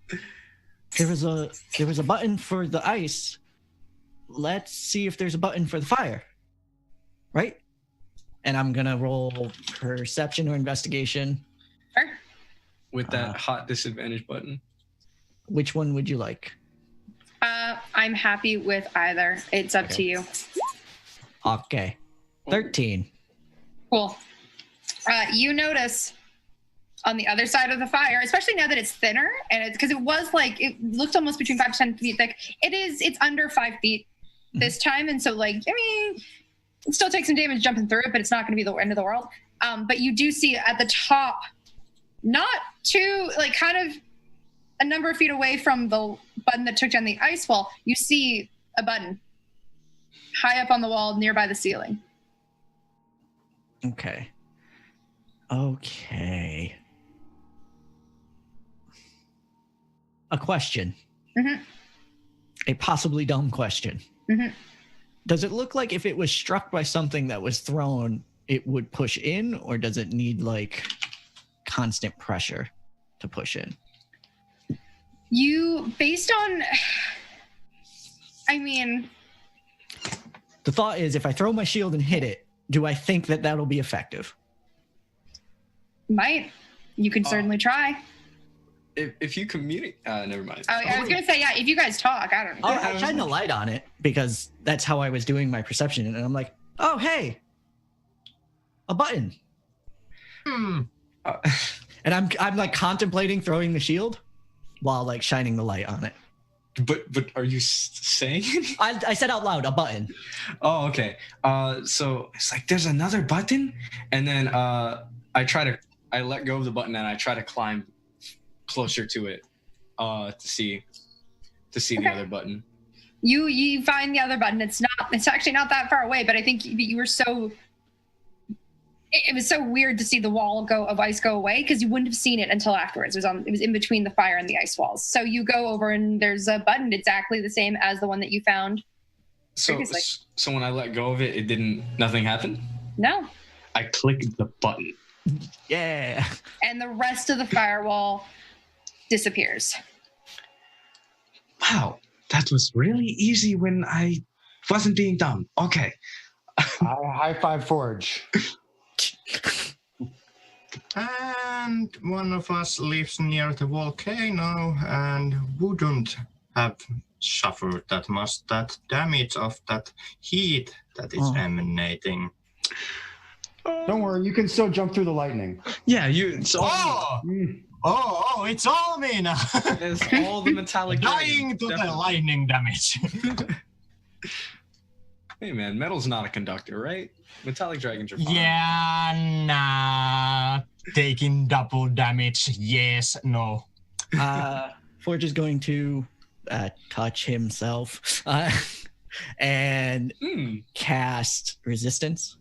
There was a button for the ice. Let's see if there's a button for the fire. Right? And I'm gonna roll perception or investigation. Sure. With that hot disadvantage button. Which one would you like? I'm happy with either. It's up to you. Okay. 13. Cool. You notice on the other side of the fire, especially now that it's thinner, and it's because it looked almost between 5 to 10 feet thick. It's under 5 feet this time, and so it still takes some damage jumping through it, but it's not going to be the end of the world. But you do see at the top, not too kind of a number of feet away from the button that took down the ice wall, you see a button high up on the wall nearby the ceiling. Okay. A question. Mm-hmm. A possibly dumb question. Mm-hmm. Does it look like if it was struck by something that was thrown, it would push in, or does it need constant pressure to push in? The thought is, if I throw my shield and hit it, do I think that that'll be effective? Might. You could certainly try. If you communicate, never mind. I was gonna say, yeah. If you guys talk, I don't know. I shine the light on it because that's how I was doing my perception, and I'm like, "Oh, hey, a button." And I'm contemplating throwing the shield while shining the light on it. But are you saying it? I said out loud, a button. Oh, okay. So it's there's another button, and then I let go of the button and I try to climb closer to it to see the other button. You find the other button. It's actually not that far away, but I think you were so. It was so weird to see the wall of ice go away because you wouldn't have seen it until afterwards. It was in between the fire and the ice walls. So you go over and there's a button exactly the same as the one that you found previously. So when I let go of it, nothing happened? No. I clicked the button. Yeah. And the rest of the firewall disappears. Wow, that was really easy when I wasn't being dumb. Okay. High five, Forge. And one of us lives near the volcano and wouldn't have suffered that much damage of that heat that is emanating. Don't worry, you can still jump through the lightning. Yeah, it's all it's all me now. It's all the metallic dying to the lightning damage. Hey man, metal's not a conductor, right? Metallic dragons are fine. Yeah, nah. Taking double damage. Yes, no. Forge is going to touch himself and cast resistance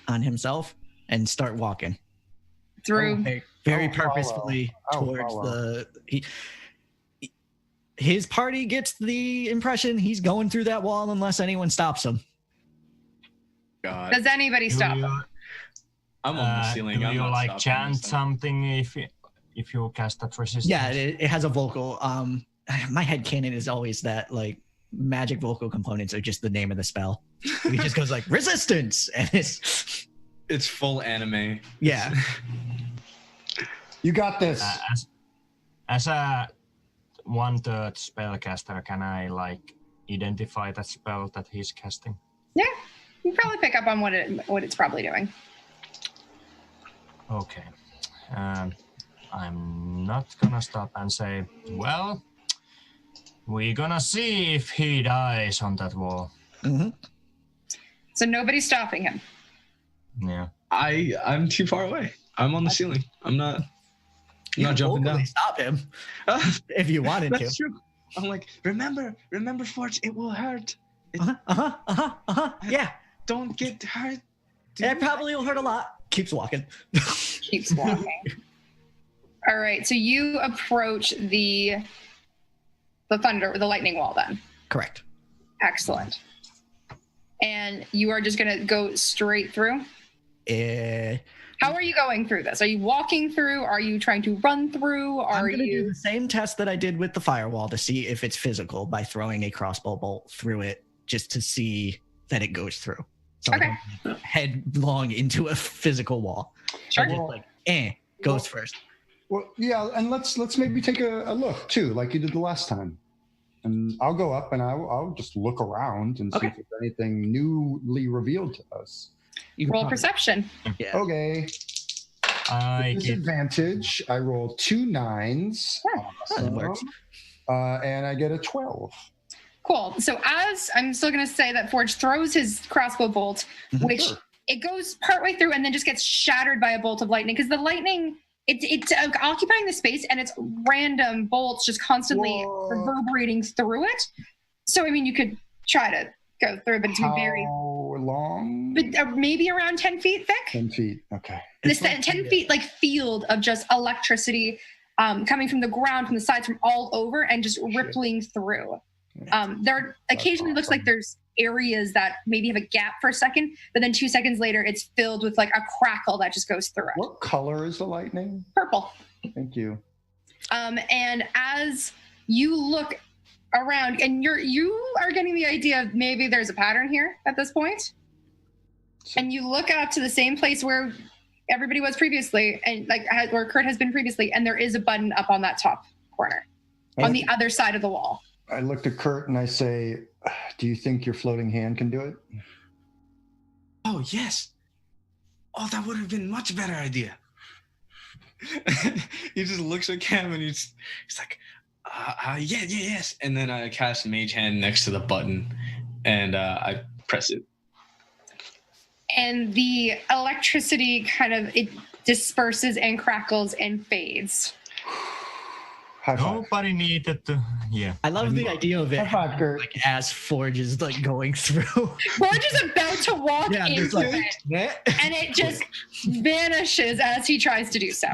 on himself and start walking through very purposefully towards his party gets the impression he's going through that wall unless anyone stops him. God. Does anybody stop him? I'm on the ceiling. Do you chant something if you cast that resistance? Yeah, it has a vocal. My headcanon is always that magic vocal components are just the name of the spell. He just goes resistance, and it's full anime. Yeah. You got this. As a 1/3 spellcaster, can I identify that spell that he's casting? Yeah, you can probably pick up on what it's probably doing. Okay. I'm not gonna stop and say, well, we're gonna see if he dies on that wall. Mm-hmm. So nobody's stopping him. Yeah. I'm too far away. I'm on the ceiling. I'm not jumping down. Stop him if you wanted to. That's true. I'm remember, Forge, it will hurt. Yeah. Don't get hurt. It probably will hurt a lot. Keeps walking. Keeps walking. All right, so you approach the lightning wall then. Correct. Excellent. And you are just gonna go straight through? How are you going through this? Are you walking through? Are you trying to run through? I'm going to do the same test that I did with the firewall to see if it's physical by throwing a crossbow bolt through it just to see that it goes through. So Okay. I don't headlong into a physical wall. Sure. So just goes first. Well, yeah, and let's maybe take a look too, like you did the last time. And I'll go up and I'll just look around and see if there's anything newly revealed to us. You can Roll probably- perception. Yeah. Okay. Disadvantage. I roll 2 9s. That works. And I get a 12. Cool. So as I'm still going to say that Forge throws his crossbow bolt, which Sure. it goes partway through and then just gets shattered by a bolt of lightning because the lightning, it's occupying the space and it's random bolts just constantly Whoa. reverberating through it. So, I mean, you could try to go through, but it's very, How long? but maybe around 10 feet thick. 10 feet. Okay. This 10 feet like field of just electricity coming from the ground, from the sides, from all over and just rippling through. There occasionally looks like there's areas that maybe have a gap for a second, but then 2 seconds later, it's filled with like a crackle that just goes through it. What color is the lightning? Purple. Thank you. And as you look around, and you are getting the idea of maybe there's a pattern here at this point, and you look up to the same place where everybody was previously, and like where Kurt has been previously, and there is a button up on that top corner, on the other side of the wall. I look at Kurt and I say, do you think your floating hand can do it? Oh, yes. Oh, that would have been much better idea. He just looks at Cam and he's like, yes. And then I cast Mage Hand next to the button and I press it. And the electricity it disperses and crackles and fades. High five. Nobody needed to. Yeah. I love the idea of it High five, Kurt. like as Forge is like going through. Forge is about to walk into it, and it just vanishes as he tries to do so.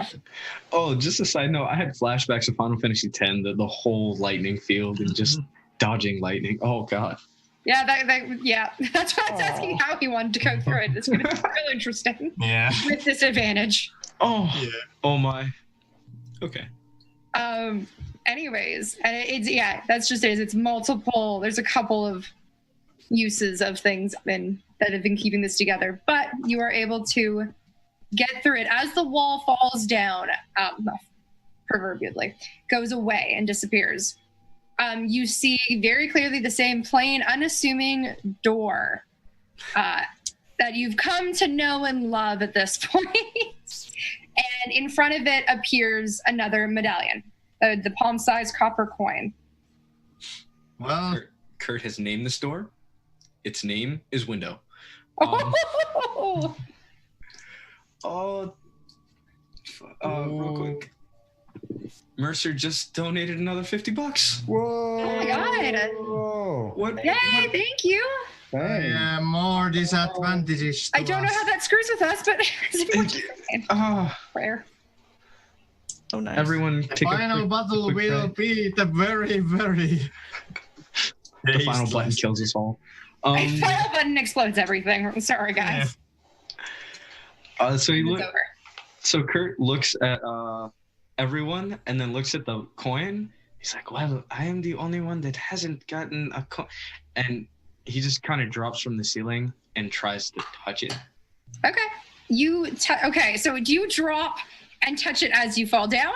Oh, just a side note, I had flashbacks of Final Fantasy X, the whole lightning field and just dodging lightning. Oh, God. Yeah, that's why I was asking how he wanted to go through it. It's going to be real interesting. Yeah. With disadvantage. Oh, yeah. Oh, my. Okay. Anyways, and that's just it. It's multiple. There's a couple of uses of things that have been keeping this together, but you are able to get through it as the wall falls down, proverbially, goes away and disappears. You see very clearly the same plain, unassuming door that you've come to know and love at this point. And in front of it appears another medallion, the palm-sized copper coin. Well, Kurt has named this door. Its name is Window. Real quick. Mercer just donated another $50. Whoa. Oh my God. Whoa. What? Yay, thank you. Thanks. more disadvantages. I don't know how that screws with us, but prayer. Oh, nice. Everyone The take final battle will be the very, very. The final button kills us all. My final button explodes everything. I'm sorry, guys. So Kurt looks at everyone and then looks at the coin. He's like, well, I am the only one that hasn't gotten a coin. And he just kind of drops from the ceiling and tries to touch it. Okay. Okay, so do you drop and touch it as you fall down?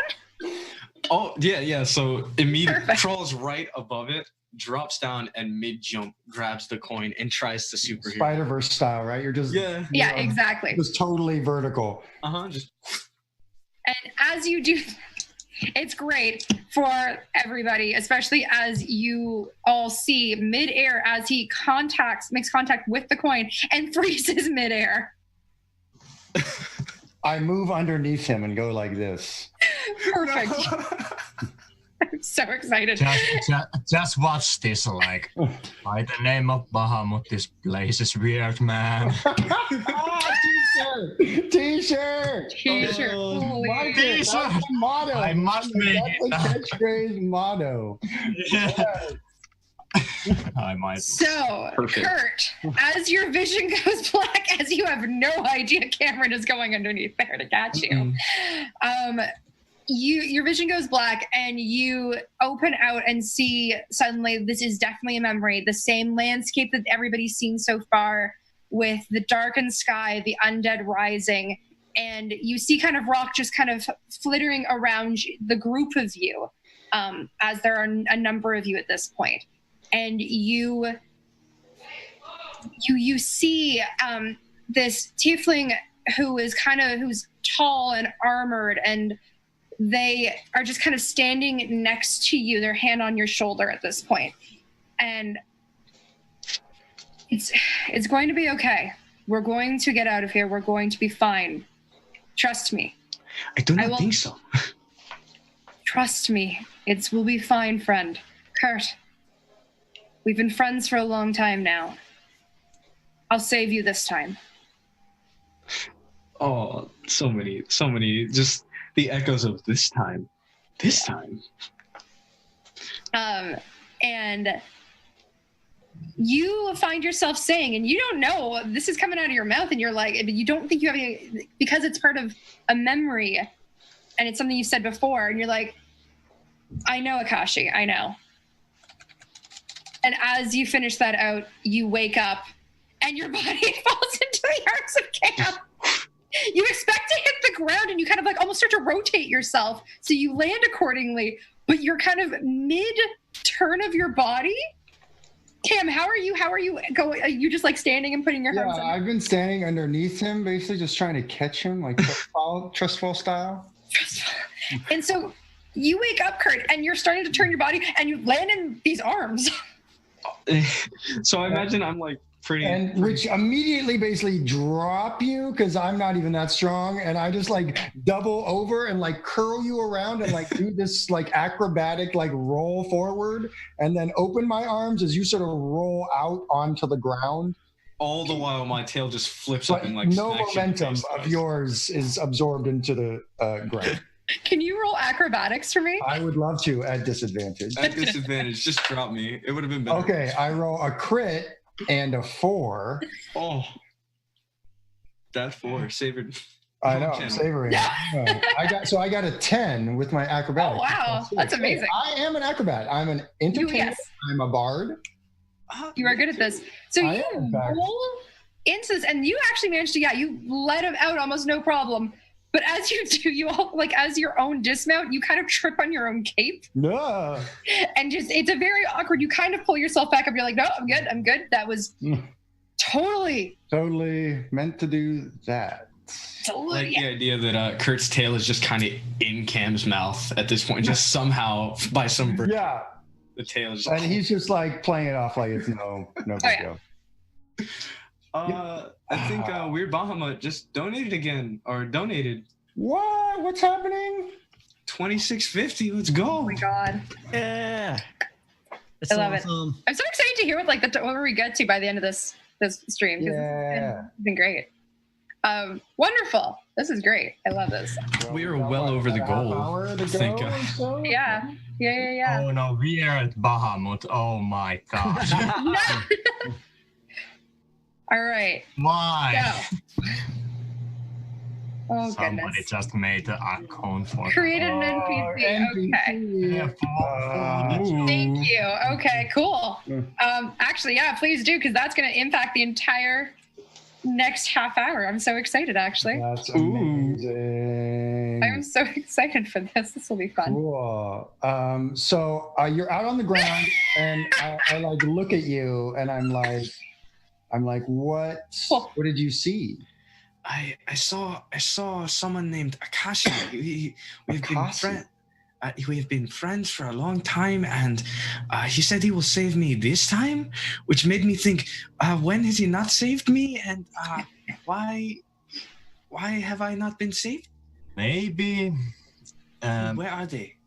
Oh, yeah. So immediately crawls right above it, drops down, and mid-jump grabs the coin and tries to superhero. Spider-Verse style, right? You're just Yeah, exactly. Just totally vertical. Just. And as you do, it's great for everybody, especially as you all see midair as he makes contact with the coin and freezes midair. I move underneath him and go like this. Perfect. I'm so excited. Just watch this, like, by the name of Bahamut, this place is weird, man. T-shirt. Holy T-shirt. That's the motto. I must make That's it. the catchphrase motto. Yeah. I might. So, Perfect. Kurt, as your vision goes black, as you have no idea Cameron is going underneath there to catch you, your vision goes black and you open out and see suddenly this is definitely a memory. The same landscape that everybody's seen so far with the darkened sky, the undead rising, and you see kind of rock just kind of flittering around the group of you, as there are a number of you at this point. And you see this tiefling who's tall and armored, and they are just kind of standing next to you, their hand on your shoulder at this point. And it's going to be okay. We're going to get out of here. We're going to be fine. Trust me. I do not think so. Trust me. We'll be fine, friend. Kurt, we've been friends for a long time now. I'll save you this time. Oh, so many, just the echoes of this time. And you find yourself saying, and you don't know, this is coming out of your mouth, and you're like, you don't think you have any, because it's part of a memory, and it's something you said before, and you're like, I know, Akashi, I know. And as you finish that out, you wake up, and your body falls into the arms of Cam. You expect to hit the ground, and you kind of like almost start to rotate yourself, so you land accordingly, but you're kind of mid-turn of your body. Cam, how are you going? Are you just like standing and putting your hands on? I've been standing underneath him, basically just trying to catch him, like trustful style. And so you wake up, Kurt, and you're starting to turn your body, and you land in these arms. So I imagine I'm like pretty. Which immediately basically drop you, because I'm not even that strong, and I just like double over and like curl you around and like do this like acrobatic like roll forward, and then open my arms as you sort of roll out onto the ground. All the while my tail just flips But up and like no smacks you in the momentum face. of yours is absorbed into the ground. Can you roll acrobatics for me? I would love to at disadvantage. At disadvantage, just drop me. It would have been better. Okay, I roll a crit and a 4. Oh, that 4 savored. I know, I'm Channel. savoring. I got a 10 with my acrobatics. Oh, wow. That's amazing. I am an acrobat. I'm an entertainer. Yes. I'm a bard. You are good at this. So I you am, in fact. roll into this, and you actually managed to, you let him out almost no problem. But as you do, you all, like, as your own dismount, you kind of trip on your own cape. No. And just, it's a very awkward, you kind of pull yourself back up. You're like, no, I'm good. That was totally meant to do that. Like the idea that Kurt's tail is just kind of in Cam's mouth at this point, just somehow by some bird. Yeah. The tail is. And he's just like playing it off like it's no big deal. I think Weird Bahamut just donated. What? What's happening? $26.50. Let's go. Oh my god. Yeah. That's I love awesome. it. I'm so excited to hear what we get to by the end of this stream. Yeah. It's been great. Wonderful. This is great. I love this. We are well over the goal. Thank God. So. Yeah. Oh no, we are at Bahamut. Oh my gosh. All right. Why? Go. Oh, Somebody goodness. just made an account for Created an NPC. Okay. Thank you. Okay, cool. Actually, yeah, please do, because that's going to impact the entire next half hour. I'm so excited, actually. That's amazing. I'm so excited for this. This will be fun. Cool. So you're out on the ground, and I like look at you, and I'm like, what? What did you see? I saw someone named Akashi. We have been friends for a long time, and he said he will save me this time, which made me think, when has he not saved me, and why have I not been saved? Maybe. Where are they?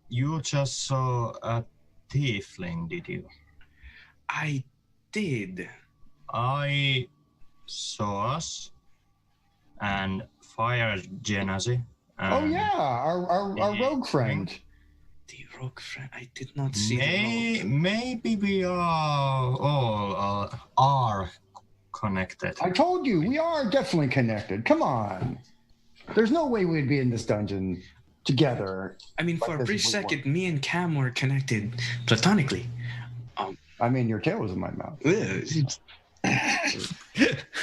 You just saw a tiefling, did you? I did. I saw us and Fire Genasi. Oh yeah, our rogue friend. The rogue friend. I did not see the rogue. Maybe we are all are connected. I told you, we are definitely connected. Come on. There's no way we'd be in this dungeon together. I mean, like for a this brief if we weren't. second, me and Cam were connected platonically. I mean, your tail was in my mouth.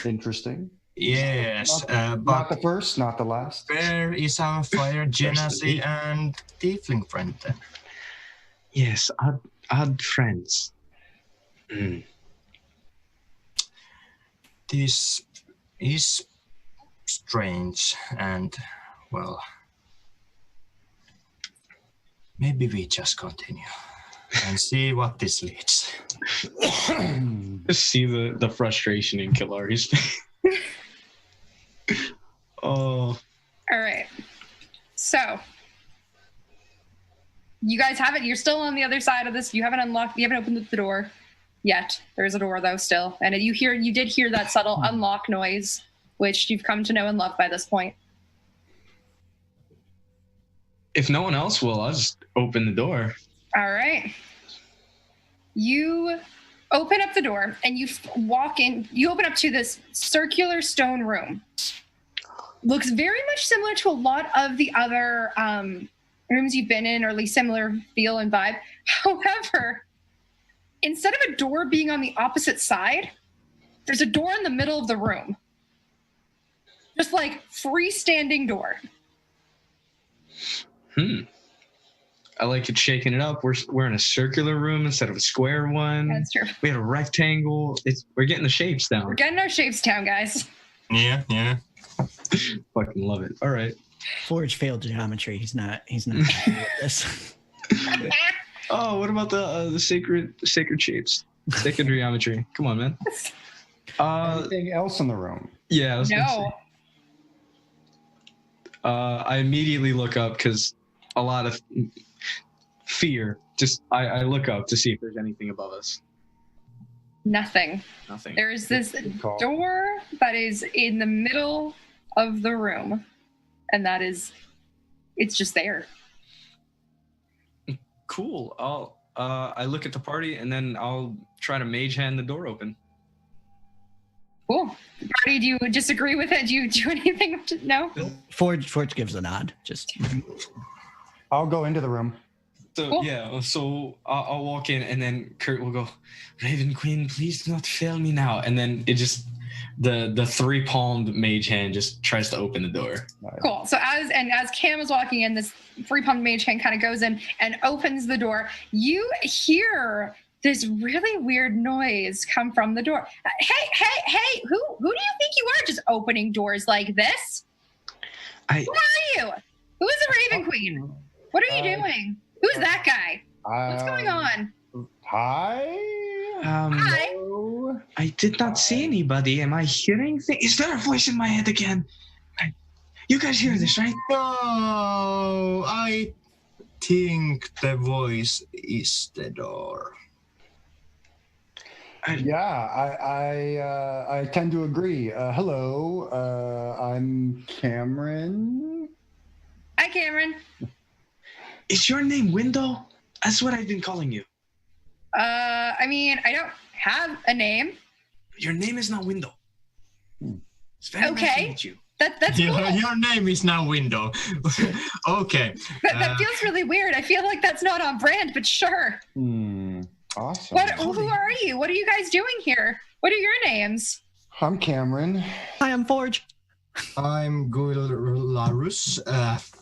Interesting. Yes, Not but the first, not the last. where is our fire genasi and tiefling friend then? Yes, odd friends. This is strange, and well, maybe we just continue and see what this leads. Just see the frustration in Kilari's face. Oh. All right. So you guys have it. You're still on the other side of this. You haven't unlocked. You haven't opened the door yet. There's a door though still, and you did hear that subtle unlock noise, which you've come to know and love by this point. If no one else will, I'll just open the door. All right. You open up the door and you walk in. You open up to this circular stone room. Looks very much similar to a lot of the other rooms you've been in, or at least similar feel and vibe. However, instead of a door being on the opposite side, there's a door in the middle of the room. Just like freestanding door. I like it shaking it up. We're in a circular room instead of a square one. That's true. We had a rectangle. We're getting the shapes down. We're getting our shapes down, guys. Yeah. Fucking love it. All right. Forge failed geometry. He's not happy with this. Oh, what about the sacred shapes? Sacred geometry. Come on, man. Anything else in the room? Yeah. I was gonna say. No. I immediately look up because a lot of fear. Just I look up to see if there's anything above us. Nothing. Nothing. There is this Good call. door that is in the middle of the room, and it's just there. Cool. I look at the party and then I'll try to mage hand the door open. Cool. Party, do you disagree with it? Do you do anything? No? Forge gives a nod. Just I'll go into the room. So Cool. yeah, so I'll walk in and then Kurt will go, Raven Queen, please do not fail me now. And then it just the three-palmed mage hand just tries to open the door. Cool. So as Cam is walking in, this three-palmed mage hand kind of goes in and opens the door. You hear this really weird noise come from the door. Hey, who do you think you are just opening doors like this? Who are you? Who is the Raven Queen? What are you doing? Who's that guy? What's going on? Hi. Hi. Hello? I did not see anybody. Am I hearing things? Is there a voice in my head again? You guys hear this, right? No, I think the voice is the door. Yeah, I tend to agree. Hello, I'm Cameron. Hi, Cameron. Is your name Window? That's what I've been calling you. I mean, I don't have a name. Your name is not Window. It's very nice to Okay. meet you. That's cool. Your name is now Window. Okay. That feels really weird. I feel like that's not on brand, but sure. Awesome. Who are you? What are you guys doing here? What are your names? I'm Cameron. hi, I'm Forge. I'm Guilarus.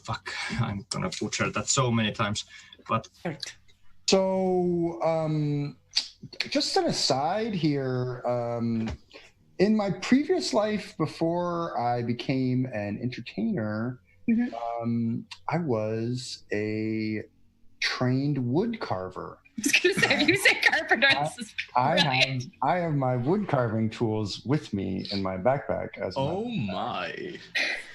Fuck, I'm gonna butcher that so many times. But So, just an aside here. In my previous life, before I became an entertainer, I was a trained wood carver. I was gonna say, if you say carpenter, this is brilliant. I have my wood carving tools with me in my backpack. My.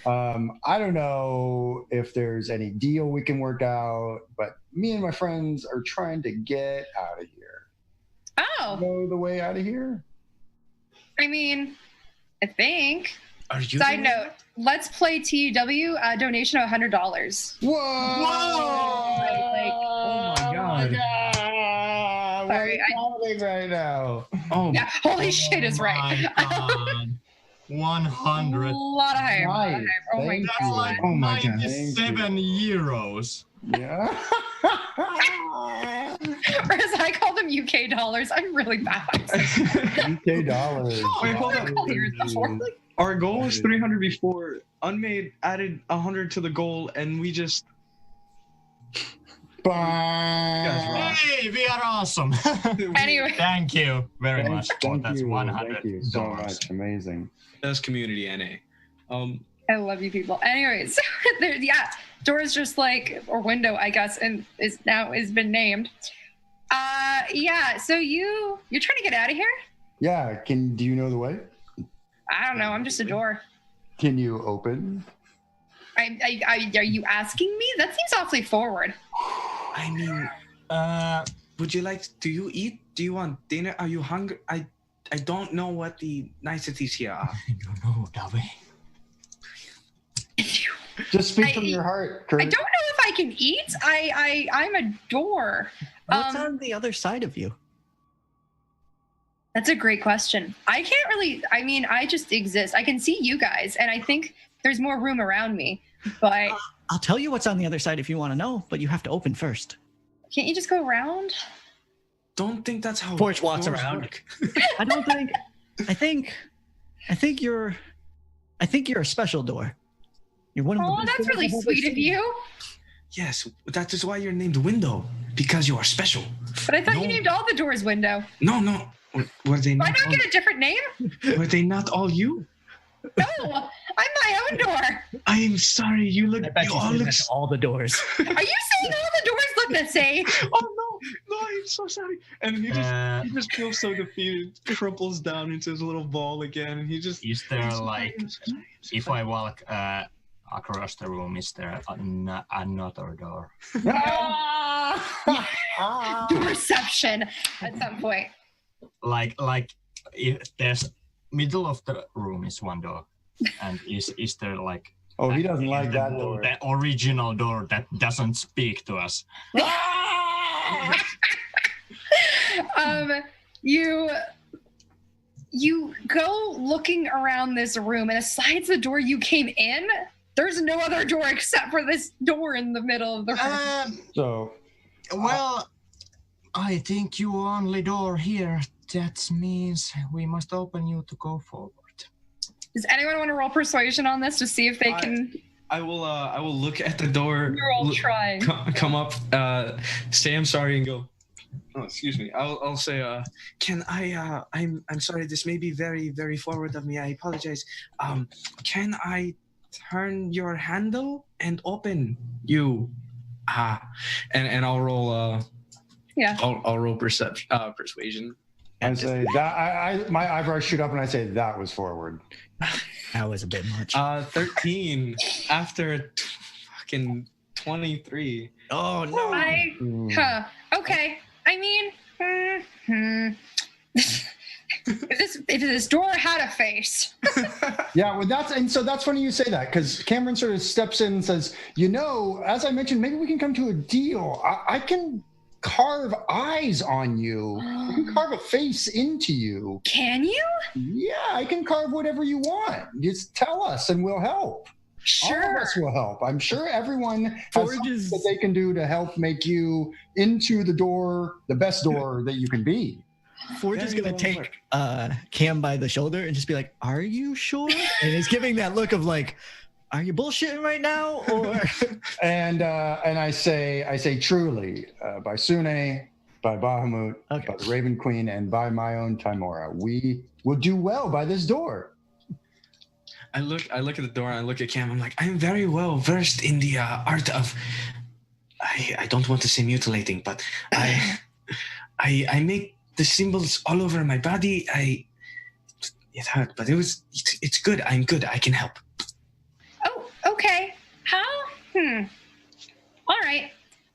I don't know if there's any deal we can work out, but me and my friends are trying to get out of here. Oh, Know the way out of here? I mean, I think. Are you Side note, Let's Play TW, donation of $100. Whoa! god. Sorry, What's happening right now? Oh, Yeah, holy shit is right. My God. 100. A lot higher. Nice. Oh my Thank That's you. god. like Oh my God. 97 euros. Yeah. Or as I call them UK dollars. I'm really bad. UK dollars. Wait, hold I call yours before. our goal was 300 before. Unmade added 100 to the goal, and we just. Bye. Hey, we are awesome. Anyway. Thank you very much for Thank that you. $100. Thank you so much. Amazing. Best community NA. I love you people. Anyways, there, yeah, door's just like, or window, I guess, and is now has been named. Yeah. So you're trying to get out of here? Yeah. Do you know the way? I don't know. I'm just a door. Can you open? Are you asking me? That seems awfully forward. I mean, would you like? Do you eat? Do you want dinner? Are you hungry? I don't know what the niceties here are. No, Davi. Just speak from your heart, Kurt. I don't know if I can eat. I'm a door. What's on the other side of you? That's a great question. I can't really. I mean, I just exist. I can see you guys, and I think there's more room around me. But I'll tell you what's on the other side if you want to know, but you have to open first. can't you just go around? Don't think that's how. Forge walks doors around. work. I don't think. I think you're a special door. You're one of the. Oh, best that's doors really I've ever sweet of seen. you. Yes, that is why you're named Window, because you are special. But I thought you No. named all the doors window. No. Were they Why not? not get a different name? Were they not all you? No, I'm my own door. I'm sorry. You look. I bet You you all said look. that to all the doors. Are you saying all the doors look the same? Oh no! I'm so sorry. And he just feels so defeated, crumples down into his little ball again, and he just. Is there like, if I walk across the room, is there another door? Deception at some point. Like if there's middle of the room is one door, and is there like? Oh, he doesn't like the that wall, door. the original door that doesn't speak to us. You go looking around this room, and besides the door you came in, there's no other door except for this door in the middle of the room. So, Well, I think you only door here. That means we must open you to go forward. Does anyone want to roll persuasion on this to see if they can? I will look at the door. You're all trying. Come up. Say I'm sorry and go. Oh, excuse me. I'll say. Can I? I'm sorry. This may be very very forward of me. I apologize. Can I turn your handle and open you? And I'll roll. Yeah. I'll roll persuasion. I say that my eyebrows shoot up and I say that was forward. That was a bit much. 13 after fucking 23. Oh no! Okay. I mean, if this door had a face. Yeah, well, that's funny you say that because Cameron sort of steps in and says, as I mentioned, maybe we can come to a deal. I can carve eyes on you. I can carve a face into you. Can you? Yeah, I can carve whatever you want. Just tell us and we'll help. All Sure. of us will help. I'm sure everyone has something Forges- that they can do to help make you into the door, the best door that you can be. Forge is Very gonna well take worked. Cam by the shoulder and just be like, "Are you sure?" And he's giving that look of like, "Are you bullshitting right now?" Or And I say truly, by Sune, by Bahamut, Okay. by the Raven Queen, and by my own Timora, we will do well by this door. I look at the door and I look at Cam. I'm like, I'm very well versed in the art of. I don't want to say mutilating, but I make the symbols all over my body. It hurt, but it's good. I'm good. I can help. Oh, okay. How? All right.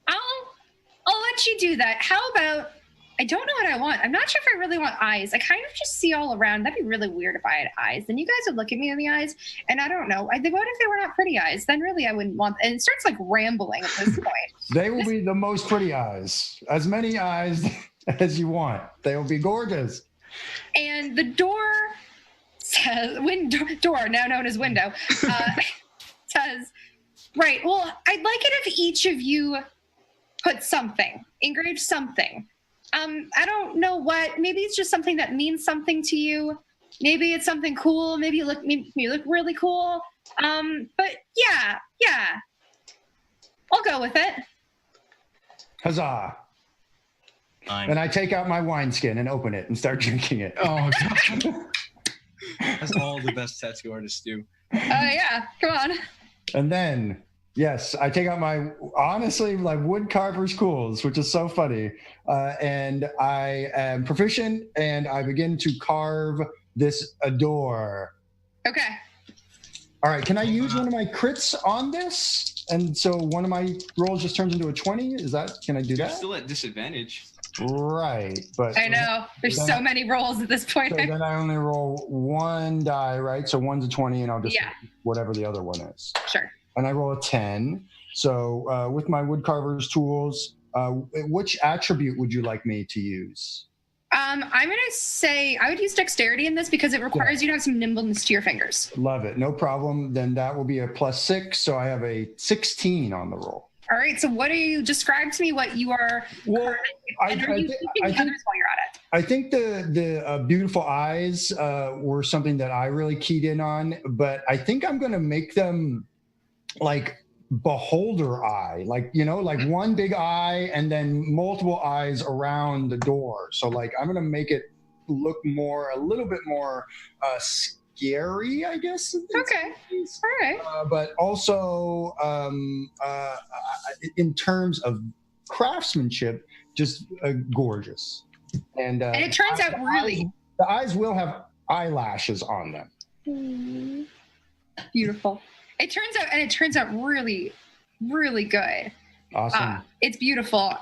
I'll let you do that. How about I don't know what I want. I'm not sure if I really want eyes. I kind of just see all around. That'd be really weird if I had eyes. Then you guys would look at me in the eyes, and I don't know. What if they were not pretty eyes? Then really I wouldn't want. And it starts like rambling at this point. They will be the most pretty eyes. As many eyes as you want. They will be gorgeous. And the door says, door, now known as window, says, right, well, I'd like it if each of you put something, engraved something. I don't know what, maybe it's just something that means something to you. Maybe it's something cool. Maybe you look really cool. But yeah, I'll go with it. Huzzah. And I take out my wineskin and open it and start drinking it. Oh, God. That's all the best tattoo artists do. Yeah, come on. And then, yes, I take out my, honestly, like wood carver's tools, which is so funny. And I am proficient and I begin to carve this a door. Okay. All right, can I use one of my crits on this? And so one of my rolls just turns into a 20? Can I do You're that? still at disadvantage. Right, but I know. There's so many rolls at this point. So then I only roll one die, right? So one's a 20, and I'll just whatever the other one is. Sure. And I roll a 10. So with my woodcarver's tools, which attribute would you like me to use? I'm gonna say I would use dexterity in this because it requires you to have some nimbleness to your fingers. Love it, no problem. Then that will be a +6, so I have a 16 on the roll. All right. So what do you describe to me? What you are? Well, I think while you're at it. I think the beautiful eyes were something that I really keyed in on, but I think I'm going to make them like beholder eye, like one big eye and then multiple eyes around the door. So like I'm going to make it look a little bit more scary, I guess. Okay. All right. But also, in terms of craftsmanship, just gorgeous. And it turns out really. The eyes will have eyelashes on them. Beautiful. It turns out really, really good. Awesome. It's beautiful.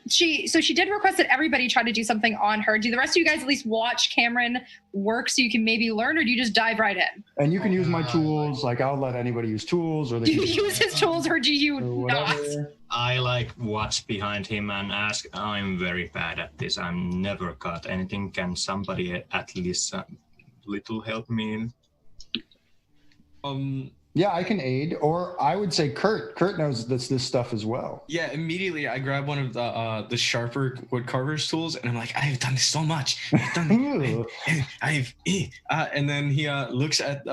She did request that everybody try to do something on her. Do the rest of you guys at least watch Cameron work so you can maybe learn, or do you just dive right in? And you can use my tools. Like I'll let anybody use tools, or do you use his tools, or do you not? I watch behind him and ask. I'm very bad at this. I'm never got anything. Can somebody at least little help me? Yeah, I can aid, or I would say Kurt. Kurt knows this stuff as well. Yeah, immediately I grab one of the sharper woodcarver's tools, and I'm like, I've done this so much. And then he looks at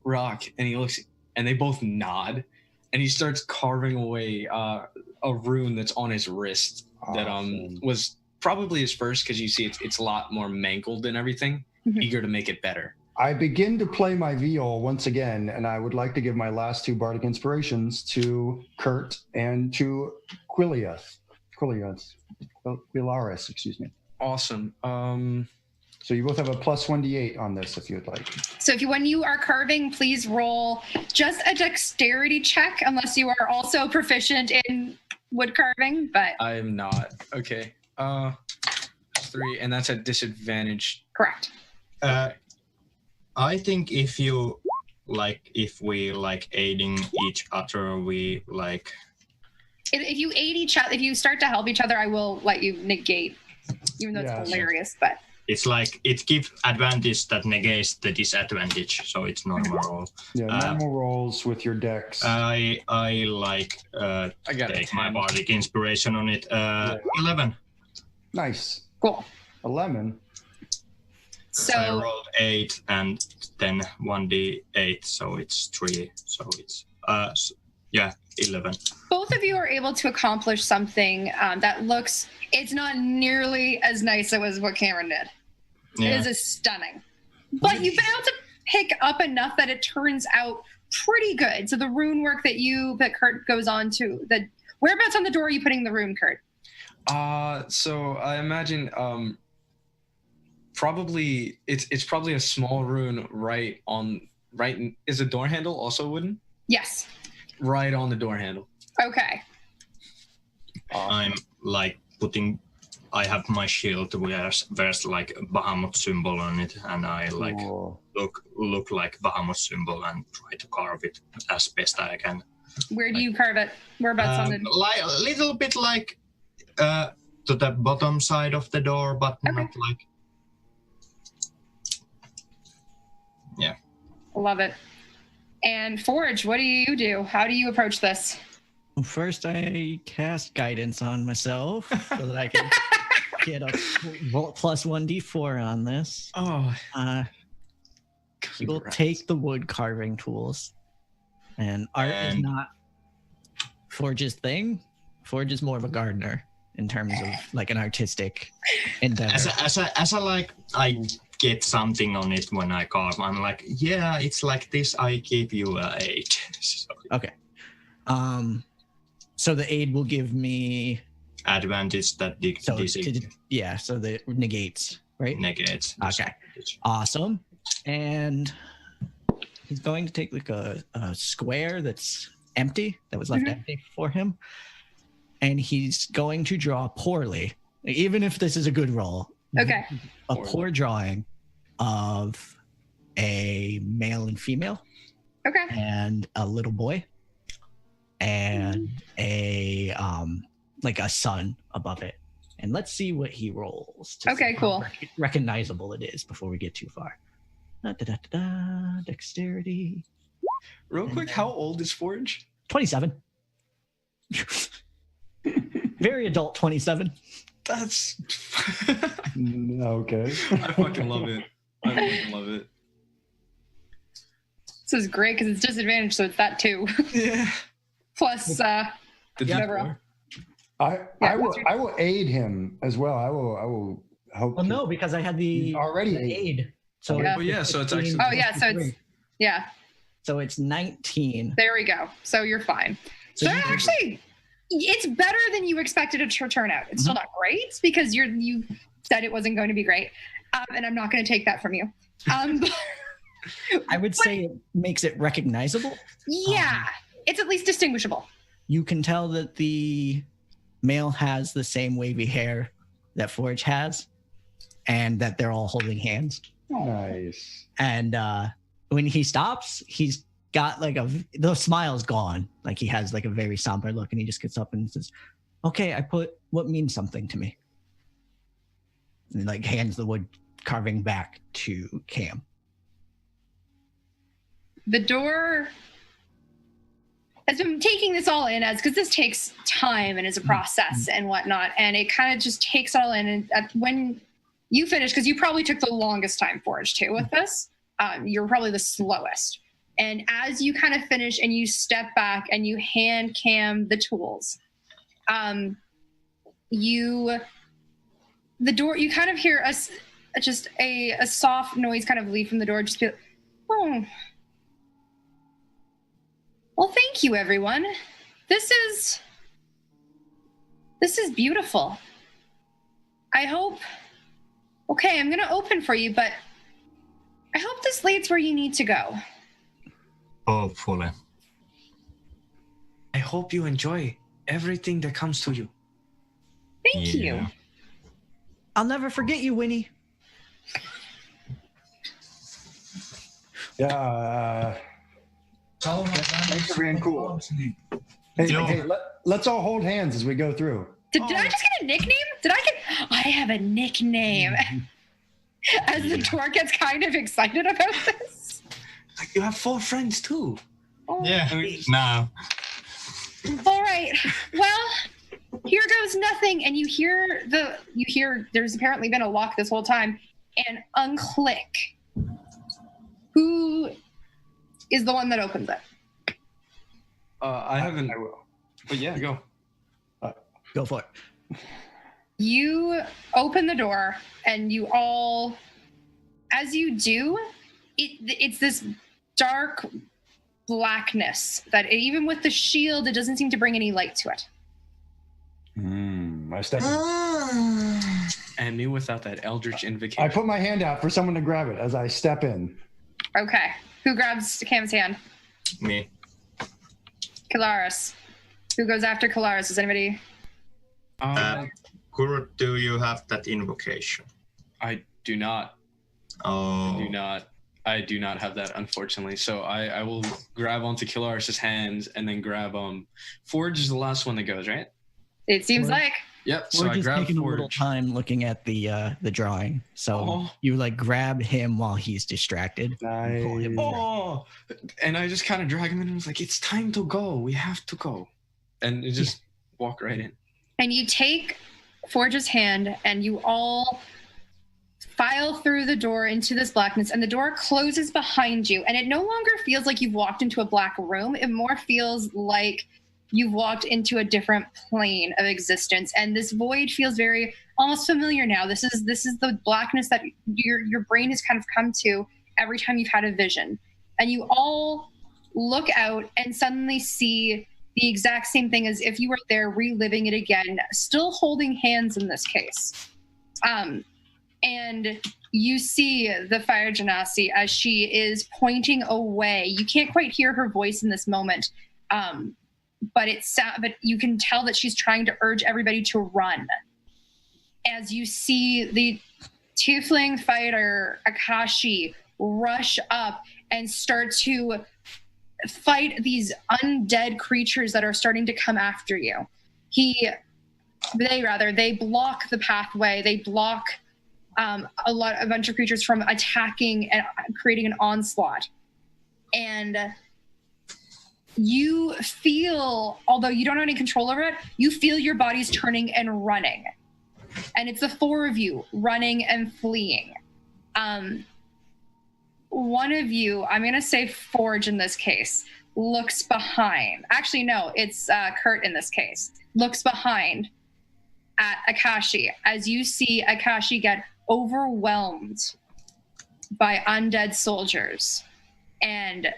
Rock, and they both nod, and he starts carving away a rune that's on his wrist. Awesome. That was probably his first, because you see it's a lot more mangled and everything. Mm-hmm. Eager to make it better. I begin to play my viol once again, and I would like to give my last two bardic inspirations to Kurt and to Quilaris, excuse me. Awesome. So you both have a +1d8 on this if you would like. So when you are carving, please roll just a dexterity check, unless you are also proficient in wood carving. But I am not. Okay. 3, and that's at disadvantage. Correct. I think if we aiding each other, we like. If you aid each other, if you start to help each other, I will let you negate, even though it's hilarious. But it's like it gives advantage that negates the disadvantage, so it's normal roll. Yeah, normal rolls with your dex. I take my bardic inspiration on it. 11. Nice. Cool. 11. So I rolled 8 and then 1d8, so it's 3. So it's 11. Both of you are able to accomplish something that looks. It's not nearly as nice as what Cameron did. Yeah. It is stunning, but you've been able to pick up enough that it turns out pretty good. So the rune work that Kurt goes on to, whereabouts on the door are you putting the rune, Kurt? So I imagine probably it's probably a small rune right. Is the door handle also wooden? Yes. Right on the door handle. Okay. I'm putting I have my shield there's like a Bahamut symbol on it, and I like look like Bahamut symbol and try to carve it as best I can. Where do you carve it? Whereabouts on the? Like a little bit like to the bottom side of the door, but not like. Yeah. Love it. And Forge, what do you do? How do you approach this? First, I cast guidance on myself so that I can get a plus 1d4 on this. Oh. We'll take the wood carving tools. And art is not Forge's thing. Forge is more of a gardener in terms of like an artistic endeavor. As I like, I get something on it when I carve. I'm like, yeah, it's like this. I give you a 8. Okay. So the aid will give me advantage that so the negates, right? Negates. Okay. Awesome. And he's going to take like a square that's empty, that was left empty for him. And he's going to draw poorly, even if this is a good roll. Okay. A poor drawing of a male and female. Okay. And a little boy. And a like a sun above it. And let's see what he rolls. Okay, cool. Recognizable it is before we get too far. Dexterity. Real quick, how old is Forge? 27. Very adult 27. That's okay. I fucking love it. I fucking love it. This is great because it's disadvantage, so it's that too. Yeah. Plus whatever else. I will aid him as well. I will help. Well, no, because I had the already aid. So so it's actually. Oh yeah, so it's So it's 19. There we go. So you're fine. So actually, it's better than you expected it to turn out. It's still not great because you said it wasn't going to be great, and I'm not going to take that from you. I would say it makes it recognizable. Yeah, it's at least distinguishable. You can tell that the male has the same wavy hair that Forge has, and that they're all holding hands. Nice. And when he stops, he's got like the smile's gone. Like he has like a very somber look, and he just gets up and says, "Okay, I put what means something to me." And like hands the wood carving back to Cam. The door has been taking this all in because this takes time and is a process and whatnot. And it kind of just takes all in. And when you finish, because you probably took the longest time, Forge, too, with this, you're probably the slowest. And as you kind of finish and you step back and you hand Cam the tools, the door, you kind of hear just a soft noise kind of leave from the door. Just be like, oh. Well, thank you, everyone. This is beautiful. I hope. Okay, I'm gonna open for you, but I hope this leads where you need to go. Hopefully. I hope you enjoy everything that comes to you. Thank you. I'll never forget you, Winnie. Yeah. Thanks for being cool. Hey, let's all hold hands as we go through. Did I just get a nickname? I have a nickname. As the door gets kind of excited about this. You have 4 friends too. Oh, yeah, no. All right. Well, here goes nothing. And you hear there's apparently been a lock this whole time, and unclick. Who is the one that opens it? I haven't. I will. But yeah, go. Go for it. You open the door, and you all, as you do, it's this dark blackness that even with the shield, it doesn't seem to bring any light to it. I step in. And me without that eldritch invocation. I put my hand out for someone to grab it as I step in. Okay. Who grabs Cam's hand? Me. Kalaris. Who goes after Kalaris? Is anybody? Kurut, do you have that invocation? I do not. Oh. I do not have that, unfortunately. So I will grab onto Kilaris's hands and then grab Forge is the last one that goes, right? It seems Forge. like. Yep. So We're I just grab taking Forge. a little time looking at the drawing. So Oh. you like grab him while he's distracted. And pull him over. Oh, and I just kind of drag him in and was like, "It's time to go. We have to go," and it just walk right in. And you take Forge's hand and you all file through the door into this blackness, and the door closes behind you, and it no longer feels like you've walked into a black room. It more feels like you've walked into a different plane of existence, and this void feels very almost familiar now. This is the blackness that your brain has kind of come to every time you've had a vision. And you all look out and suddenly see the exact same thing as if you were there, reliving it again, still holding hands in this case. And you see the Fire Genasi as she is pointing away. You can't quite hear her voice in this moment, but you can tell that she's trying to urge everybody to run. As you see the tiefling fighter Akashi rush up and start to fight these undead creatures that are starting to come after you. They block the pathway. They block a bunch of creatures from attacking and creating an onslaught. And you feel, although you don't have any control over it, you feel your bodies turning and running. And it's the four of you running and fleeing. One of you, I'm going to say Forge in this case, looks behind. Actually, no, it's Kurt in this case. Looks behind at Akashi as you see Akashi get overwhelmed by undead soldiers. And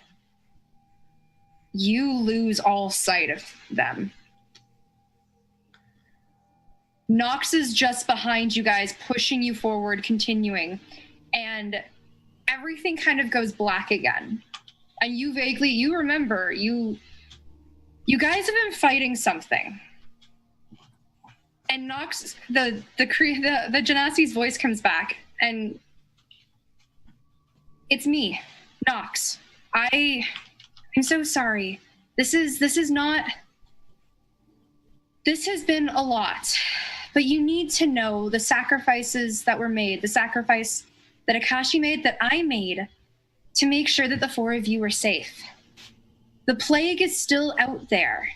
you lose all sight of them. Nox is just behind you guys, pushing you forward, continuing. And everything kind of goes black again. And you remember, you guys have been fighting something. And Nox, the Genasi's voice comes back, and it's me, Nox. I'm so sorry. This has been a lot, but you need to know the sacrifices that were made, the sacrifice that Akashi made, that I made, to make sure that the four of you were safe. The plague is still out there.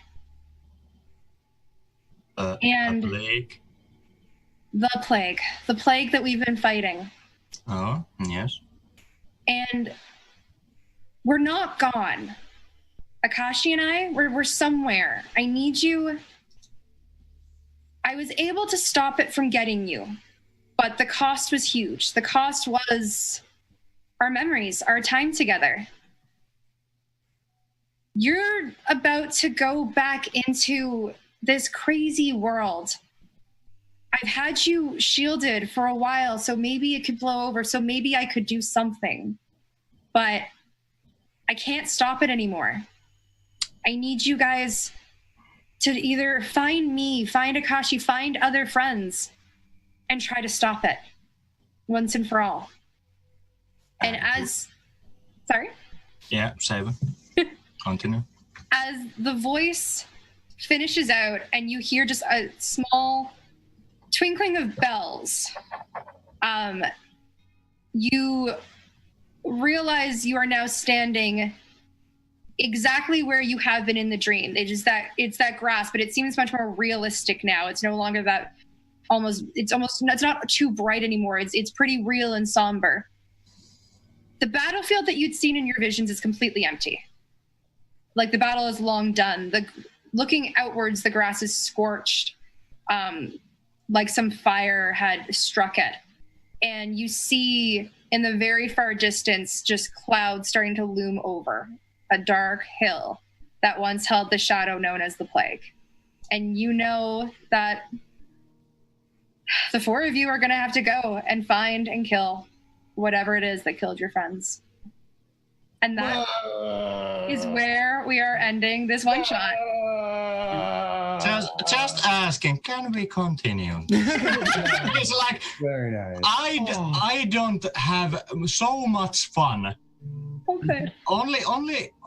And a plague? The plague that we've been fighting. Oh, yes. And we're not gone. Akashi and I, we're somewhere. I need you. I was able to stop it from getting you, but the cost was huge. The cost was our memories, our time together. You're about to go back into this crazy world. I've had you shielded for a while, so maybe it could blow over, so maybe I could do something. But I can't stop it anymore. I need you guys to either find me, find Akashi, find other friends, and try to stop it once and for all. And sorry? Yeah, Saber. Continue. As the voice finishes out and you hear just a small twinkling of bells, you realize you are now standing exactly where you have been in the dream. It's that grass, but it seems much more realistic now. It's no longer that it's not too bright anymore. It's pretty real and somber. The battlefield that you'd seen in your visions is completely empty. Like the battle is long done. Looking outwards, the grass is scorched, like some fire had struck it. And you see in the very far distance just clouds starting to loom over a dark hill that once held the shadow known as the plague. And you know that the four of you are going to have to go and find and kill whatever it is that killed your friends. And that is where we are ending this one shot. Just asking, can we continue? It's like Very nice. I don't have so much fun. Okay.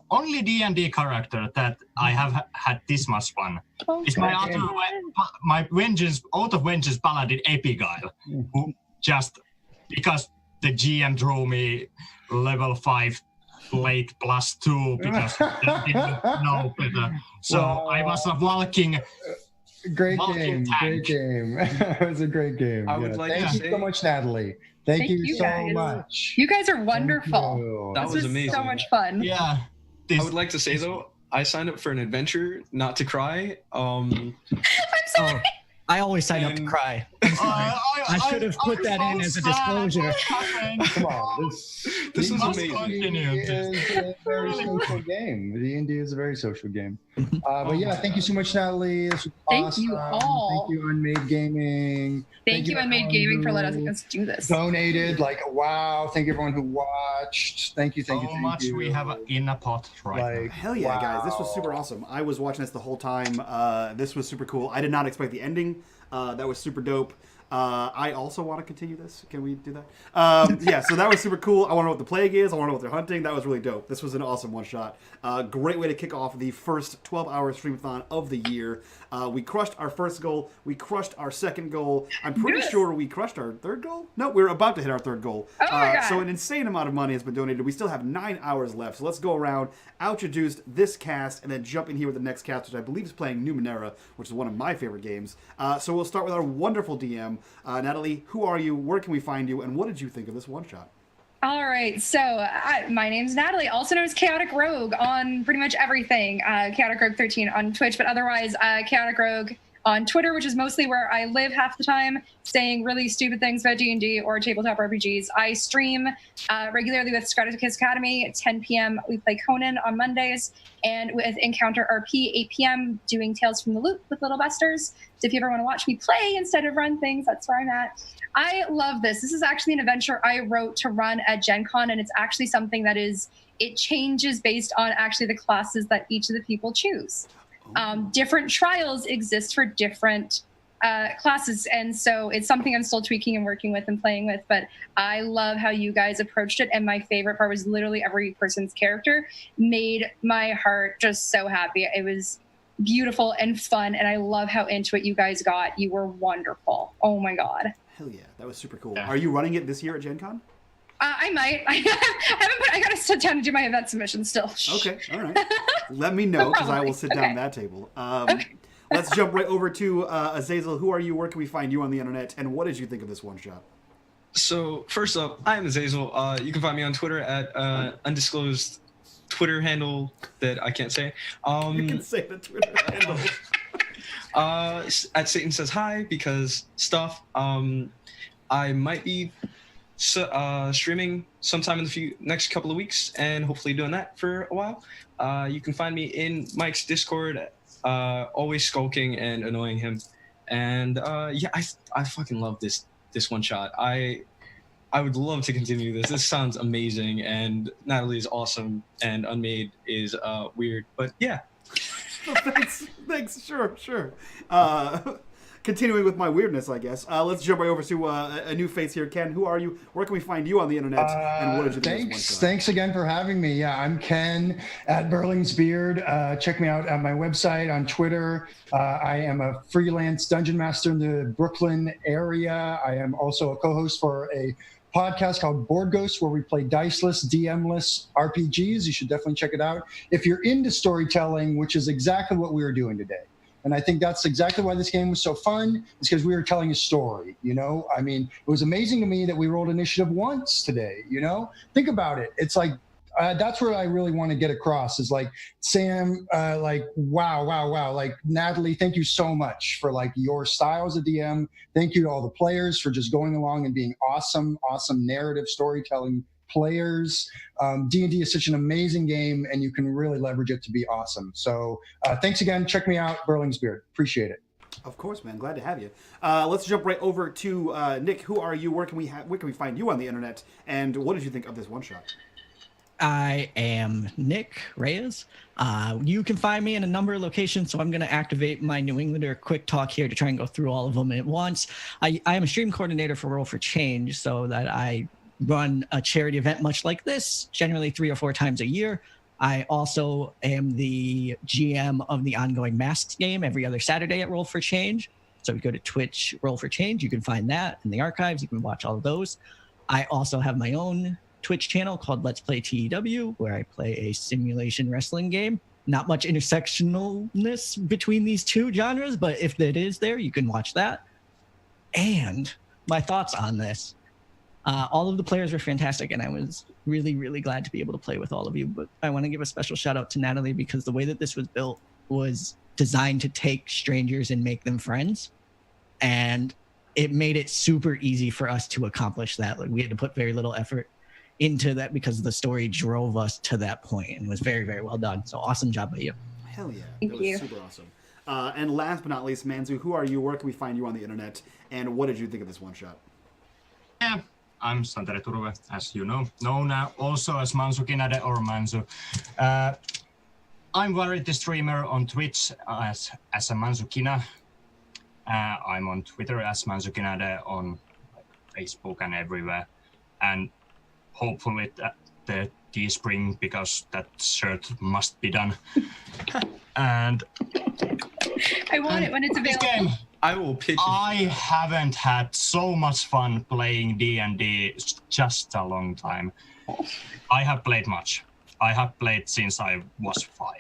Only D&D character that I have had this much fun is my vengeance, Oath of Vengeance paladin Epigile, who just because the GM drew me level 5 blade +2 because they didn't know better. So I was a walking. Great walking game. tank. Great game. It was a great game. I would like Thank to you say- so much, Natalie. Thank you so guys. much. You guys are wonderful. you. That This was was amazing. so much fun. Yeah. I would like to say though, I signed up for an adventure, not to cry. I'm sorry. Oh, I always sign up to And- cry. I'm sorry. I should have put that in as a disclosure. Come on, This was must amazing. continue. is a very social game. D&D is a very social game. But yeah, thank you so much, Natalie. This was Thank awesome. you all. Thank you, unMade Gaming. Thank you, unMade Gaming, for letting us do this. Donated, like, wow. Thank you, everyone who watched. Thank you, thank you, So thank much you. we have in a pot right Like, Hell yeah, guys! This was wow. super awesome. I was watching this the whole time. This was super cool. I did not expect the ending. That was super dope. I also want to continue this. Can we do that? Yeah, so that was super cool. I want to know what the plague is. I want to know what they're hunting. That was really dope. This was an awesome one-shot. Great way to kick off the first 12-hour streamathon of the year. We crushed our first goal. We crushed our second goal. I'm pretty Yes. sure we crushed our third goal. No, we're about to hit our third goal. Oh my God. So an insane amount of money has been donated. We still have 9 hours left. So let's go around, introduce this cast, and then jump in here with the next cast, which I believe is playing Numenera, which is one of my favorite games. So we'll start with our wonderful DM. Natalie, who are you? Where can we find you? And what did you think of this one-shot? All right, so my name's Natalie, also known as Chaotic Rogue on pretty much everything. Chaotic Rogue 13 on Twitch, but otherwise Chaotic Rogue on Twitter, which is mostly where I live half the time, saying really stupid things about D&D or tabletop RPGs. I stream regularly with Scarticus Academy at 10 p.m. We play Conan on Mondays, and with Encounter RP 8 p.m. doing Tales from the Loop with Little Busters. So if you ever want to watch me play instead of run things, that's where I'm at. I love this. This is actually an adventure I wrote to run at Gen Con, and it's actually something that it changes based on actually the classes that each of the people choose. Different trials exist for different classes, and so it's something I'm still tweaking and working with and playing with, but I love how you guys approached it, and my favorite part was literally every person's character made my heart just so happy. It was beautiful and fun, and I love how into it you guys got. You were wonderful. Oh my God. Hell yeah, that was super cool. Yeah. Are you running it this year at Gen Con? I might. I gotta sit down and do my event submission still. Okay, all right. Let me know, because I will sit down Okay. at that table. Let's jump right over to Azazel. Who are you? Where can we find you on the internet? And what did you think of this one-shot? So first up, I am Azazel. You can find me on Twitter at undisclosed Twitter handle that I can't say. You can say the Twitter handle. At Satan Says Hi, because stuff. I might be streaming sometime in the next couple of weeks, and hopefully doing that for a while. You can find me in Mike's Discord, always skulking and annoying him. And yeah, I fucking love this one shot. I would love to continue this. This sounds amazing, and Natalie is awesome, and unMade is weird, but yeah. Thanks. Sure. Continuing with my weirdness, I guess. Let's jump right over to a new face here. Ken, who are you? Where can we find you on the internet? And what did you think of this one-shot? Thanks again for having me. Yeah, I'm Ken at Burling's Beard. Check me out at my website, on Twitter. I am a freelance dungeon master in the Brooklyn area. I am also a co-host for a podcast called Board Ghosts, where we play diceless, DM-less RPGs. You should definitely check it out. If you're into storytelling, which is exactly what we were doing today. And I think that's exactly why this game was so fun, is because we were telling a story, you know? I mean, it was amazing to me that we rolled initiative once today, you know? Think about it. It's like, that's where I really want to get across is like, Sam, like, wow. Like, Natalie, thank you so much for like your style as a DM. Thank you to all the players for just going along and being awesome narrative storytelling players. D&D is such an amazing game, and you can really leverage it to be awesome. So thanks again. Check me out, Burling's Beard. Appreciate it. Of course, man. Glad to have you. Let's jump right over to Nick. Who are you? Where can we find you on the internet? And what did you think of this one-shot? I am Nick Reyes. You can find me in a number of locations, so I'm going to activate my New Englander quick talk here to try and go through all of them at once. I am a stream coordinator for Roll for Change, so that I run a charity event much like this, generally 3 or 4 times a year. I also am the GM of the ongoing Masks game every other Saturday at Roll for Change. So if you go to Twitch, Roll for Change, you can find that in the archives. You can watch all of those. I also have my own Twitch channel called Let's Play TEW, where I play a simulation wrestling game. Not much intersectionalness between these two genres, but if it is there, you can watch that. And my thoughts on this. All of the players were fantastic, and I was really, really glad to be able to play with all of you. But I want to give a special shout out to Natalie, because the way that this was built was designed to take strangers and make them friends. And it made it super easy for us to accomplish that. Like, we had to put very little effort into that because the story drove us to that point, and it was very, very well done. So awesome job by you. Hell yeah. Thank that was you. super awesome. And last but not least, Manzu, who are you? Where can we find you on the internet? And what did you think of this one shot? Yeah, I'm Santeri Turve, as you know, known also as Mansu Kinade or Mansu. I'm variety streamer on Twitch as a Mansu Kina. I'm on Twitter as Mansu Kinade, on Facebook and everywhere. And hopefully the Teespring, because that shirt must be done. And I want it when it's this available. game, I will pitch. I haven't had so much fun playing D&D just a long time. I have played much. I have played since I was 5,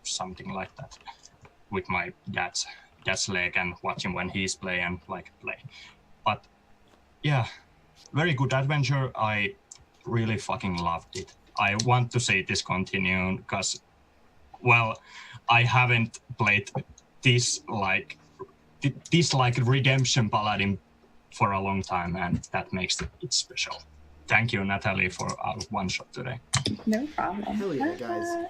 something like that, with my dad's leg and watching when he's play and like play. But yeah, very good adventure. I really fucking loved it. I want to see this continue because, well, I haven't played this like redemption paladin for a long time, and that makes it special. Thank you, Natalie, for our one shot today. No problem. Hell yeah, guys.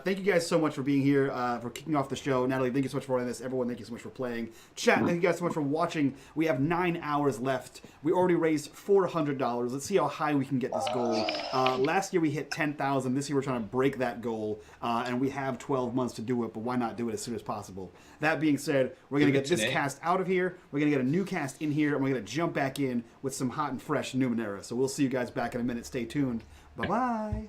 Thank you guys so much for being here, for kicking off the show. Natalie, thank you so much for running this. Everyone, thank you so much for playing. Chat, thank you guys so much for watching. We have 9 hours left. We already raised $400. Let's see how high we can get this goal. Last year we hit 10,000. This year we're trying to break that goal, and we have 12 months to do it, but why not do it as soon as possible? That being said, we're going to get this cast out of here. We're going to get a new cast in here, and we're going to jump back in with some hot and fresh Numenera. So we'll see you guys back in a minute. Stay tuned. Bye-bye.